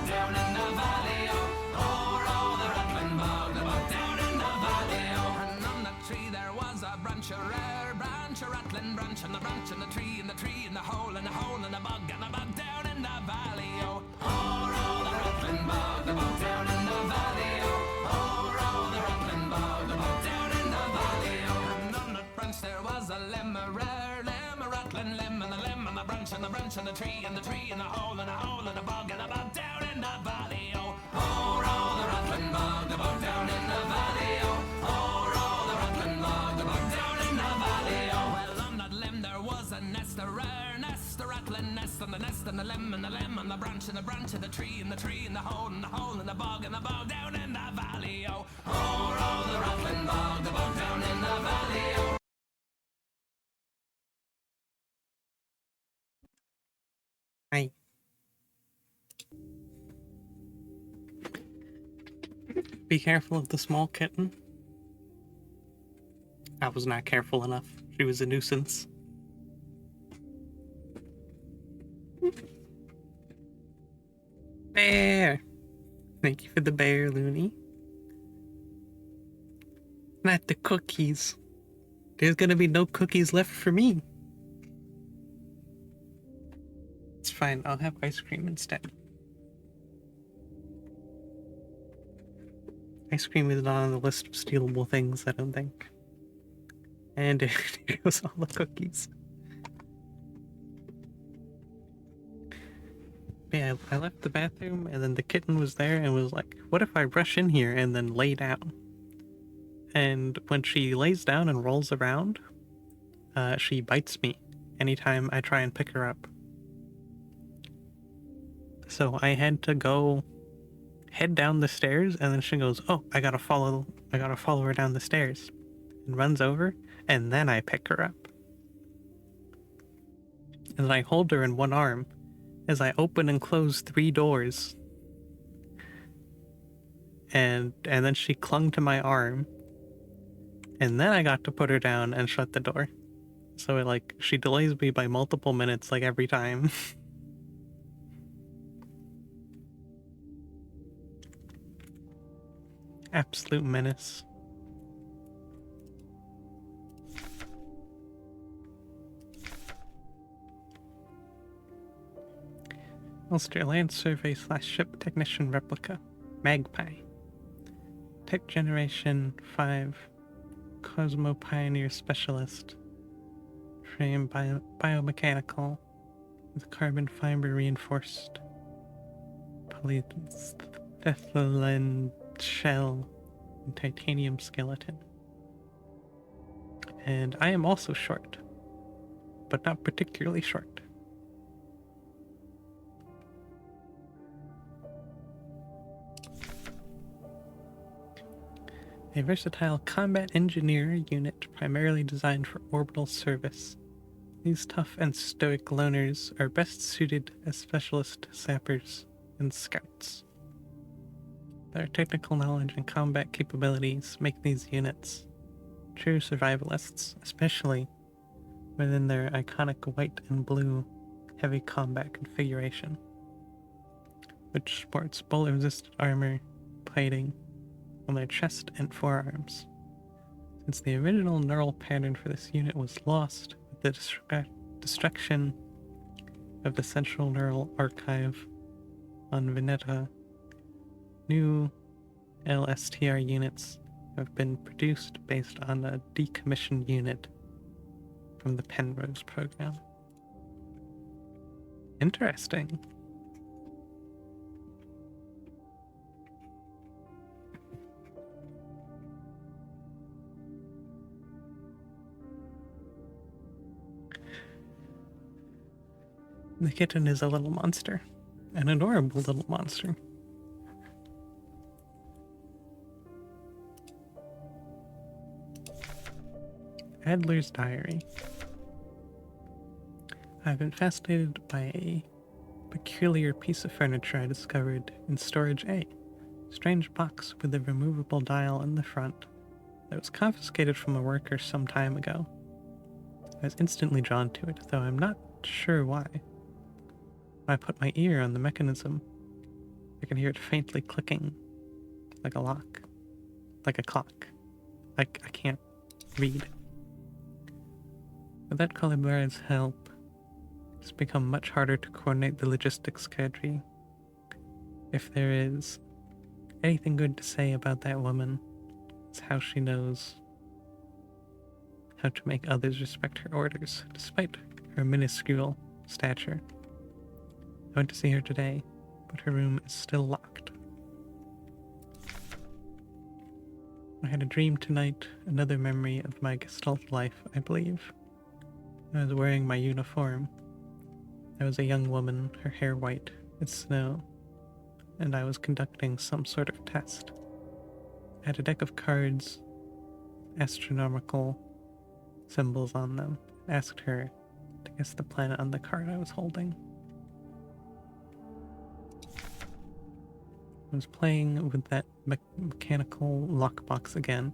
Down in the valley, oh, oh, roll the rattling bog, the bog down in the valley. the tree, and the tree, and the hole, and the hole, and the bog, and the bog down in the valley. Oh, roll the rattling bog, the bog down in the valley. Oh, roll the rattling bog, the bog down in the valley. Well, on that limb there was a nest, a rare nest, a rattling nest, and the nest, and the limb, and the limb, and the branch, and the branch of the tree, and the tree, and the hole, and the hole, and the bog down in the valley. Oh, roll the rattling bog, the bog down in the valley. Hi. Be careful of the small kitten. I was not careful enough. She was a nuisance. Bear! Thank you for the bear, Looney. Not the cookies. There's gonna be no cookies left for me. It's fine, I'll have ice cream instead. Ice cream is not on the list of stealable things, I don't think. And it goes all the cookies. Yeah, I left the bathroom and then the kitten was there and was like, what if I rush in here and then lay down? And when she lays down and rolls around, she bites me anytime I try and pick her up. So I had to go head down the stairs, and then she goes, oh, I gotta follow her down the stairs, and runs over, and then I pick her up. And then I hold her in one arm as I open and close 3 doors. And then she clung to my arm, and then I got to put her down and shut the door. So she delays me by multiple minutes every time. Absolute menace. Ulster Land Survey / Ship Technician Replica. Magpie. Tech Generation 5. Cosmo Pioneer Specialist. Frame biomechanical. With carbon fiber reinforced polyethylene shell and titanium skeleton. And I am also short, but not particularly short. A versatile combat engineer unit primarily designed for orbital service. These tough and stoic loners are best suited as specialist sappers and scouts. Their technical knowledge and combat capabilities make these units true survivalists, especially within their iconic white and blue heavy combat configuration, which sports bullet-resistant armor plating on their chest and forearms. Since the original neural pattern for this unit was lost with the destruction of the central neural archive on Veneta, new LSTR units have been produced based on a decommissioned unit from the Penrose program. Interesting. The kitten is a little monster. An adorable little monster. Adler's Diary. I've been fascinated by a peculiar piece of furniture I discovered in Storage A. Strange box with a removable dial in the front that was confiscated from a worker some time ago. I was instantly drawn to it, though I'm not sure why. When I put my ear on the mechanism, I can hear it faintly clicking, like a lock, like a clock. I can't read. Without Calibra's help, it's become much harder to coordinate the logistics schedule. If there is anything good to say about that woman, it's how she knows how to make others respect her orders, despite her minuscule stature. I went to see her today, but her room is still locked. I had a dream tonight, another memory of my Gestalt life, I believe. I was wearing my uniform. I was a young woman, her hair white, with snow, and I was conducting some sort of test. I had a deck of cards, astronomical symbols on them. I asked her to guess the planet on the card I was holding. I was playing with that mechanical lockbox again,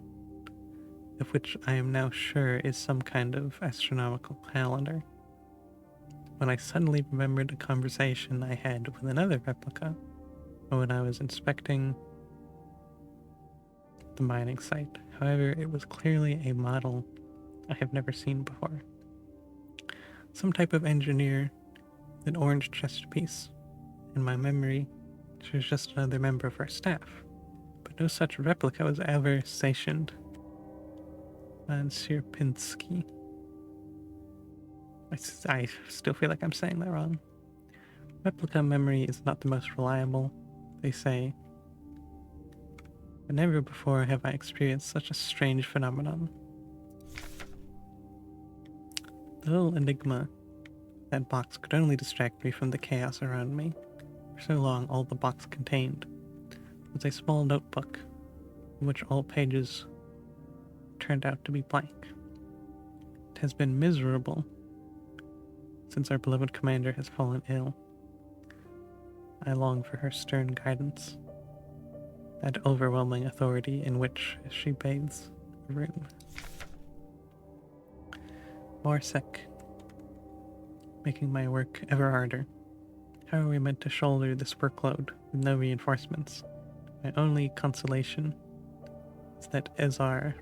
of which I am now sure is some kind of astronomical calendar, when I suddenly remembered a conversation I had with another replica when I was inspecting the mining site. However, it was clearly a model I have never seen before. Some type of engineer with an orange chest piece. In my memory, she was just another member of our staff, but no such replica was ever stationed on Sierpinski. I still feel like I'm saying that wrong. Replica memory is not the most reliable, they say, but never before have I experienced such a strange phenomenon. The little enigma, that box, could only distract me from the chaos around me. For so long, all the box contained was a small notebook, in which all pages turned out to be blank. It has been miserable since our beloved commander has fallen ill. I long for her stern guidance, that overwhelming authority in which she bathes the room. Morsec, making my work ever harder. How are we meant to shoulder this workload with no reinforcements? My only consolation is that as our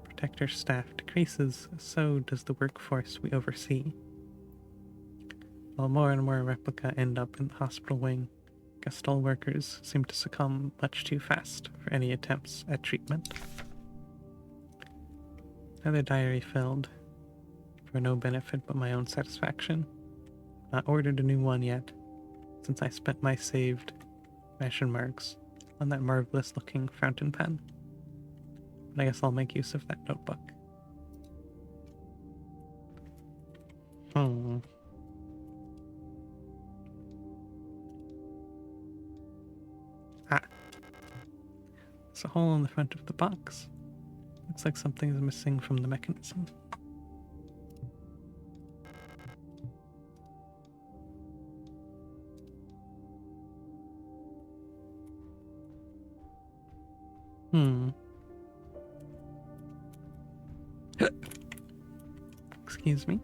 protector staff decreases, so does the workforce we oversee. While more and more replica end up in the hospital wing, Gestalt workers seem to succumb much too fast for any attempts at treatment. Another diary filled, for no benefit but my own satisfaction. Not ordered a new one yet, since I spent my saved ration marks on that marvelous looking fountain pen. But I guess I'll make use of that notebook. Ah. There's a hole in the front of the box. Looks like something is missing from the mechanism. Excuse me.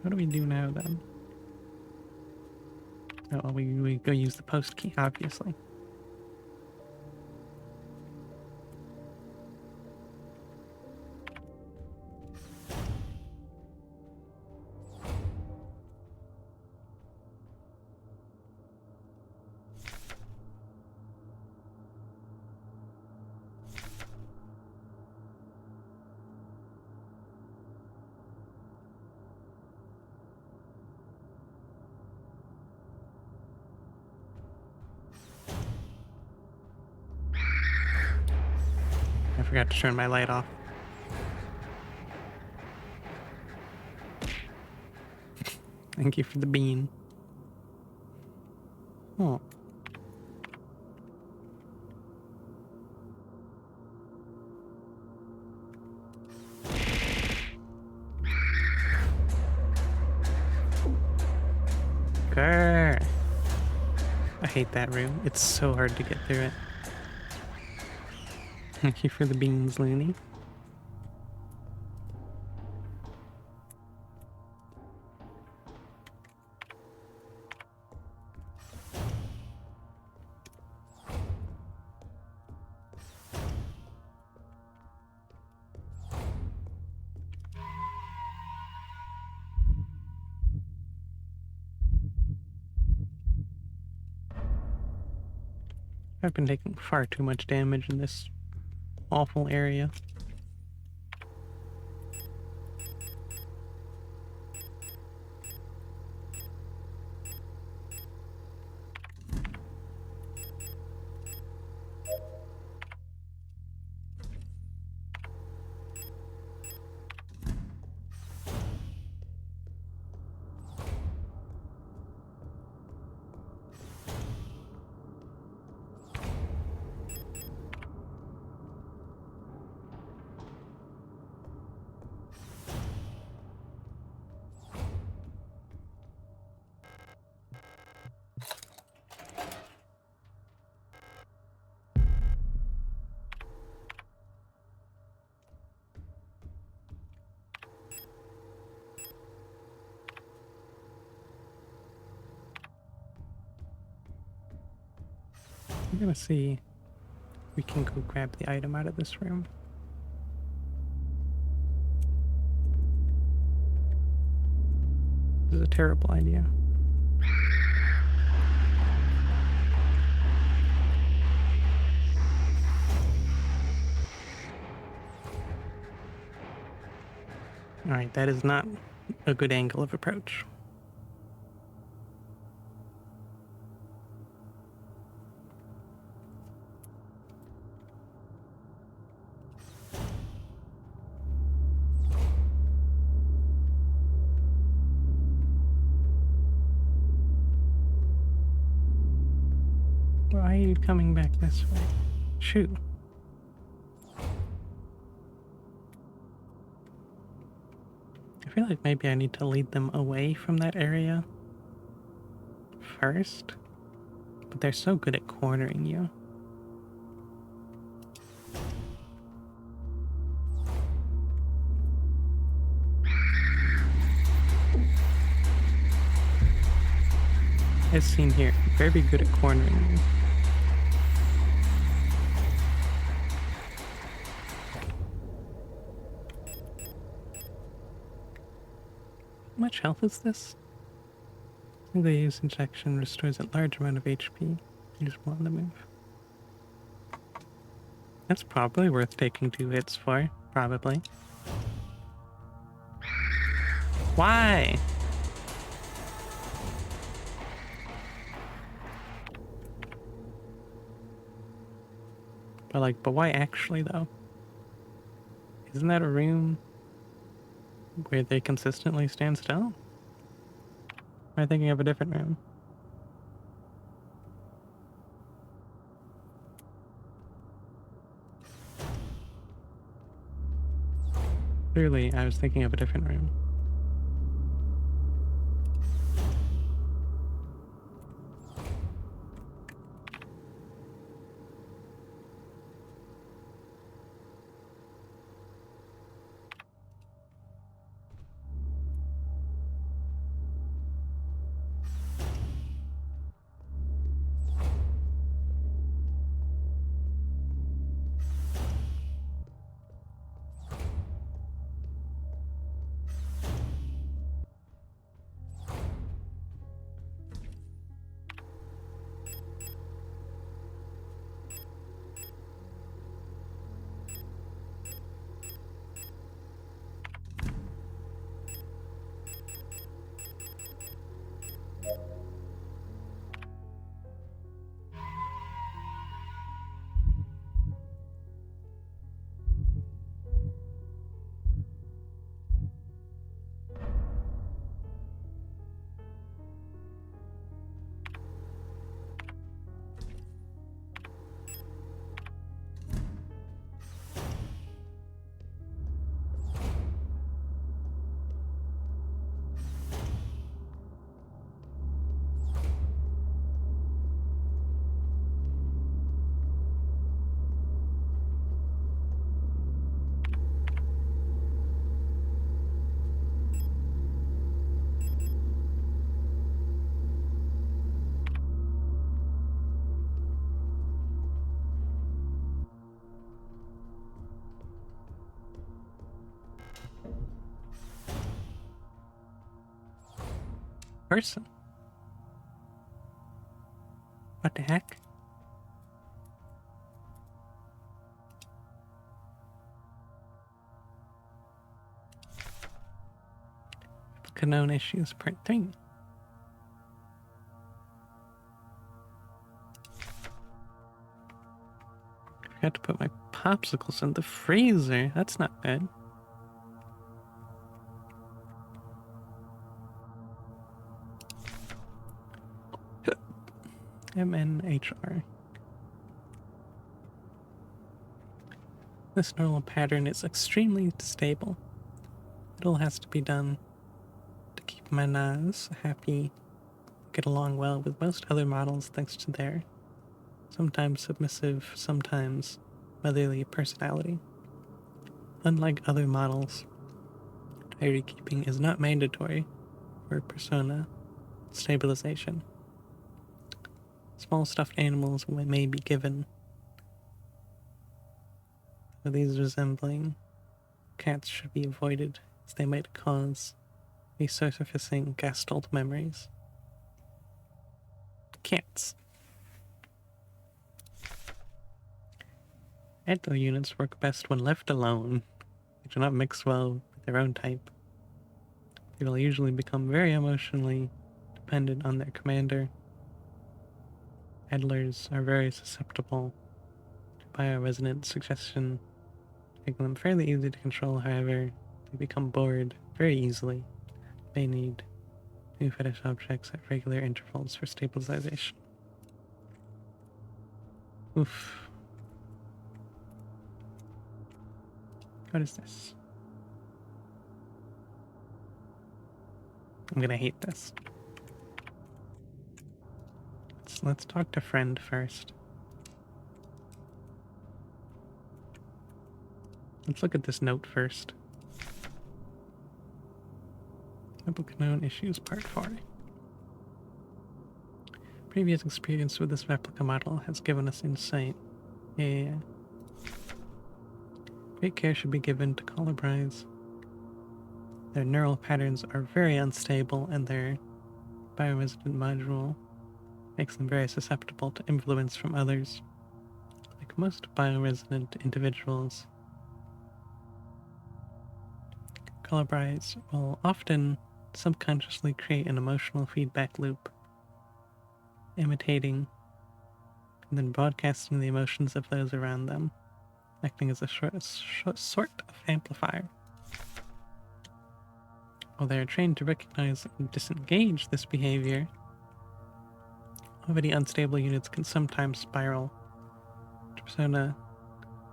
What do we do now then? Oh, well, we go use the post key, obviously. I forgot to turn my light off. Thank you for the bean. Oh. Grr. I hate that room. It's so hard to get through it. Thank you for the beans, Looney. I've been taking far too much damage in this awful area. I'm gonna see if we can go grab the item out of this room. This is a terrible idea. Alright, that is not a good angle of approach. Why are you coming back this way? Shoot. I feel like maybe I need to lead them away from that area first, but they're so good at cornering you. As seen here, very good at cornering you. How much health is this? Single use injection restores a large amount of HP. Use one on the move. That's probably worth taking 2 hits for. Probably. Why? But why actually though? Isn't that a room where they consistently stand still? Am I thinking of a different room? Clearly, I was thinking of a different room. Person. What the heck? Known issues part 3. Forgot to put my popsicles in the freezer. That's not bad. MNHR. This neural pattern is extremely stable. It all has to be done to keep my Nas happy, get along well with most other models thanks to their sometimes submissive, sometimes motherly personality. Unlike other models, diary keeping is not mandatory for persona stabilization. This small stuffed animals may be given, but these resembling cats should be avoided, as they might cause resurfacing gestalt memories. Cats. Endo units work best when left alone. They do not mix well with their own type. They will usually become very emotionally dependent on their commander. Adlers are very susceptible to bioresonant suggestion, making them fairly easy to control. However, they become bored very easily. They need new fetish objects at regular intervals for stabilization. Oof. What is this? I'm gonna hate this. Let's talk to friend first. Let's look at this note first. Replica known issues part 4. Previous experience with this replica model has given us insight. Yeah. Great care should be given to colibris. Their neural patterns are very unstable, and their bioresident module makes them very susceptible to influence from others. Like most bioresident individuals, colibris will often subconsciously create an emotional feedback loop, imitating and then broadcasting the emotions of those around them, acting as a sort of amplifier. While they are trained to recognize and disengage this behavior, already unstable units can sometimes spiral to persona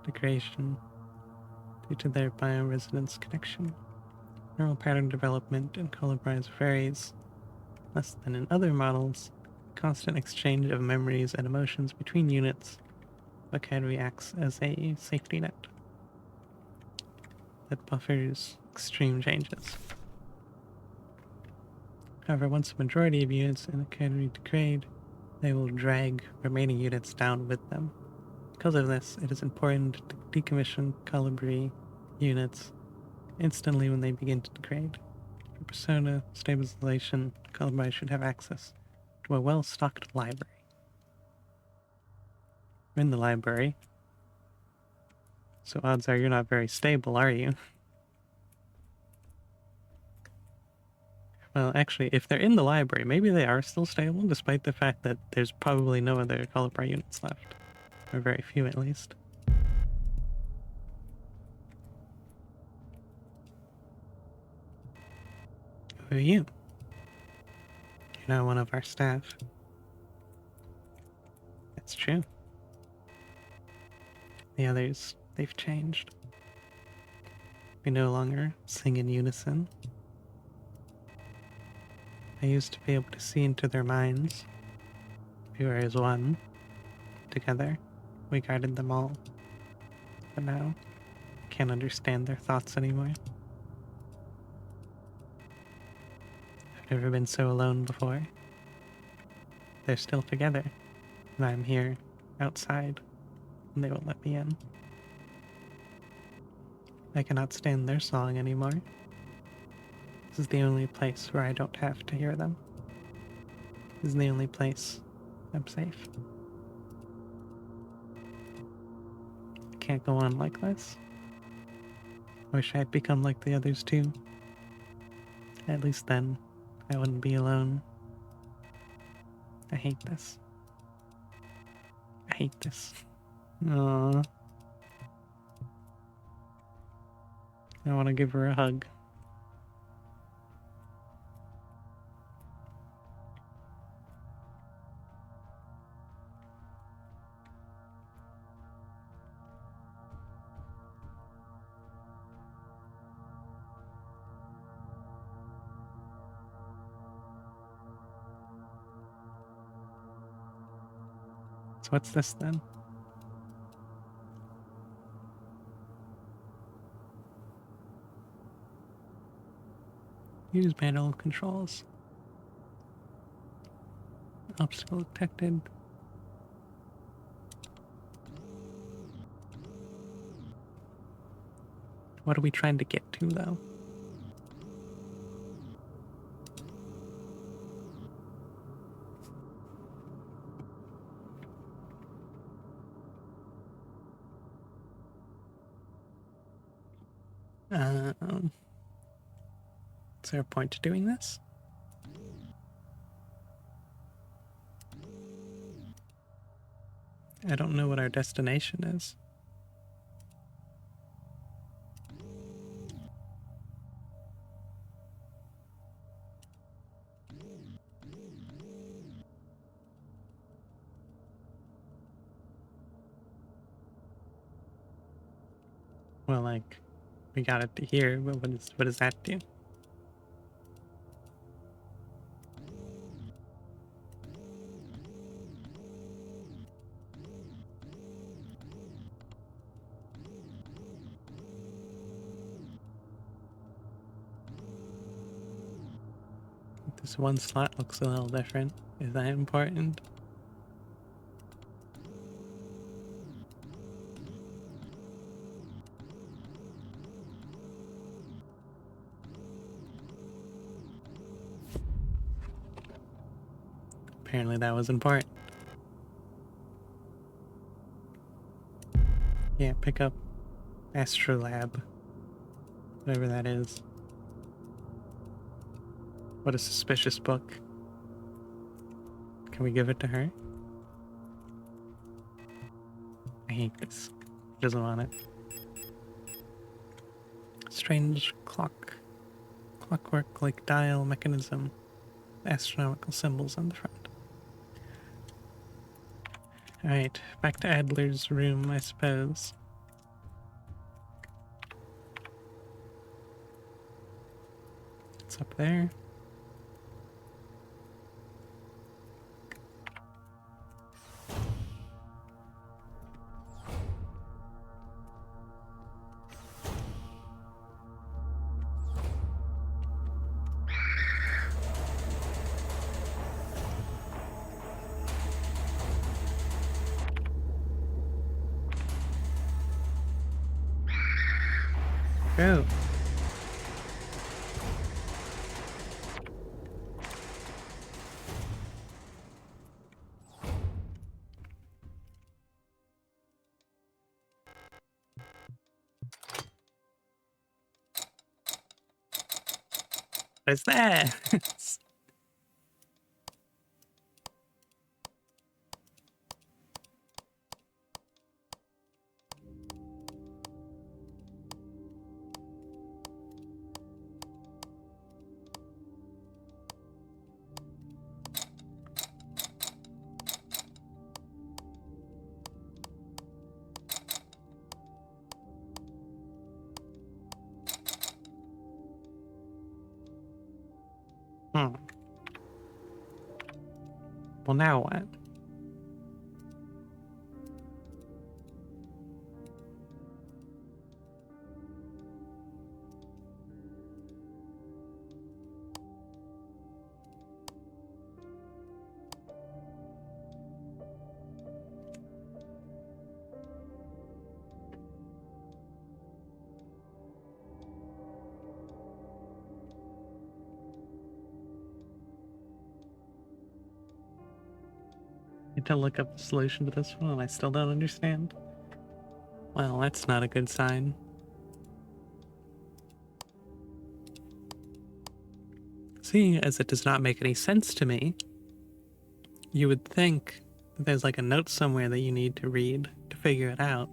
degradation due to their bioresonance connection. Neural pattern development in colibris varies less than in other models. Constant exchange of memories and emotions between units, Academy acts as a safety net that buffers extreme changes. However, once a majority of units in Academy degrade, they will drag remaining units down with them. Because of this, it is important to decommission colibri units instantly when they begin to degrade. For persona stabilization, colibri should have access to a well-stocked library. You're in the library, so odds are you're not very stable, are you? Well, actually, if they're in the library, maybe they are still stable, despite the fact that there's probably no other colibri units left. Or very few, at least. Who are you? You're now one of our staff. That's true. The others, they've changed. We no longer sing in unison. I used to be able to see into their minds. We were as one. Together, we guided them all. But now, I can't understand their thoughts anymore. I've never been so alone before. They're still together, and I'm here, outside, and they won't let me in. I cannot stand their song anymore. This is the only place where I don't have to hear them. This is the only place I'm safe. I can't go on like this. I wish I had become like the others too. At least then, I wouldn't be alone. I hate this. I hate this. Aww. I want to give her a hug. So what's this then? Use manual controls. Obstacle detected. What are we trying to get to, though? Is there a point to doing this? I don't know what our destination is. Well, like, we got it to here, but what does that do? This one slot looks a little different. Is that important? Apparently that was important. Yeah, pick up Astrolab. Whatever that is. What a suspicious book. Can we give it to her? I hate this. She doesn't want it. Strange clockwork like dial mechanism. Astronomical symbols on the front. Alright, back to Adler's room, I suppose. It's up there. Go. What is that? Well, now what? Need to look up the solution to this one and I still don't understand. Well, that's not a good sign. Seeing as it does not make any sense to me, you would think that there's like a note somewhere that you need to read to figure it out.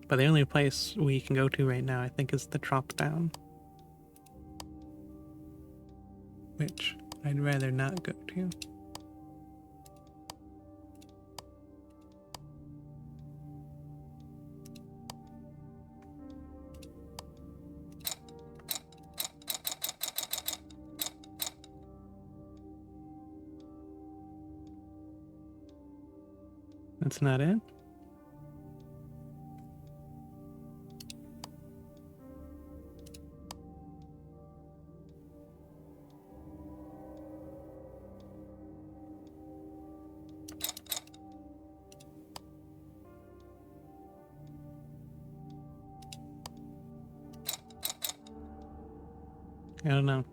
But the only place we can go to right now, I think, is the drop down. Which I'd rather not go to. That's not it? I don't know.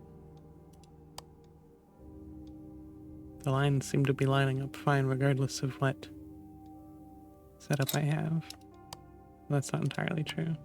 The lines seem to be lining up fine regardless of what setup I have. That's not entirely true.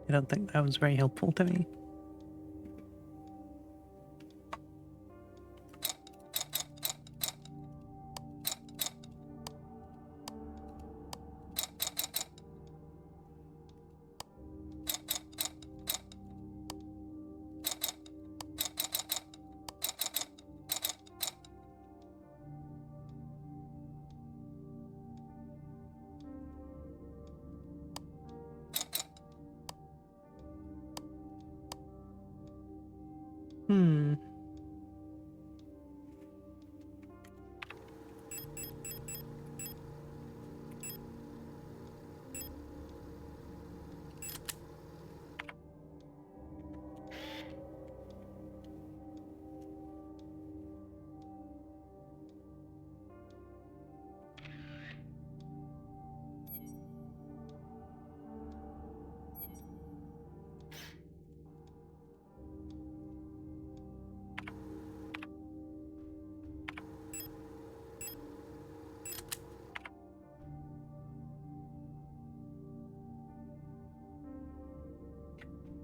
I don't think that was very helpful to me. Hmm.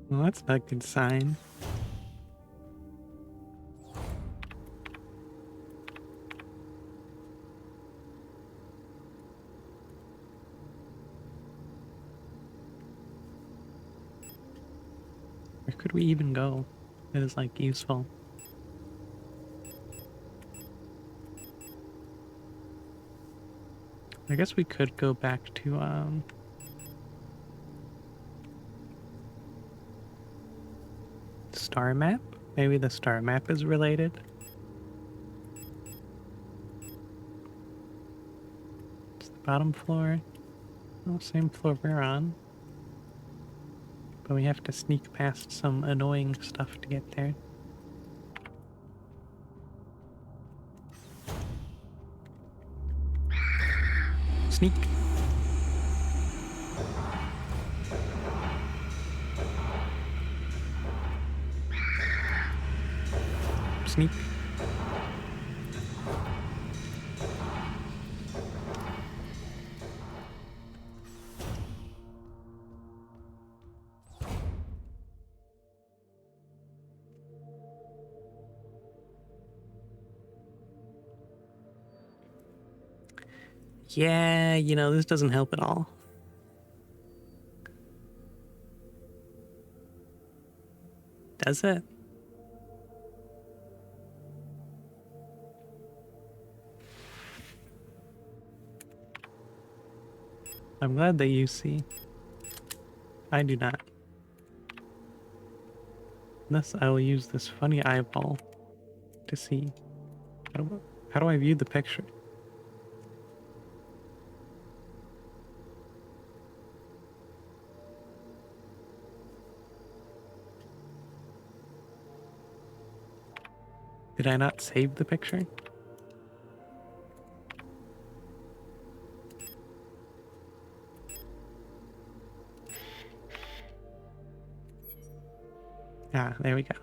Well, that's not a good sign. Where could we even go that is, like, useful? I guess we could go back to, star map? Maybe the star map is related? It's the bottom floor. Oh, same floor we're on. But we have to sneak past some annoying stuff to get there. Sneak. Sneak. Yeah, you know, this doesn't help at all. Does it? I'm glad that you see. I do not. Thus, I will use this funny eyeball to see. How do I view the picture? Did I not save the picture? Ah, there we go.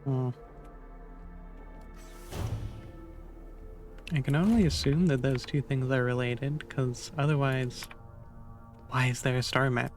Hmm. I can only assume that those two things are related, because otherwise, why is there a star map?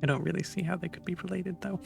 I don't really see how they could be related, though.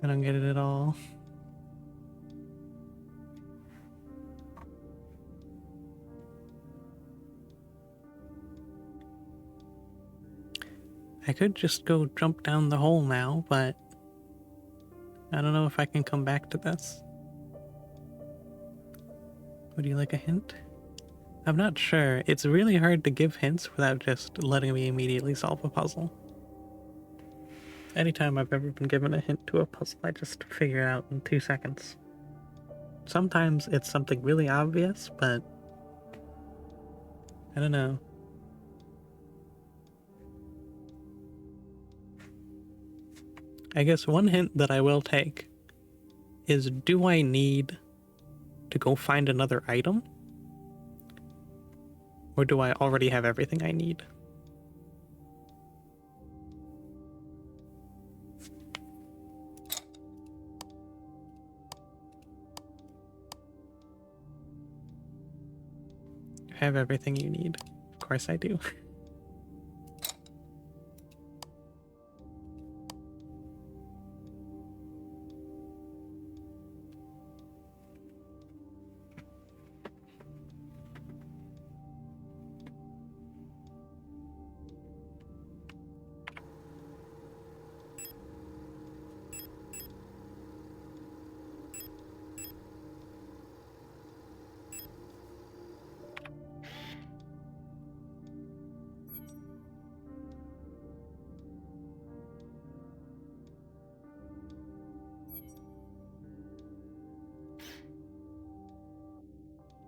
I don't get it at all. I could just go jump down the hole now, but I don't know if I can come back to this. Would you like a hint? I'm not sure. It's really hard to give hints without just letting me immediately solve a puzzle. Anytime I've ever been given a hint to a puzzle, I just figure it out in 2 seconds. Sometimes it's something really obvious, but I don't know. I guess one hint that I will take is, do I need to go find another item? Or do I already have everything I need? You have everything you need. Of course I do.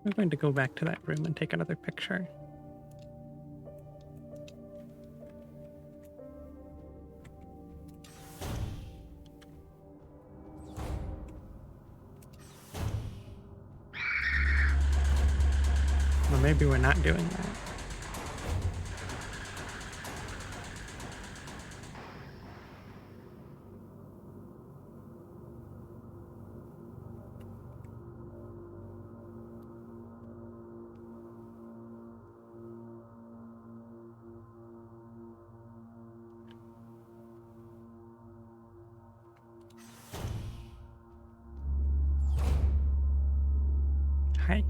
I'm going to go back to that room and take another picture. Well, maybe we're not doing that. Hi.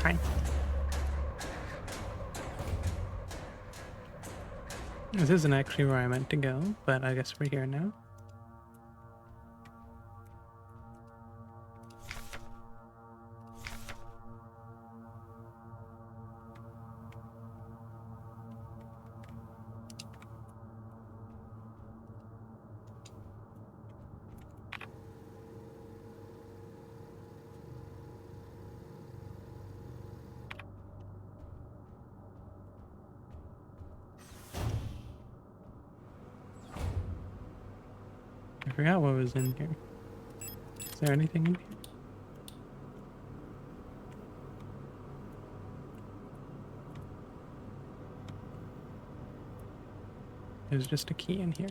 Hi. This isn't actually where I meant to go, but I guess we're here now. I forgot what was in here. Is there anything in here? There's just a key in here.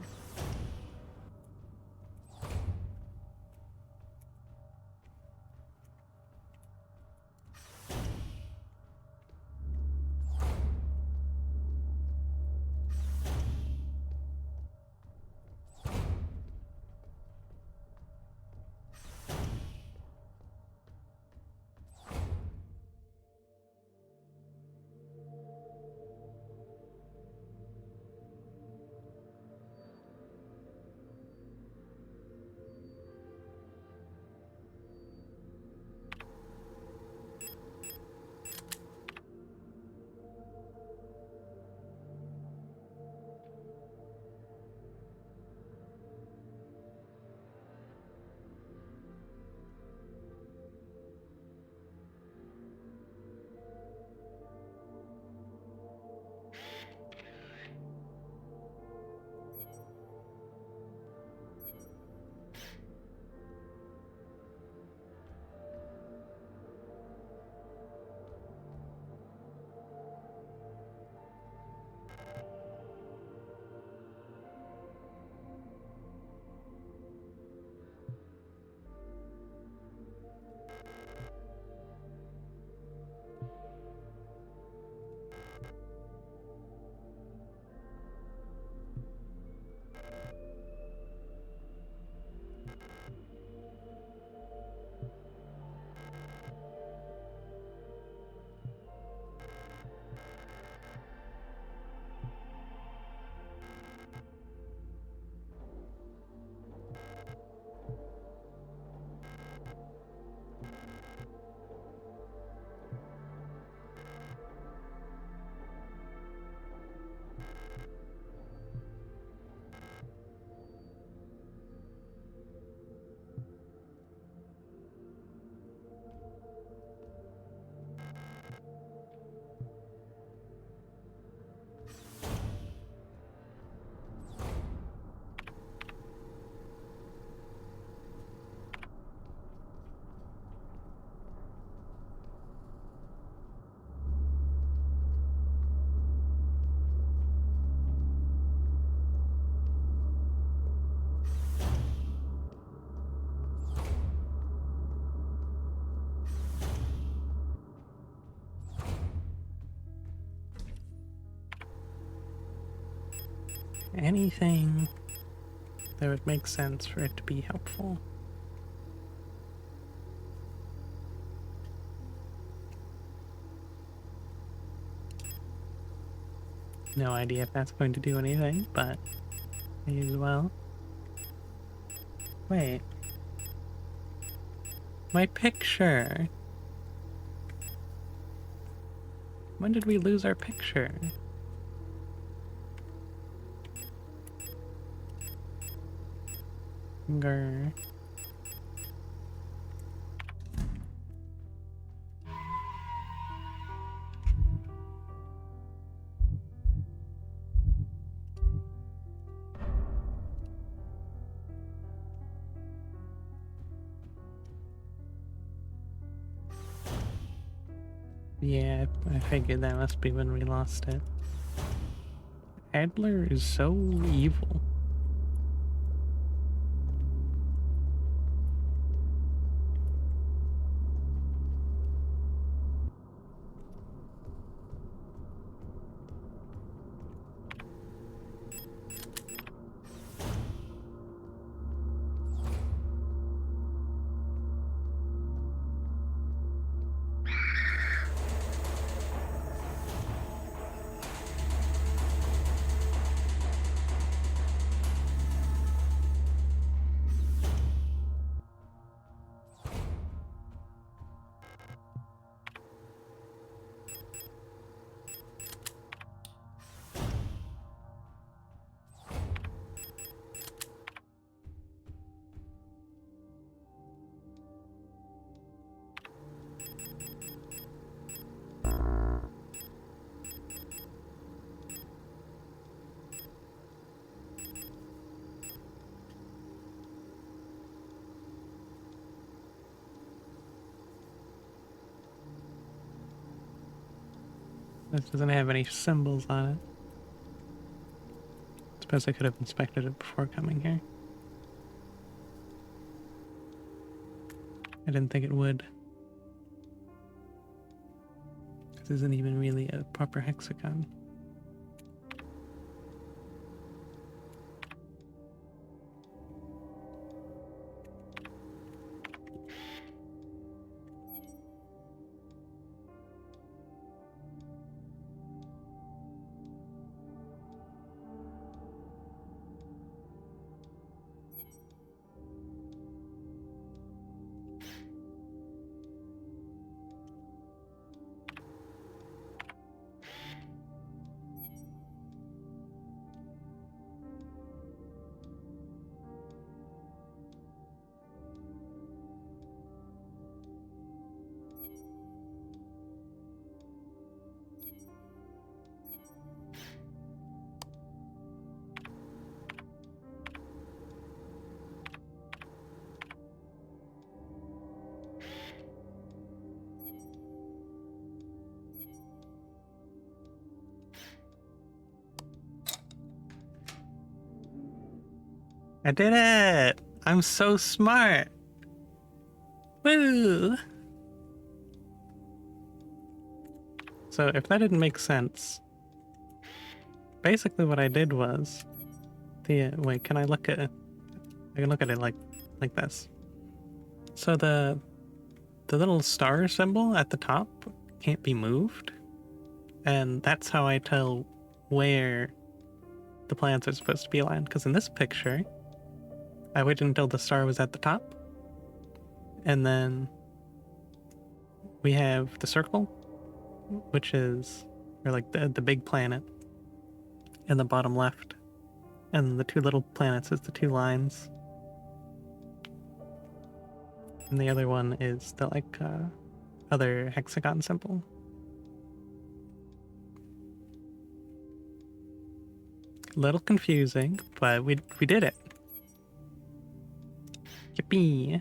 anything that would make sense for it to be helpful. No idea if that's going to do anything, but may as well. Wait. My picture! When did we lose our picture? Grr. Yeah, I figured that must be when we lost it. Adler is so evil. This doesn't have any symbols on it. Suppose I could have inspected it before coming here. I didn't think it would. This isn't even really a proper hexagon. I did it! I'm so smart! Woo! So if that didn't make sense, basically what I did was wait, can I look at it? I can look at it like this. So the little star symbol at the top can't be moved, and that's how I tell where the planets are supposed to be aligned, because in this picture I waited until the star was at the top, and then we have the circle, which is, or like the big planet in the bottom left, and the two little planets is the two lines, and the other one is the other hexagon symbol. A little confusing, but we did it. Yippee!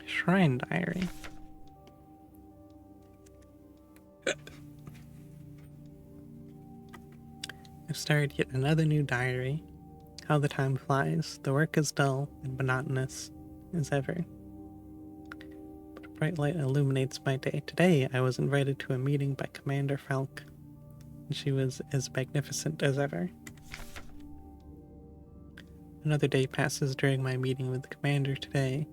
Shrine diary. I've started yet another new diary. How the time flies. The work is dull and monotonous as ever. But bright light illuminates my day. Today, I was invited to a meeting by Commander Falk, and she was as magnificent as ever. Another day passes during my meeting with the commander today.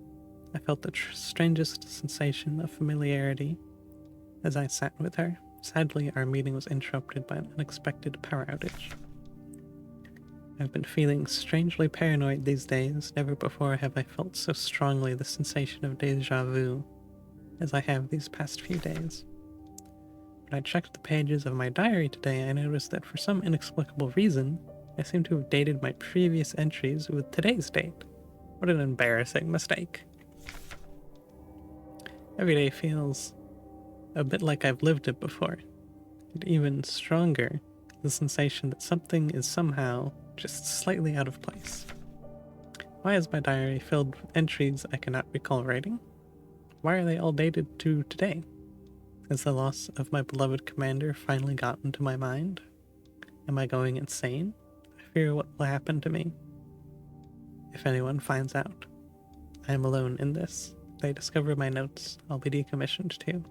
I felt the strangest sensation of familiarity as I sat with her. Sadly, our meeting was interrupted by an unexpected power outage. I've been feeling strangely paranoid these days. Never before have I felt so strongly the sensation of deja vu as I have these past few days. When I checked the pages of my diary today, I noticed that for some inexplicable reason, I seem to have dated my previous entries with today's date. What an embarrassing mistake. Every day feels a bit like I've lived it before. And even stronger, the sensation that something is somehow just slightly out of place. Why is my diary filled with entries I cannot recall writing? Why are they all dated to today? Has the loss of my beloved commander finally gotten to my mind? Am I going insane? I fear what will happen to me if anyone finds out. I am alone in this. If they discover my notes, I'll be decommissioned too.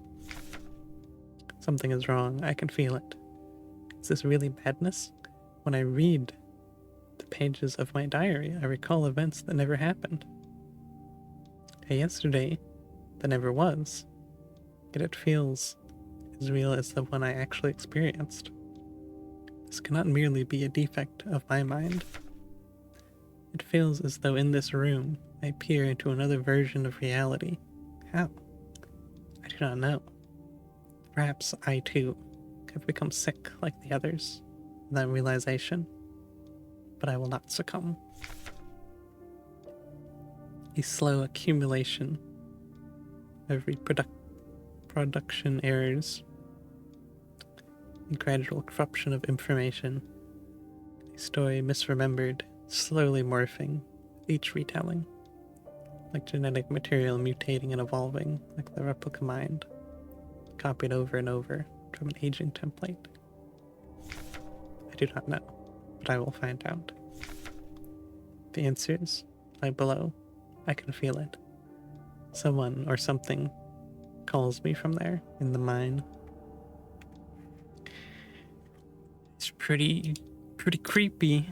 Something is wrong. I can feel it. Is this really madness? When I read the pages of my diary, I recall events that never happened. A yesterday that never was. Yet it feels as real as the one I actually experienced. This cannot merely be a defect of my mind. It feels as though in this room I peer into another version of reality. How? I do not know. Perhaps I too have become sick like the others in that realization, but I will not succumb. A slow accumulation of production errors, a gradual corruption of information, a story misremembered, slowly morphing, each retelling, like genetic material mutating and evolving, like the replica mind, copied over and over from an aging template. I do not know, but I will find out. The answers lie below. I can feel it. Someone or something calls me from there in the mine. It's pretty creepy.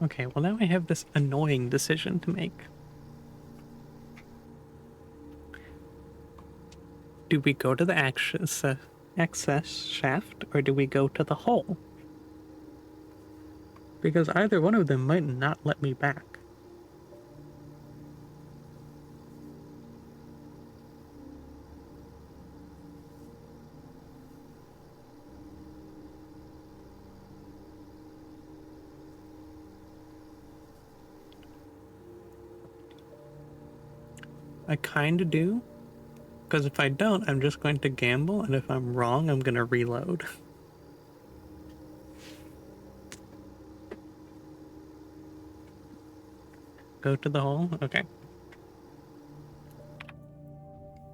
Okay, well now I have this annoying decision to make. Do we go to the access shaft, or do we go to the hole? Because either one of them might not let me back. I kinda do, because if I don't, I'm just going to gamble, and if I'm wrong, I'm gonna reload. Go to the hole? Okay.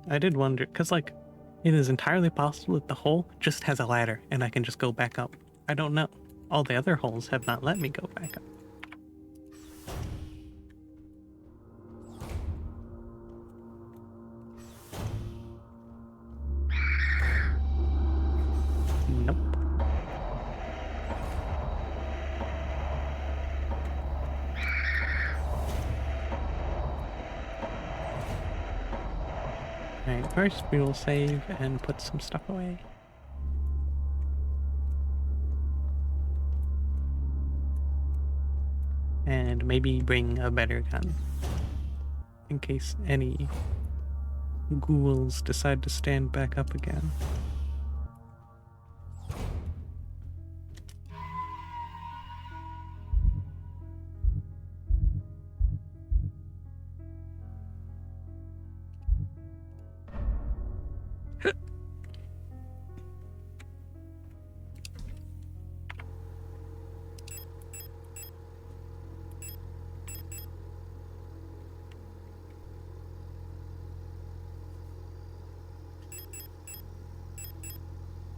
I did wonder, because, like, it is entirely possible that the hole just has a ladder, and I can just go back up. I don't know. All the other holes have not let me go back up. Nope. Alright, first we will save and put some stuff away. And maybe bring a better gun, in case any ghouls decide to stand back up again.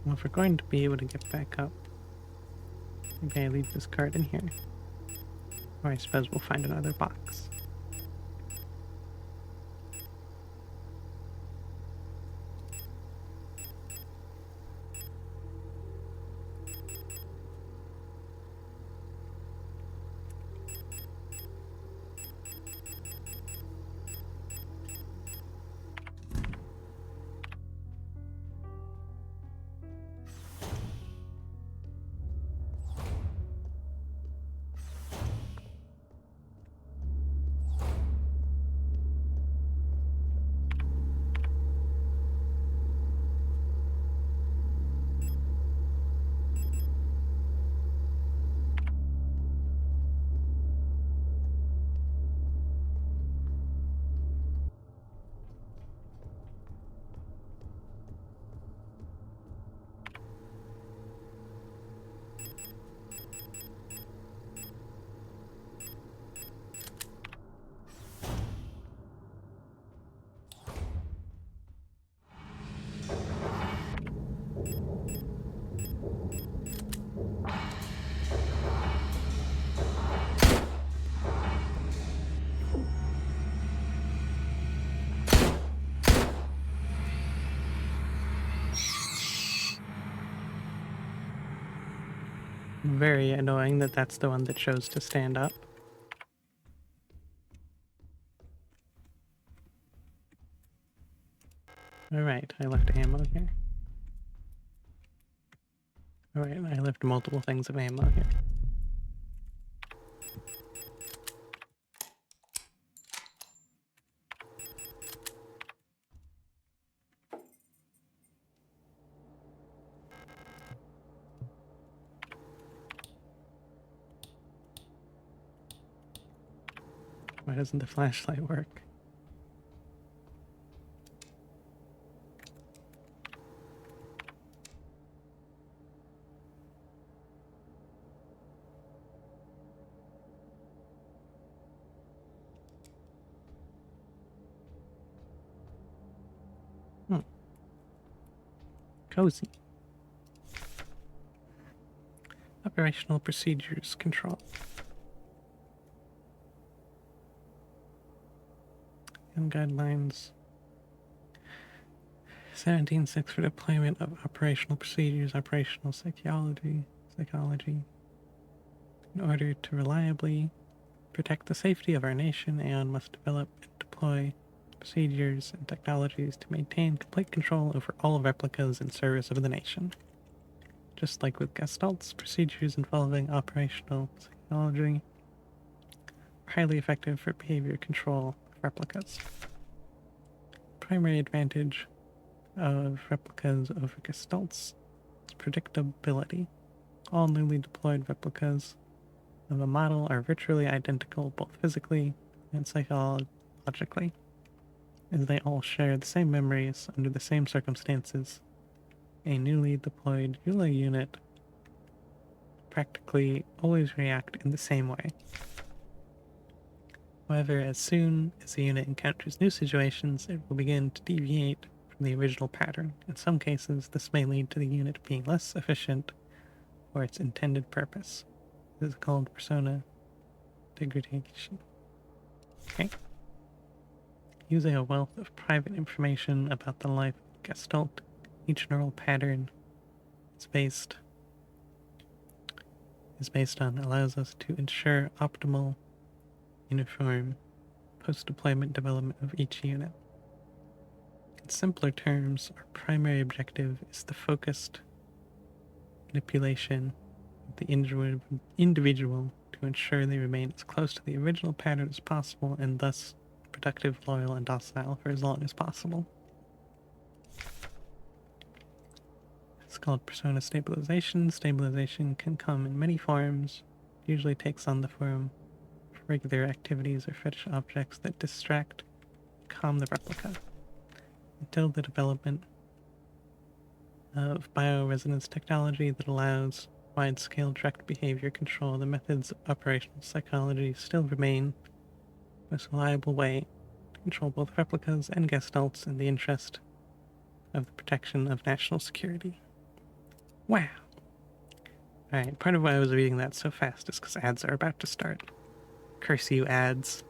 Well, if we're going to be able to get back up, maybe I leave this card in here. Or I suppose we'll find another box. Very annoying that that's the one that chose to stand up. Alright, I left ammo here. Alright, I left multiple things of ammo here. Why doesn't the flashlight work? Cozy. Operational procedures control. And guidelines. 17.6 for deployment of operational procedures, operational psychology. In order to reliably protect the safety of our nation, Aeon must develop and deploy procedures and technologies to maintain complete control over all replicas in service of the nation. Just like with Gestalt's, procedures involving operational psychology are highly effective for behavior control of replicas. Primary advantage of replicas over Gestalt's is predictability. All newly deployed replicas of a model are virtually identical both physically and psychologically, as they all share the same memories under the same circumstances. A newly deployed EULA unit practically always react in the same way. However, as soon as the unit encounters new situations, it will begin to deviate from the original pattern. In some cases, this may lead to the unit being less efficient for its intended purpose. This is called persona degradation. Okay. Using a wealth of private information about the life of Gestalt, each neural pattern is based on allows us to ensure optimal, uniform post-deployment development of each unit. In simpler terms, our primary objective is the focused manipulation of the individual to ensure they remain as close to the original pattern as possible and thus productive, loyal, and docile for as long as possible. It's called persona stabilization. Stabilization can come in many forms. It usually takes on the form of regular activities or fetish objects that distract, calm the replica. Until the development of bioresonance technology that allows wide-scale direct behavior control, the methods of operational psychology still remain the most reliable way to control both replicas and gestalts in the interest of the protection of national security. Wow. Alright, part of why I was reading that so fast is because ads are about to start. Curse you, ads.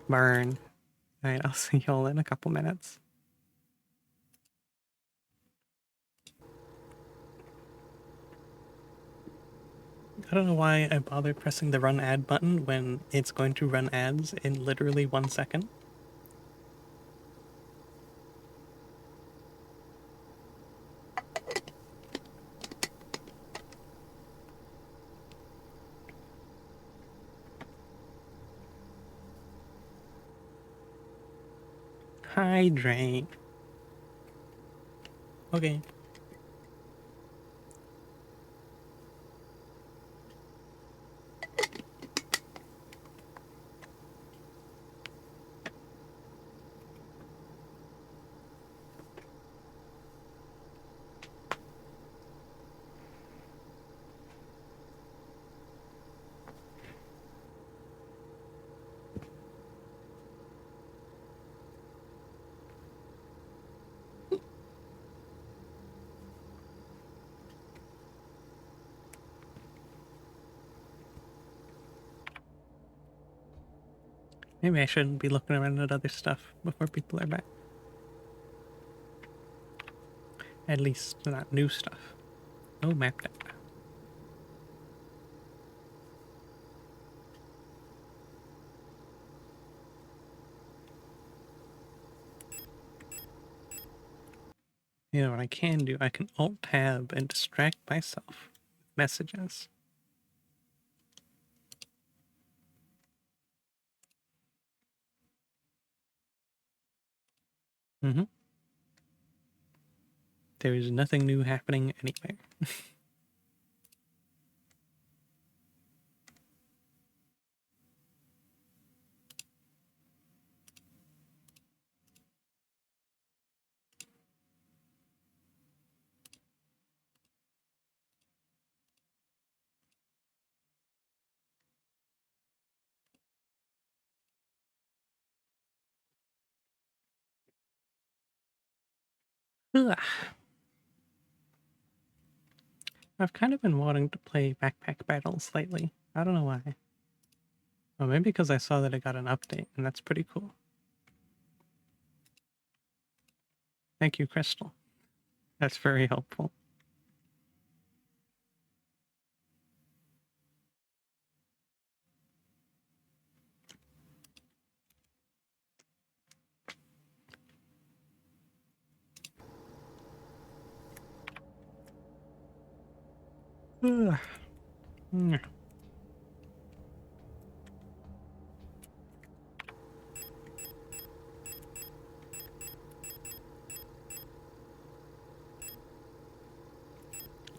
Burn. Alright, I'll see y'all in a couple minutes. I don't know why I bothered pressing the run ad button when it's going to run ads in literally 1 second. Hydrate. Okay. Maybe I shouldn't be looking around at other stuff before people are back. At least not new stuff. Oh, map data. You know what I can do? I can Alt-Tab and distract myself with messages. Mm-hmm. There is nothing new happening anywhere. Ugh. I've kind of been wanting to play backpack battles lately. I don't know why. Oh, maybe because I saw that it got an update, and that's pretty cool. Thank you, Crystal. That's very helpful. Ugh. Mm.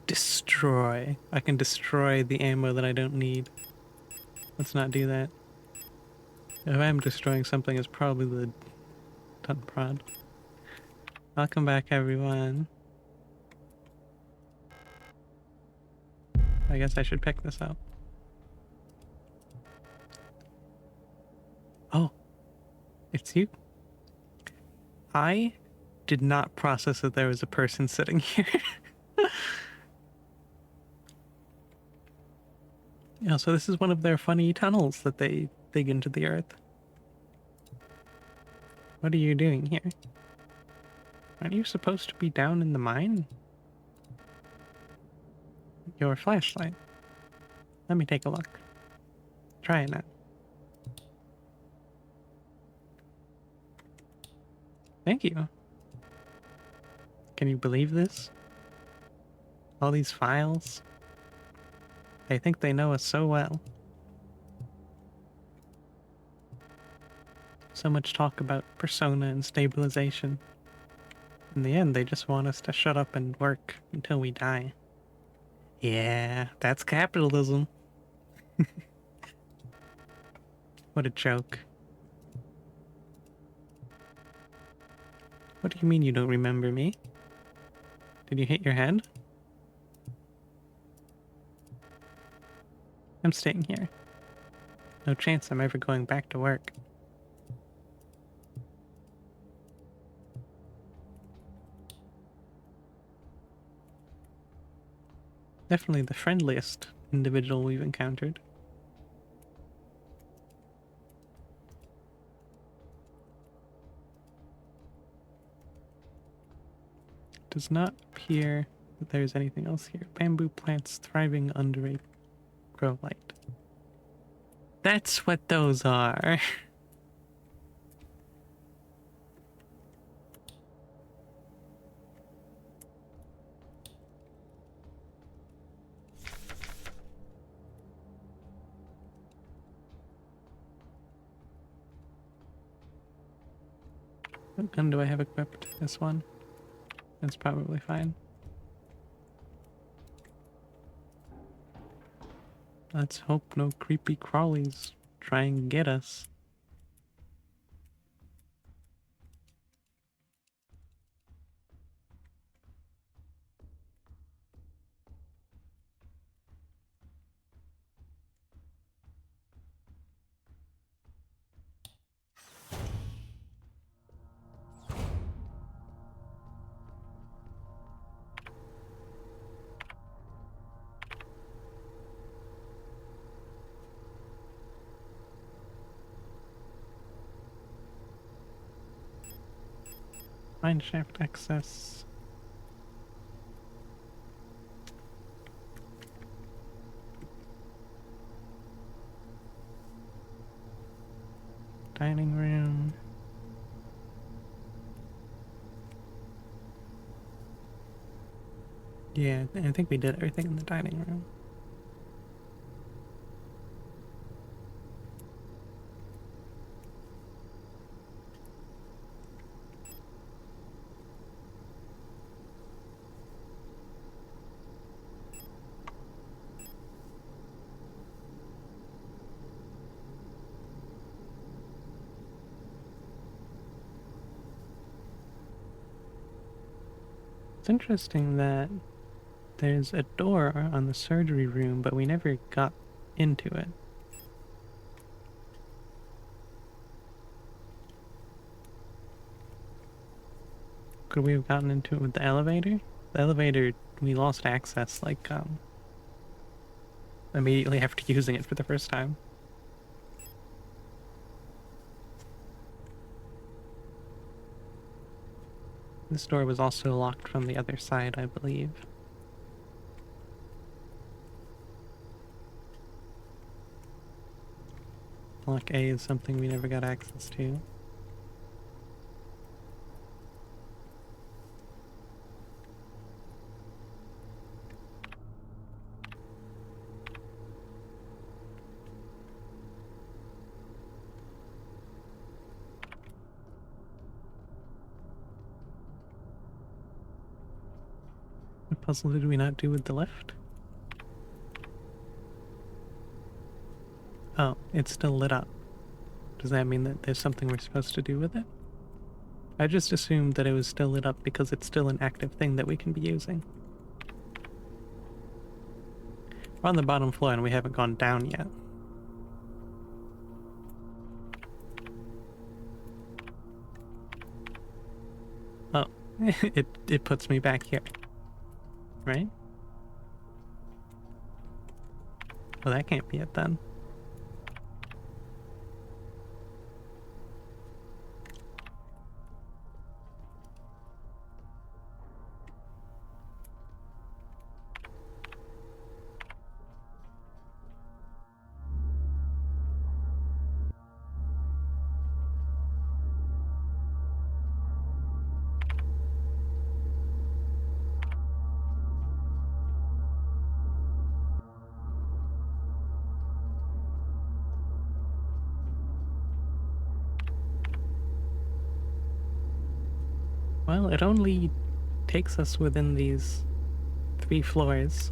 Destroy. I can destroy the ammo that I don't need. Let's not do that. If I'm destroying something, it's probably the Tun Prod. Welcome back, everyone. I guess I should pick this up. Oh, it's you. I did not process that there was a person sitting here. Yeah, so this is one of their funny tunnels that they dig into the earth. What are you doing here? Aren't you supposed to be down in the mine? Your flashlight. Let me take a look. Try it now. Thank you. Can you believe this? All these files. They think they know us so well. So much talk about persona and stabilization. In the end, they just want us to shut up and work until we die. Yeah, that's capitalism. What a joke. What do you mean you don't remember me? Did you hit your head? I'm staying here. No chance I'm ever going back to work. Definitely the friendliest individual we've encountered. Does not appear that there's anything else here. Bamboo plants thriving under a grow light. That's what those are. What gun do I have equipped? This one? That's probably fine. Let's hope no creepy crawlies try and get us. Mineshaft access. Dining room. Yeah, I think we did everything in the dining room. It's interesting that there's a door on the surgery room, but we never got into it. Could we have gotten into it with the elevator? The elevator, we lost access, like, immediately after using it for the first time. This door was also locked from the other side, I believe. Block A is something we never got access to. What puzzle did we not do with the lift? Oh, it's still lit up. Does that mean that there's something we're supposed to do with it? I just assumed that it was still lit up because it's still an active thing that we can be using. We're on the bottom floor and we haven't gone down yet. Oh, it puts me back here. Right? Well, that can't be it then. Well, it only takes us within these 3 floors.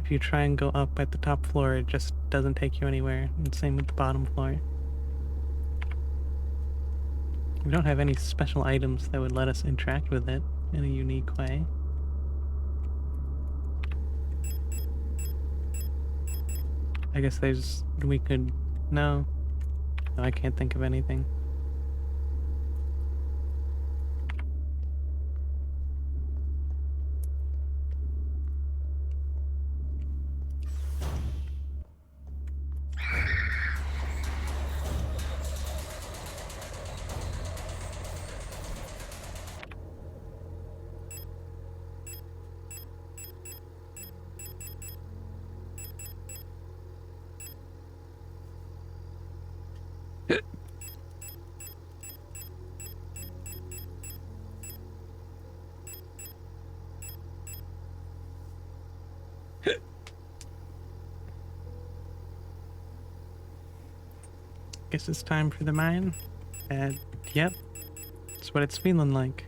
If you try and go up at the top floor, it just doesn't take you anywhere. And same with the bottom floor. We don't have any special items that would let us interact with it in a unique way. I guess we could, no, I can't think of anything. Guess it's time for the mine. Yep. That's what it's feeling like.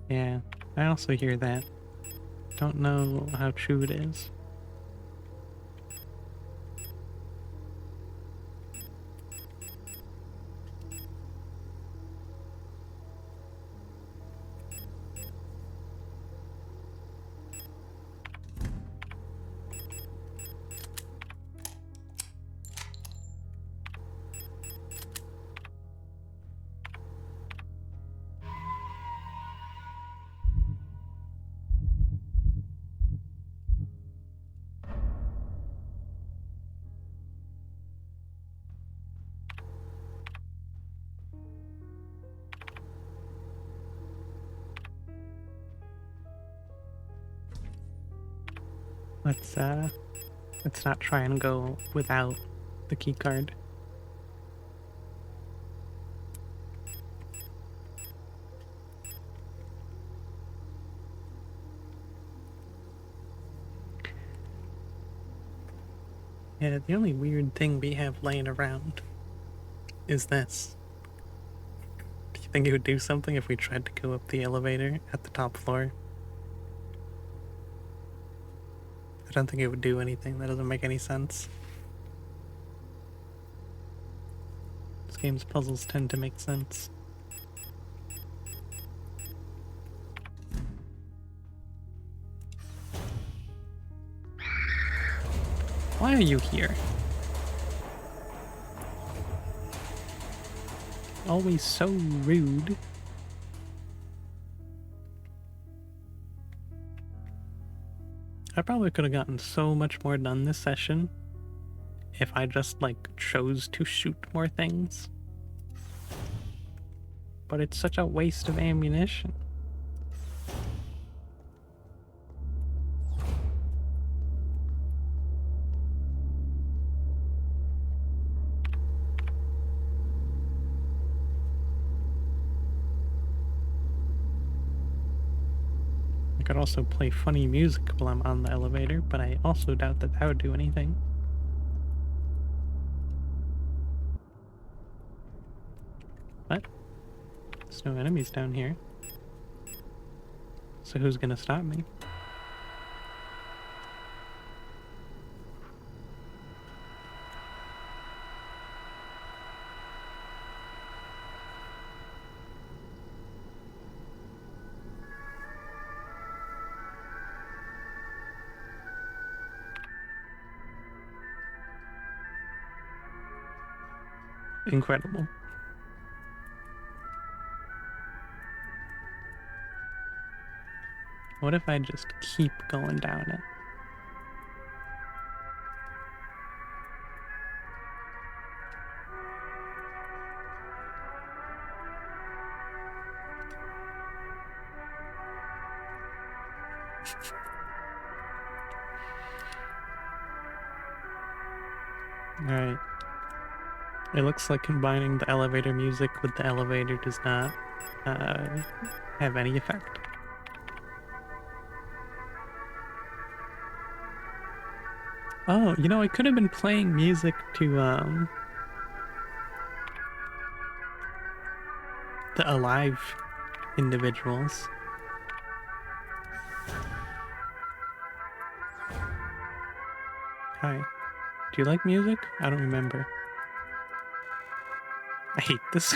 Yeah, I also hear that. Don't know how true it is. Let's not try and go without the key card. Yeah, the only weird thing we have laying around is this. Do you think it would do something if we tried to go up the elevator at the top floor? I don't think it would do anything. That doesn't make any sense. This game's puzzles tend to make sense. Why are you here? Always so rude. I probably could have gotten so much more done this session if I just, like, chose to shoot more things. But it's such a waste of ammunition. I could also play funny music while I'm on the elevator, but I also doubt that that would do anything. What? There's no enemies down here. So who's gonna stop me? Incredible. What if I just keep going down it? Alright. It looks like combining the elevator music with the elevator does not have any effect. Oh, you know, I could have been playing music to the alive individuals. Hi. Do you like music? I don't remember. I hate this.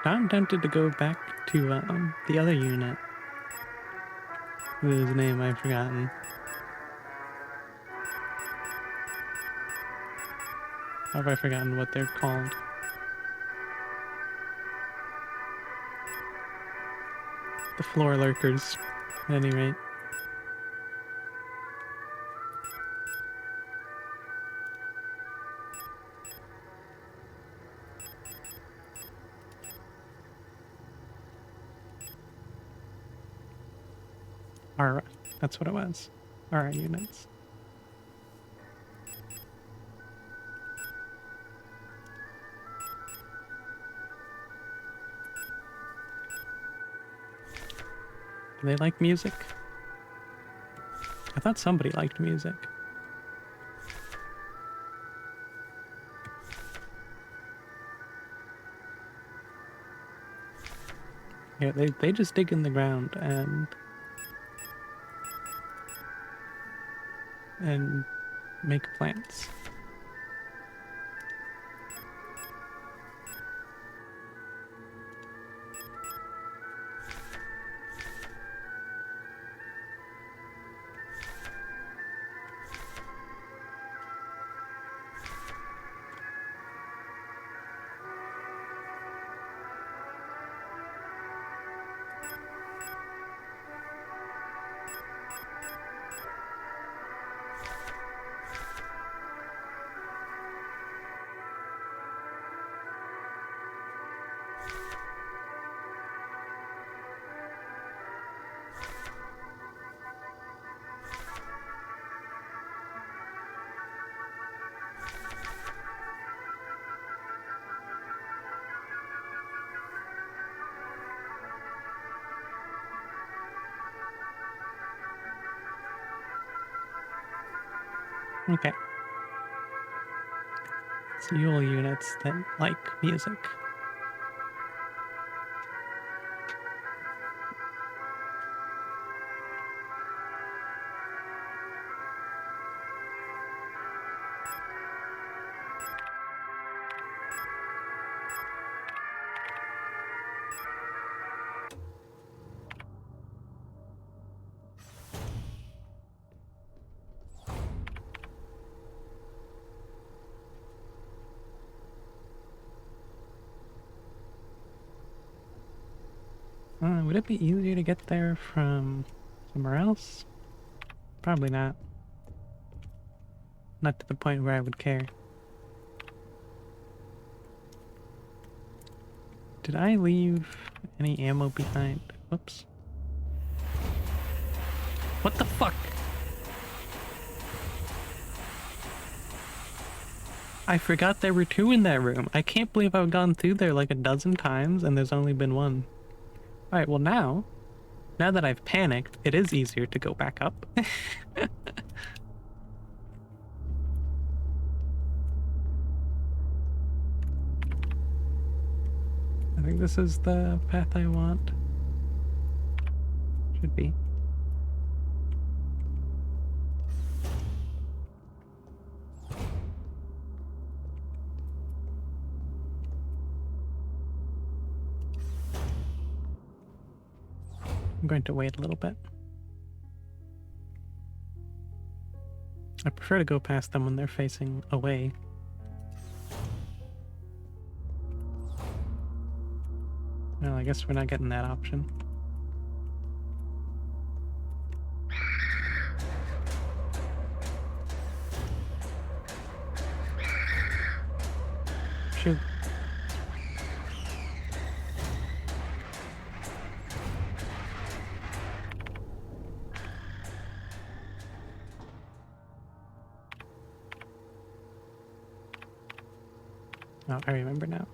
Now I'm tempted to go back to the other unit, whose name I've forgotten. How have I forgotten what they're called? the floor lurkers, at any rate. Aura. That's what it was. Aura units. Do they like music? I thought somebody liked music. Yeah, they just dig in the ground and make plants. Okay. It's Yule units that like music. Would it be easier to get there from somewhere else? Probably not. Not to the point where I would care. Did I leave any ammo behind? Whoops. What the fuck? I forgot there were two in that room. I can't believe I've gone through there like a dozen times and there's only been one. Alright, well now that I've panicked, it is easier to go back up. I think this is the path I want. Should be. I'm going to wait a little bit. I prefer to go past them when they're facing away. Well, I guess we're not getting that option. Shoot. Oh, I remember now.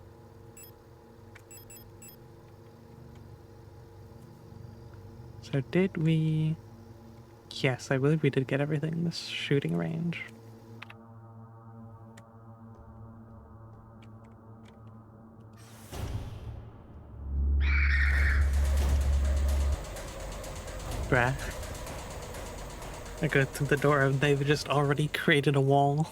So did we... Yes, I believe we did get everything in this shooting range. Bruh. I go through the door and they've just already created a wall.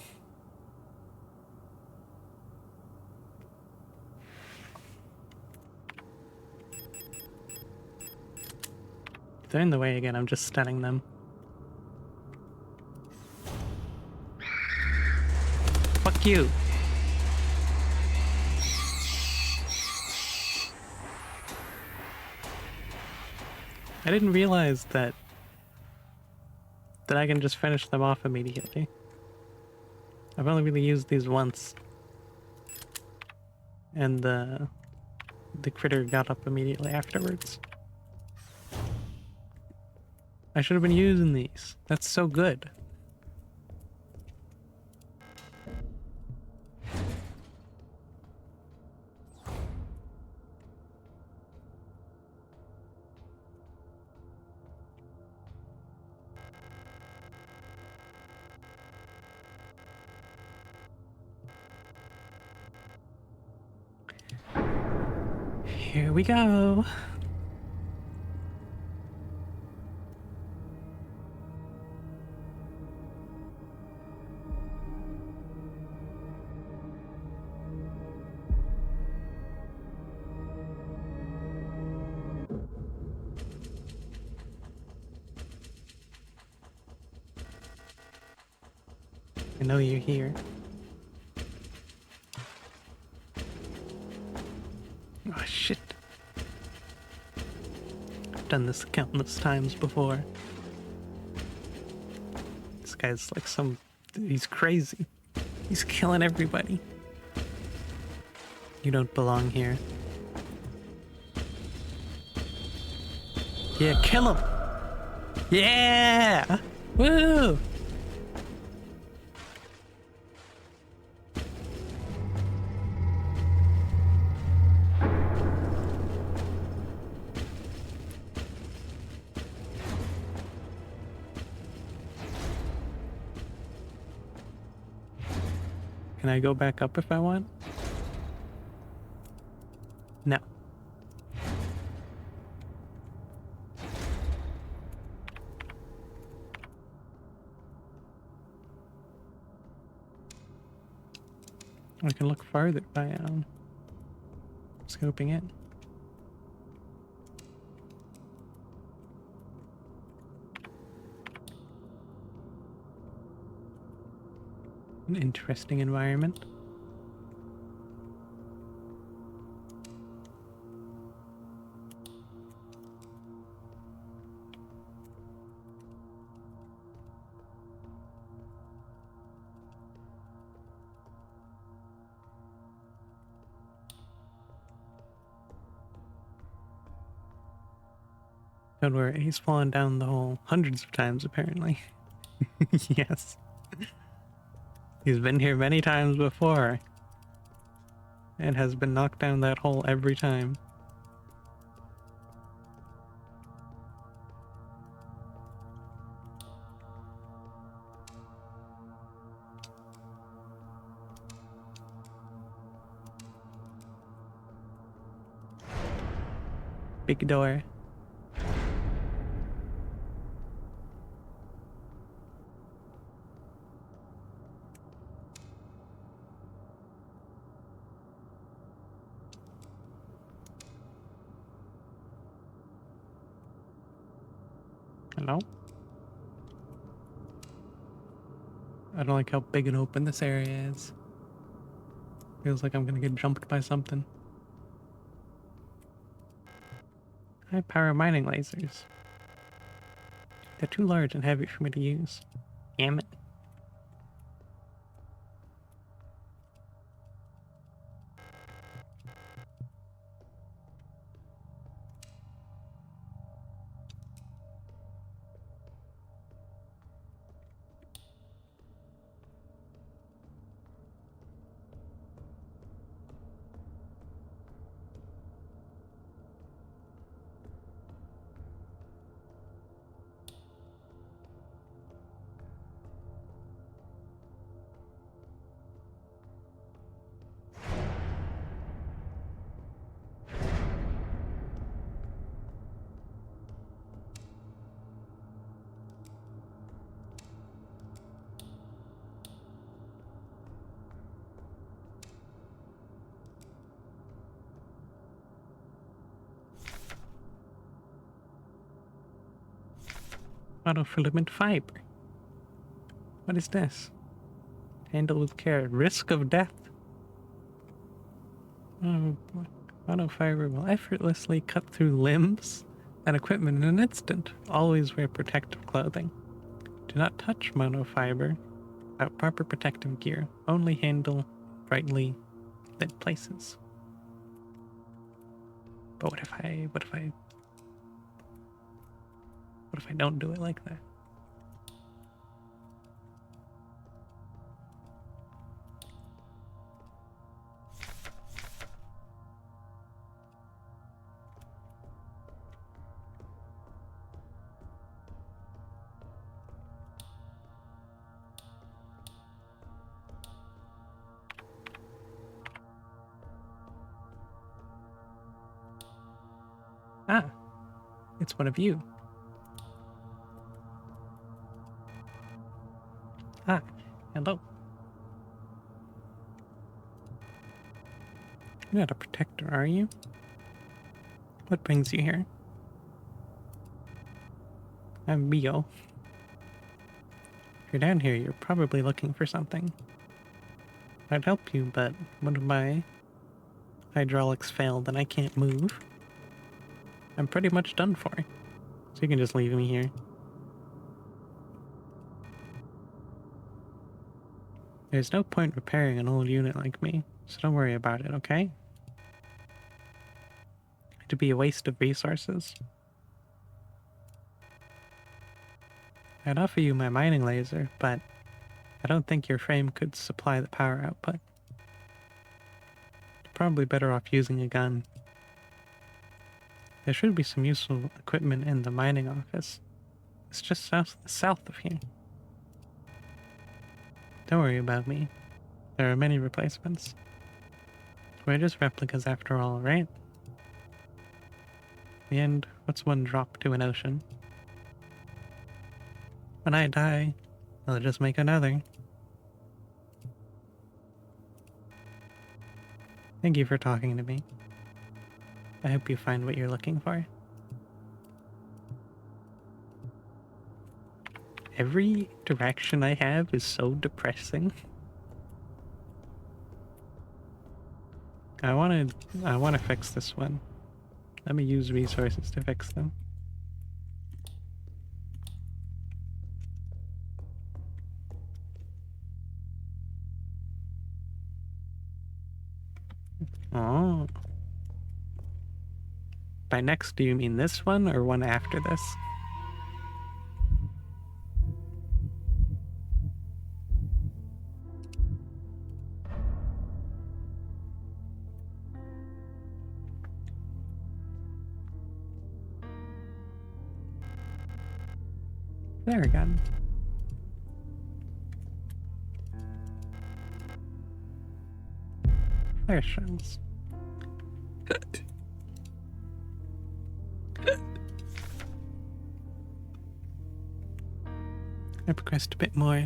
If they're in the way again, I'm just stunning them. Fuck you! I didn't realize that I can just finish them off immediately. I've only really used these once. And the critter got up immediately afterwards. I should have been using these. That's so good. Here we go. I know you're here. Oh shit. I've done this countless times before. This guy's like he's crazy. He's killing everybody. You don't belong here. Yeah, kill him! Yeah! Woo! Can I go back up if I want? No. I can look farther by scoping it. An interesting environment. Don't worry, he's fallen down the hole hundreds of times apparently. Yes. He's been here many times before and has been knocked down that hole every time. Big door. Hello? I don't like how big and open this area is. Feels like I'm gonna get jumped by something. High power mining lasers. They're too large and heavy for me to use. Damn it. Monofilament fiber. What is this? Handle with care. Risk of death. Monofiber will effortlessly cut through limbs. that equipment in an instant. Always wear protective clothing. Do not touch monofiber without proper protective gear. Only handle brightly lit places. But what if I don't do it like that? Ah, it's one of you. Ah, hello. You're not a protector, are you? What brings you here? I'm Bio. If you're down here, you're probably looking for something. I'd help you, but one of my hydraulics failed and I can't move. I'm pretty much done for. So you can just leave me here. There's no point repairing an old unit like me, so don't worry about it, okay? It'd be a waste of resources. I'd offer you my mining laser, but I don't think your frame could supply the power output. You're probably better off using a gun. There should be some useful equipment in the mining office. It's just south of here. Don't worry about me. There are many replacements. We're just replicas after all, right? In the end, what's one drop to an ocean? When I die, I'll just make another. Thank you for talking to me. I hope you find what you're looking for. Every direction I have is so depressing. I want to fix this one. Let me use resources to fix them. Oh. By next, do you mean this one or one after this? There again. Flare shells. I progressed a bit more.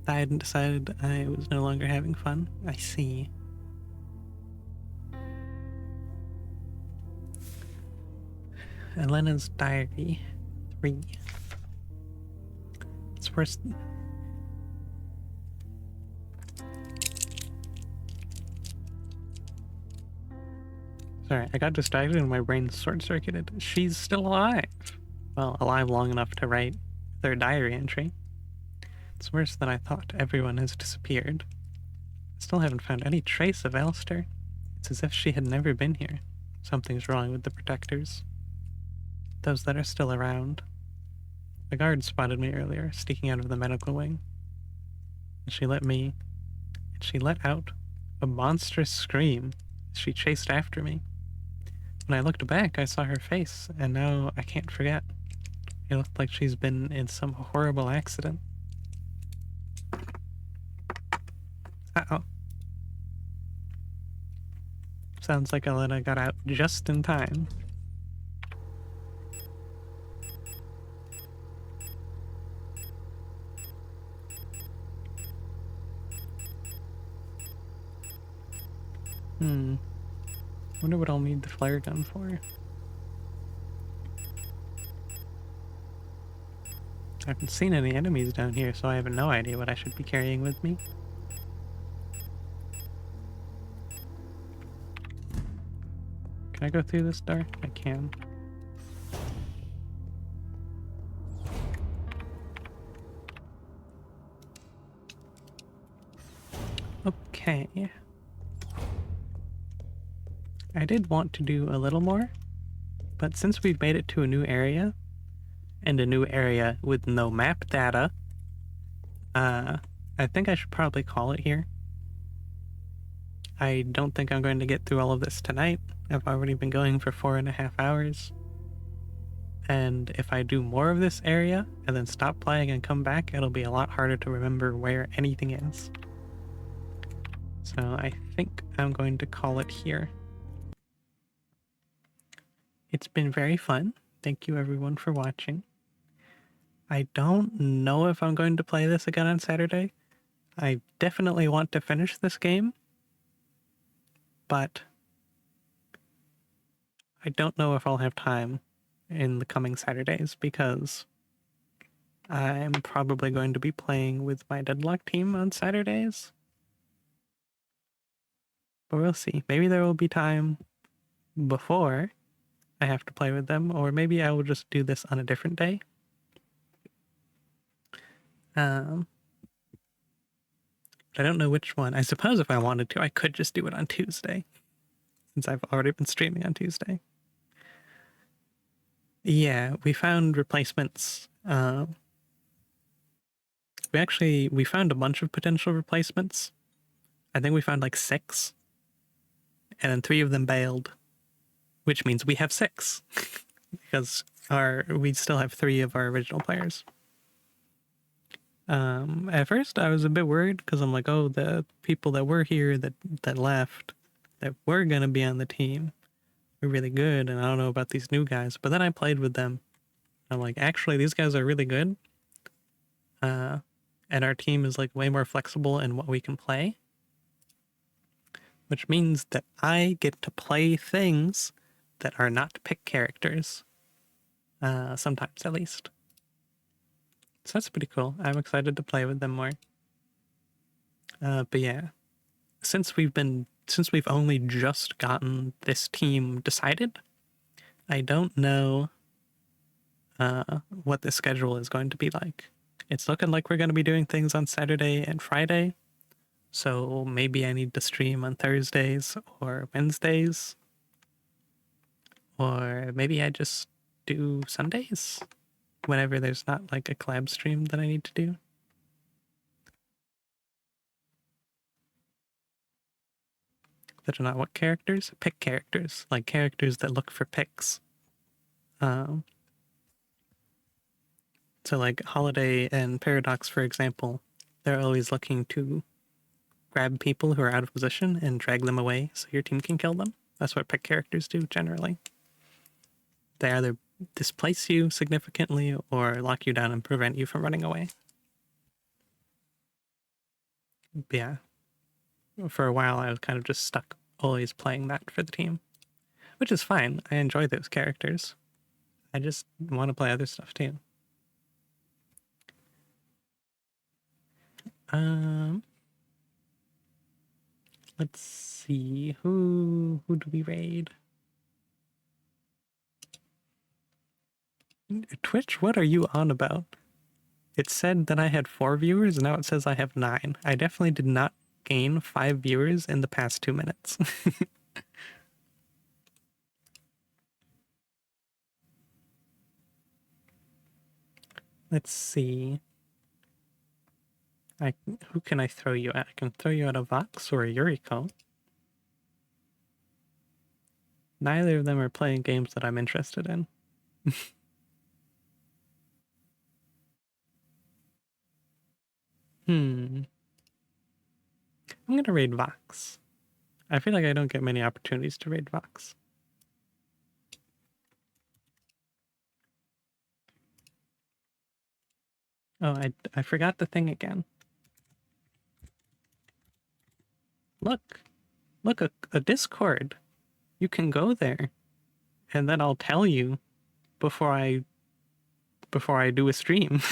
I hadn't decided I was no longer having fun. I see. Elena's diary 3. It's worse. Sorry, I got distracted and my brain short-circuited. She's still alive. Well, alive long enough to write their diary entry. It's worse than I thought. Everyone has disappeared. I still haven't found any trace of Alistair. It's as if she had never been here. Something's wrong with the protectors. Those that are still around. A guard spotted me earlier, sneaking out of the medical wing. And she let out a monstrous scream as she chased after me. When I looked back, I saw her face, and now I can't forget. It looked like she's been in some horrible accident. Uh-oh. Sounds like Elena got out just in time. Wonder what I'll need the flare gun for. I haven't seen any enemies down here, so I have no idea what I should be carrying with me. Can I go through this door? I can. Okay. I did want to do a little more, but since we've made it to a new area, and a new area with no map data, I think I should probably call it here. I don't think I'm going to get through all of this tonight. I've already been going for 4.5 hours. And if I do more of this area and then stop playing and come back, it'll be a lot harder to remember where anything is. So I think I'm going to call it here. It's been very fun. Thank you everyone for watching. I don't know if I'm going to play this again on Saturday. I definitely want to finish this game, but I don't know if I'll have time in the coming Saturdays because I'm probably going to be playing with my Deadlock team on Saturdays. But we'll see. Maybe there will be time before I have to play with them, or maybe I will just do this on a different day. I don't know which one. I suppose if I wanted to, I could just do it on Tuesday, since I've already been streaming on Tuesday. Yeah, we found replacements. We found a bunch of potential replacements. I think we found like 6, and then 3 of them bailed, which means we have 6 because we still have 3 of our original players. At first I was a bit worried because I'm like, oh, the people that were here that left that were gonna be on the team were really good, and I don't know about these new guys. But then I played with them. I'm like, actually, these guys are really good. And our team is like way more flexible in what we can play, which means that I get to play things that are not pick characters. Sometimes at least. So that's pretty cool. I'm excited to play with them more. But yeah, since we've only just gotten this team decided, I don't know what the schedule is going to be like. It's looking like we're going to be doing things on Saturday and Friday, so maybe I need to stream on Thursdays or Wednesdays, or maybe I just do Sundays whenever there's not like a collab stream that I need to do. That are not what characters? Pick characters, like characters that look for picks. So like Holiday and Paradox, for example, they're always looking to grab people who are out of position and drag them away so your team can kill them. That's what pick characters do generally. They either displace you significantly or lock you down and prevent you from running away. But yeah, for a while I was kind of just stuck always playing that for the team, which is fine. I enjoy those characters. I just want to play other stuff too. Let's see, who do we raid? Twitch, what are you on about? It said that I had 4 viewers, and now it says I have 9. I definitely did not gain 5 viewers in the past 2 minutes. Let's see. Who can I throw you at? I can throw you at a Vox or a Yuriko. Neither of them are playing games that I'm interested in. I'm gonna raid Vox. I feel like I don't get many opportunities to raid Vox. Oh, I forgot the thing again. Look, a Discord. You can go there, and then I'll tell you before I do a stream.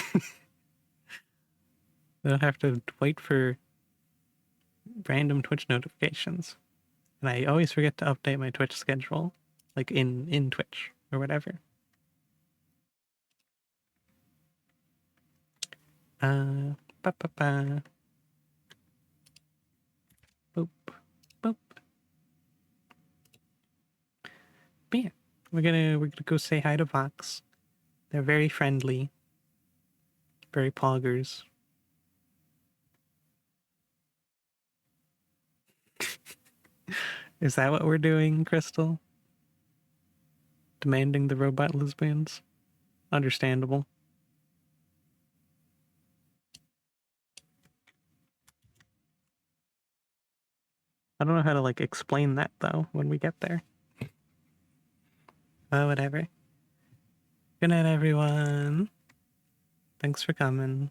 I don't have to wait for random Twitch notifications. And I always forget to update my Twitch schedule, like in Twitch or whatever. Ba ba ba. Boop. Boop. But yeah, we're gonna go say hi to Vox. They're very friendly. Very poggers. Is that what we're doing, Crystal? Demanding the robot lesbians? Understandable. I don't know how to, like, explain that, though, when we get there. Oh, whatever. Good night, everyone. Thanks for coming.